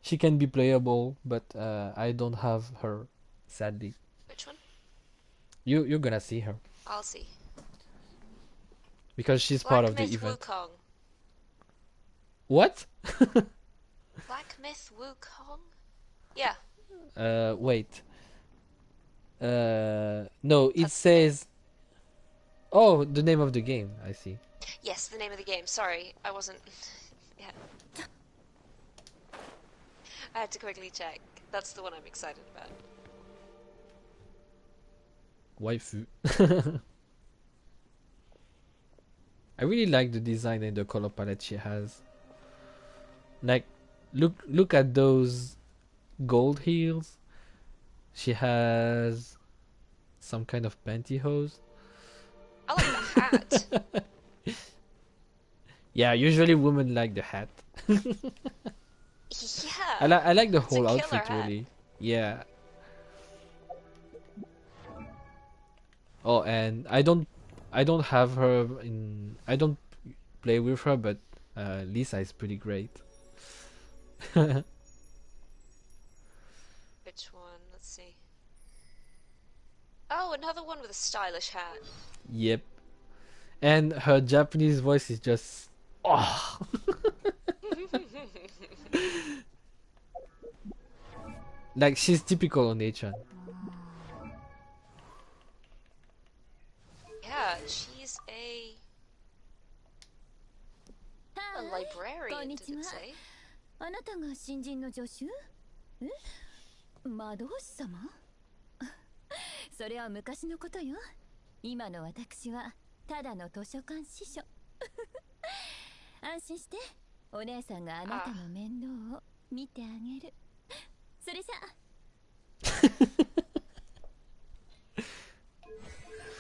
She can be playable, but I don't have her, sadly. Which one? You're gonna see her I'll see. because she's part of the Myth event. Wukong. What? Black Myth Wukong? Yeah. Wait. No, it says. Oh, the name of the game. I see. Yes, the name of the game. Sorry, I wasn't. Yeah. I had to quickly check. That's the one I'm excited about. Waifu. I really like the design and the color palette she has. Like, look at those gold heels. She has some kind of pantyhose. I like the hat. Yeah, usually women like the hat. Yeah. I like the It's a whole killer outfit hat. really. Yeah. Oh, and I don't have her in. I don't play with her, but Lisa is pretty great. Which one? Let's see. Oh, another one with a stylish hat. Yep. And her Japanese voice is just oh. Like she's typical Onechan. Yeah, she's a librarian, did it say? あなたが新人の助手？魔導士様？それは昔のことよ。今の私はただの図書館司書。安心して、お姉さんがあなたの面倒を見てあげる。それじゃ。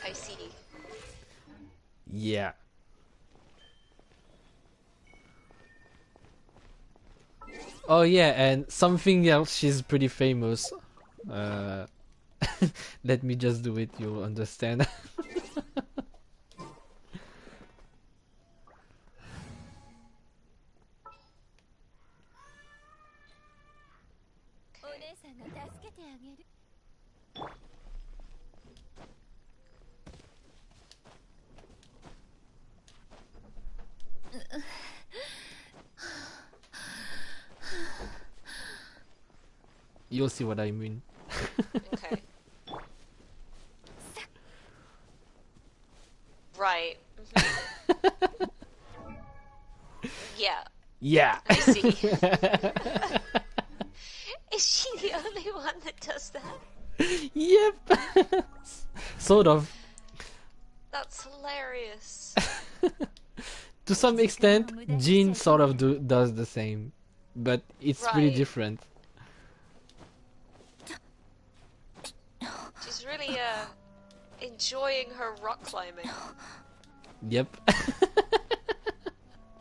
I see. Yeah. Oh yeah, and something else, she's pretty famous. Let me just do it, you'll understand. You'll see what I mean. Okay. Yeah. I see. Is she the only one that does that? Yep. Sort of. That's hilarious. To some extent, Jean sort of does the same, but it's pretty Right. different. She's really enjoying her rock climbing. Yep.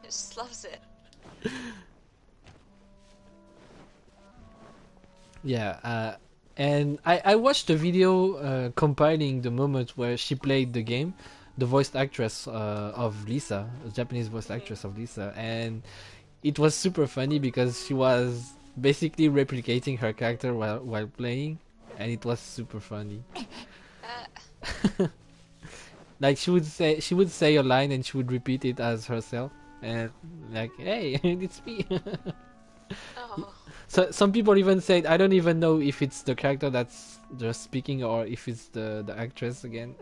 Just loves it. Yeah, and I watched a video compiling the moment where she played the game, the voice actress of Lisa, the Japanese voice actress of Lisa, and it was super funny because she was basically replicating her character while playing, and it was super funny. Like she would say a line and she would repeat it as herself, and like, hey, it's me. Oh. So some people even said I don't even know if it's the character that's just speaking or if it's the actress again.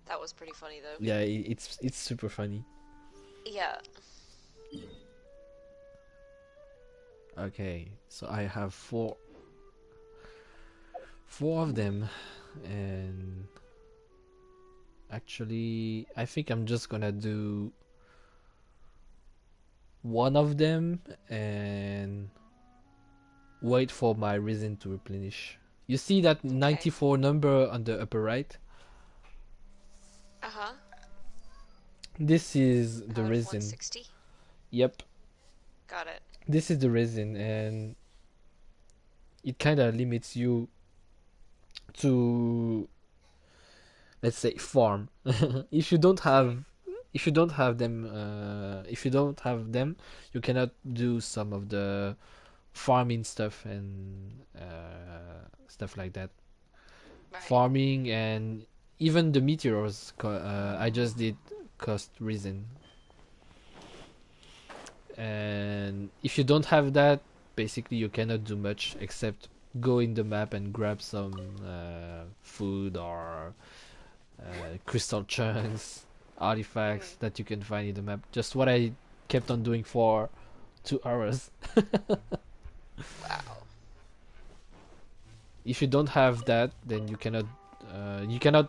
That was pretty funny though. Yeah, it's super funny. Yeah. Okay, so I have four of them, and actually I think I'm just gonna do one of them and wait for my resin to replenish. You see that 94 number on the upper right? Uh-huh. This is the Out of resin. 160. Yep. Got it. This is the resin, and it kind of limits you to, let's say, farm. If you don't have them, you cannot do some of the farming stuff and stuff like that. Right. Farming and even the meteors I just did cost resin. And if you don't have that, basically you cannot do much except go in the map and grab some food or crystal chunks, artifacts that you can find in the map. Just what I kept on doing for 2 hours. Wow. If you don't have that, then you cannot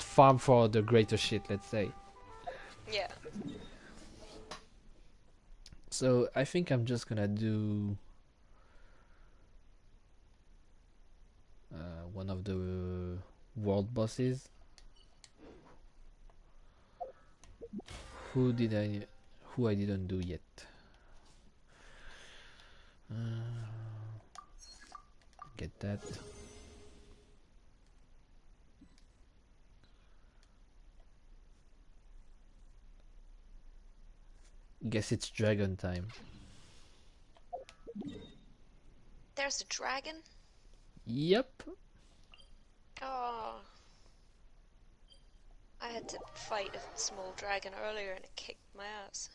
farm for the greater shit, let's say. Yeah. So I think I'm just gonna do one of the world bosses. Who I didn't do yet? Get that. Guess it's dragon time. There's a dragon? Yep. Oh. I had to fight a small dragon earlier and it kicked my ass.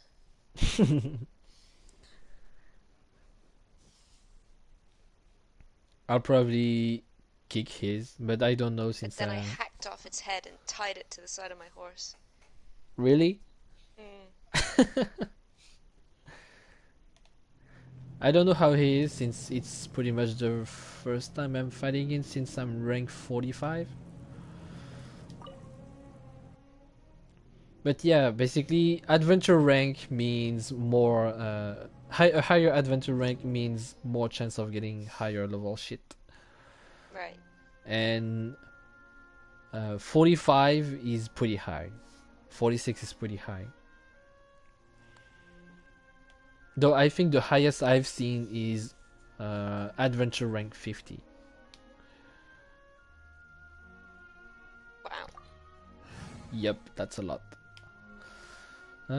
I'll probably kick his, but I don't know But since then I hacked off its head and tied it to the side of my horse. Really? Mm. I don't know how he is since it's pretty much the first time I'm fighting him since I'm rank 45. But yeah, basically adventure rank means more a higher adventure rank means more chance of getting higher level shit. Right. And 45 is pretty high. 46 is pretty high. Though I think the highest I've seen is adventure rank 50. Wow. Yep, that's a lot. I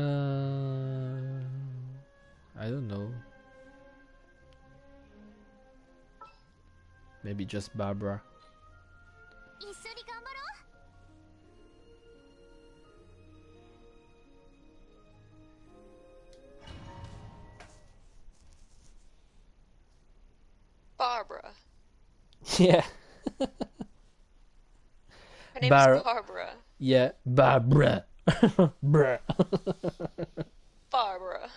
don't know. Maybe just Barbara. Barbara. Yeah. Her name is Barbara. Yeah, Barbara. Bruh. Barbara.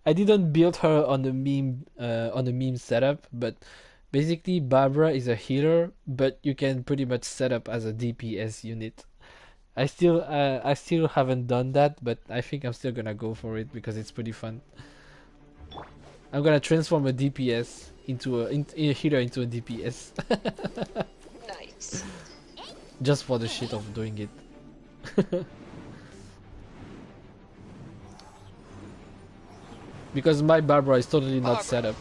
I didn't build her on a meme setup, but basically Barbara is a healer, but you can pretty much set up as a DPS unit. I still haven't done that, but I think I'm still gonna go for it because it's pretty fun. I'm gonna transform a DPS into a healer into a DPS Nice. just for the shit of doing it. Because my Barbara is totally not set up.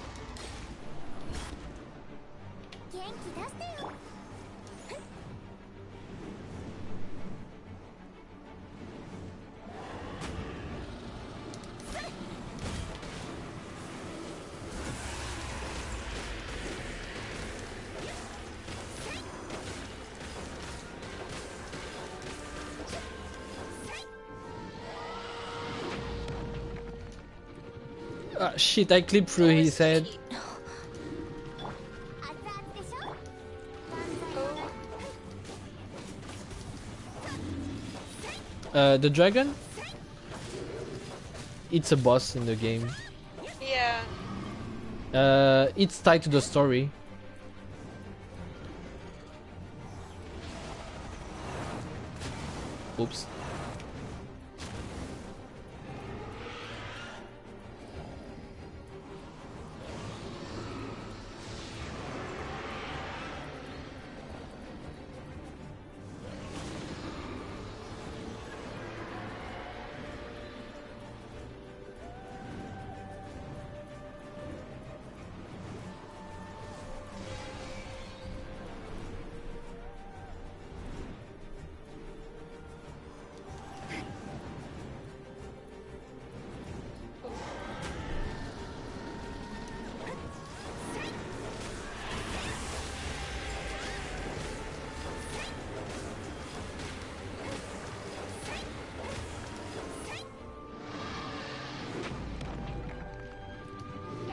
Shit, I clipped through his head. The dragon? It's a boss in the game. Yeah. It's tied to the story. Oops.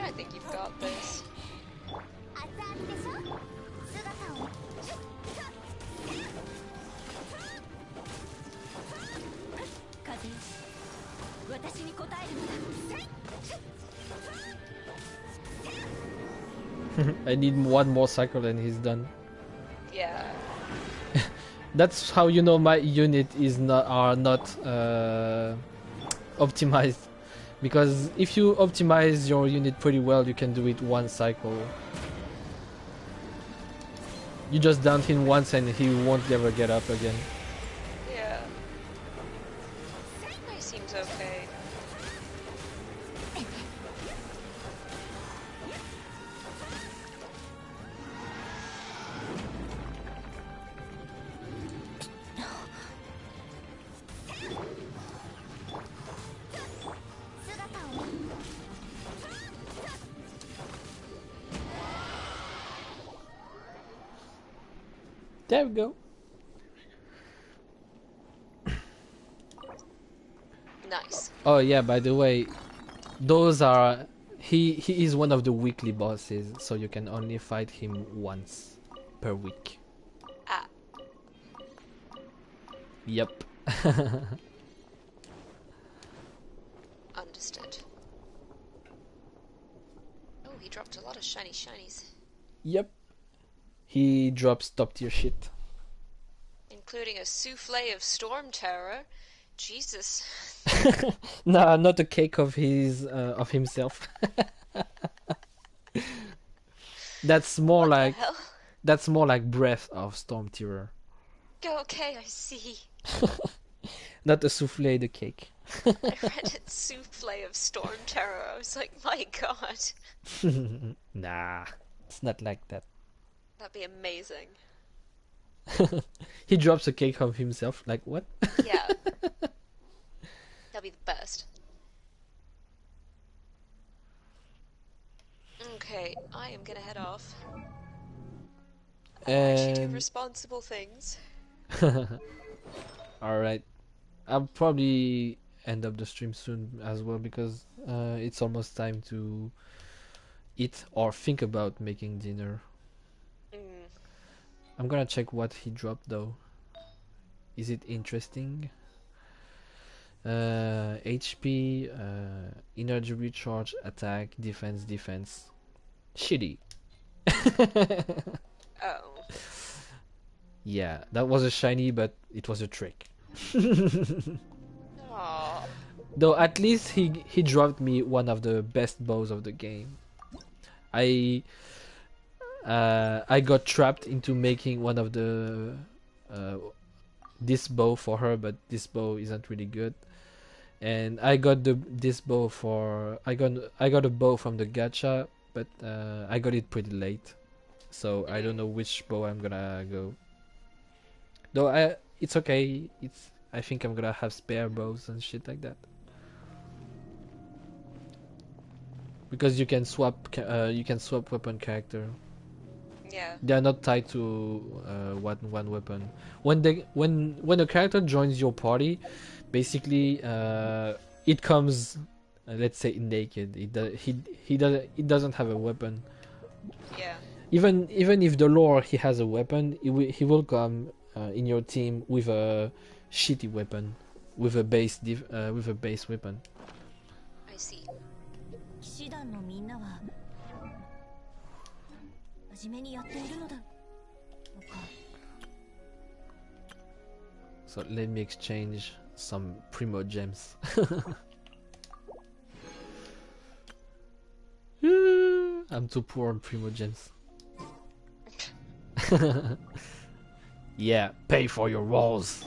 I think you've got this. I need one more cycle and he's done. Yeah. That's how you know my unit is not optimized. Because if you optimize your unit pretty well, you can do it one cycle. You just down him once and he won't ever get up again. Yeah. He seems okay. There we go. Nice. Oh yeah, by the way, those are he is one of the weekly bosses, so you can only fight him once per week. Ah. Yep. Understood. Oh, he dropped a lot of shiny shinies. Yep. He drops top tier shit. Including a souffle of storm terror. Jesus. Nah, not a cake of himself. That's more What like the hell? that's more like breath of storm terror. Okay, I see. Not a souffle, the cake. I read it souffle of storm terror. I was like, my god. Nah, it's not like that. That'd be amazing. He drops a cake of himself. Like what? Yeah. That'd be the best. Okay, I am gonna head off. I actually do And responsible things. alright. I'll probably end up the stream soon as well because it's almost time to eat or think about making dinner. Mm. I'm gonna check what he dropped though. Is it interesting? HP, energy recharge, attack, defense. Shitty. Oh. Yeah, that was a shiny, but it was a trick. Aw. Though at least he dropped me one of the best bows of the game. I got trapped into making one of the this bow for her, but this bow isn't really good. And I got this bow for I got a bow from the gacha, but I got it pretty late, so I don't know which bow I'm gonna go. Though it's okay. I think I'm gonna have spare bows and shit like that. Because you can swap weapon character. Yeah. They are not tied to one weapon. When a character joins your party, basically it comes, let's say, naked. It doesn't have a weapon. Yeah. Even if the lore he has a weapon, he will come in your team with a shitty weapon, with a base weapon. I see. 騎士団のみんなは真面目にやっているのだろうか。 So let me exchange some primo gems. I'm too poor on primo gems. Yeah, pay for your walls.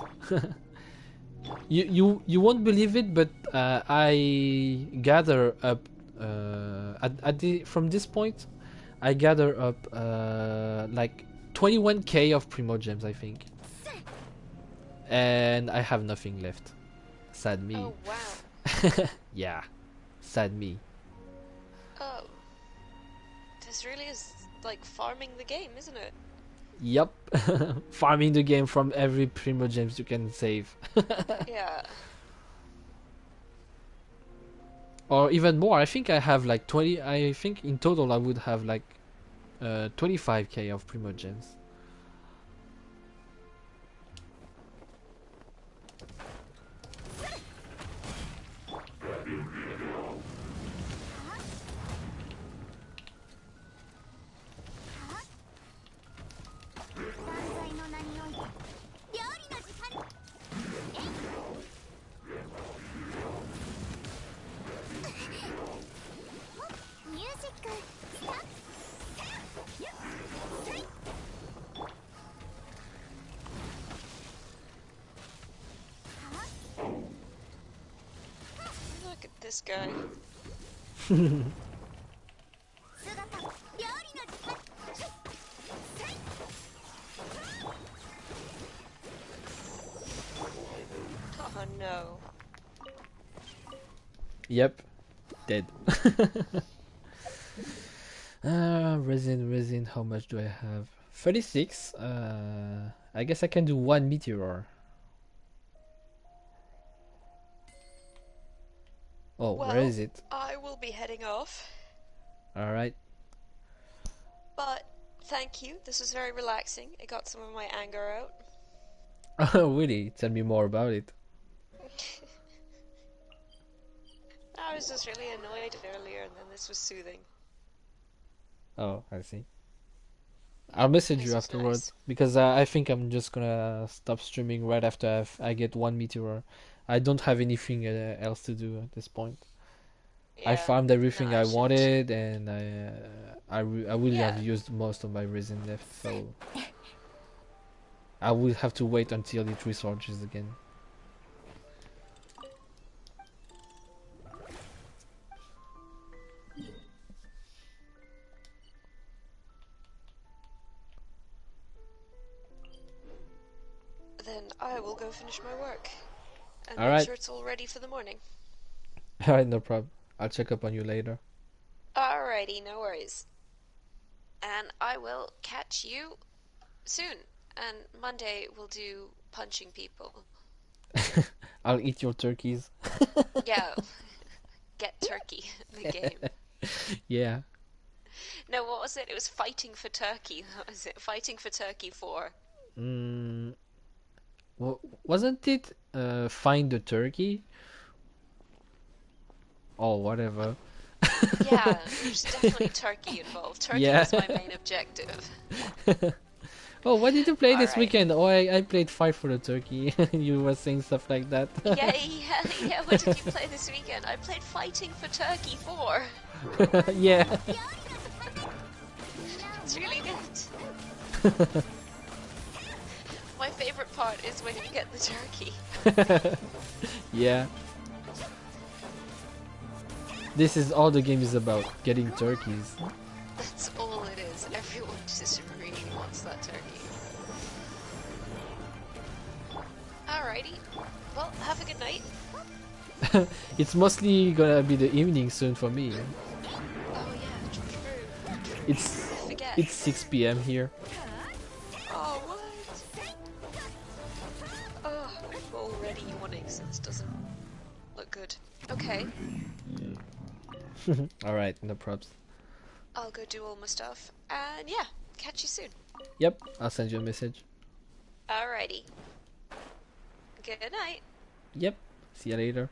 You won't believe it, but I gather up from this point. I gather up like 21k of primo gems, I think, and I have nothing left. Sad me. Oh wow. Yeah, sad me. Oh. This really is like farming the game, isn't it? Yep, farming the game from every primo gems you can save. Yeah. Or even more. I think I have like 20. I think in total I would have like 25k of primo gems. Look at this guy. Oh no. Yep, dead. Resin. How much do I have? 36. I guess I can do one meteor. Oh, Well, where is it? I will be heading off. All right. But thank you. This was very relaxing. It got some of my anger out. Oh, really? Tell me more about it. I was just really annoyed earlier, and then this was soothing. Oh, I see. I'll message This you was afterwards nice. because I think I'm just gonna stop streaming right after I get one meteor. I don't have anything else to do at this point. I Yeah. farmed everything No, I I should. wanted, and I will have Yeah. used most of my resin left, so I will have to wait until it resurges again. Then I will go finish my work. And All make right. sure it's all ready for the morning. Alright, no problem. I'll check up on you later. Alrighty, no worries. And I will catch you soon. And Monday we'll do punching people. I'll eat your turkeys. Yeah. Get turkey, the game. Yeah. No, what was it? It was Fighting for Turkey. What was it? Fighting for Turkey 4. Wasn't it find the turkey or whatever. Yeah, there's definitely turkey involved. Turkey Yeah. was my main objective. Oh, what did you play this Alright. weekend? Oh, I played Fight for the Turkey. You were saying stuff like that. Yeah, what did you play this weekend? I played Fighting for Turkey 4. Yeah. It's really good. My favorite part is when you get the turkey. Yeah. This is all the game is about, getting turkeys. That's all it is. Everyone just really wants that turkey. Alrighty. Well, have a good night. It's mostly gonna be the evening soon for me. Oh yeah, true. It's I forget. it's 6 p.m. here. Oh, what? Oh, I'm already yawning, so this doesn't look good. Okay, Alright, no props. I'll go do all my stuff, and yeah, catch you soon. Yep, I'll send you a message. Alrighty. Good night. Yep, see you later.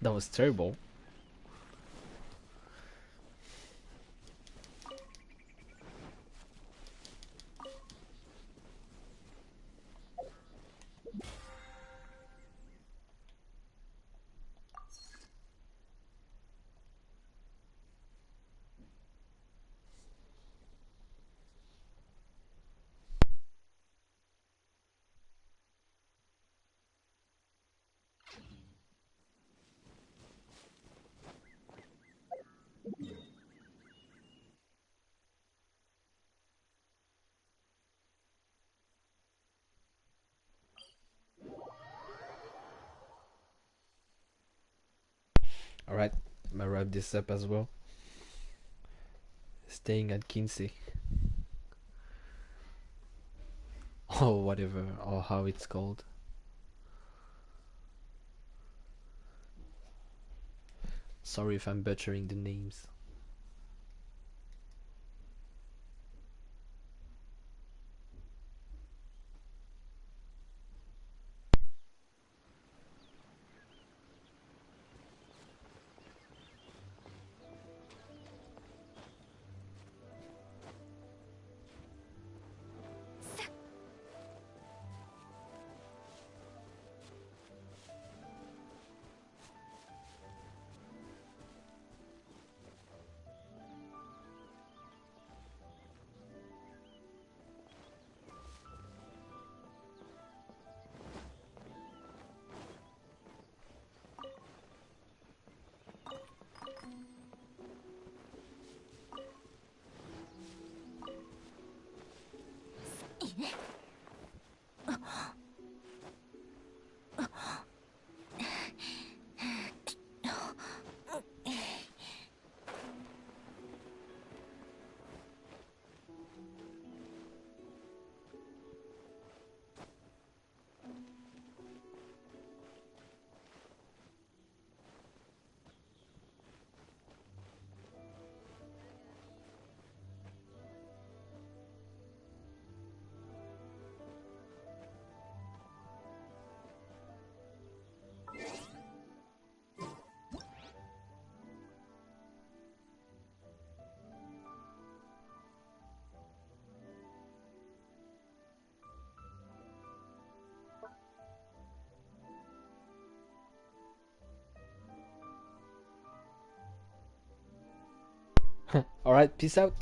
That was terrible. Alright, I'm gonna wrap this up as well. Staying at Kinsey. Or whatever, or how it's called. Sorry if I'm butchering the names. Alright, peace out.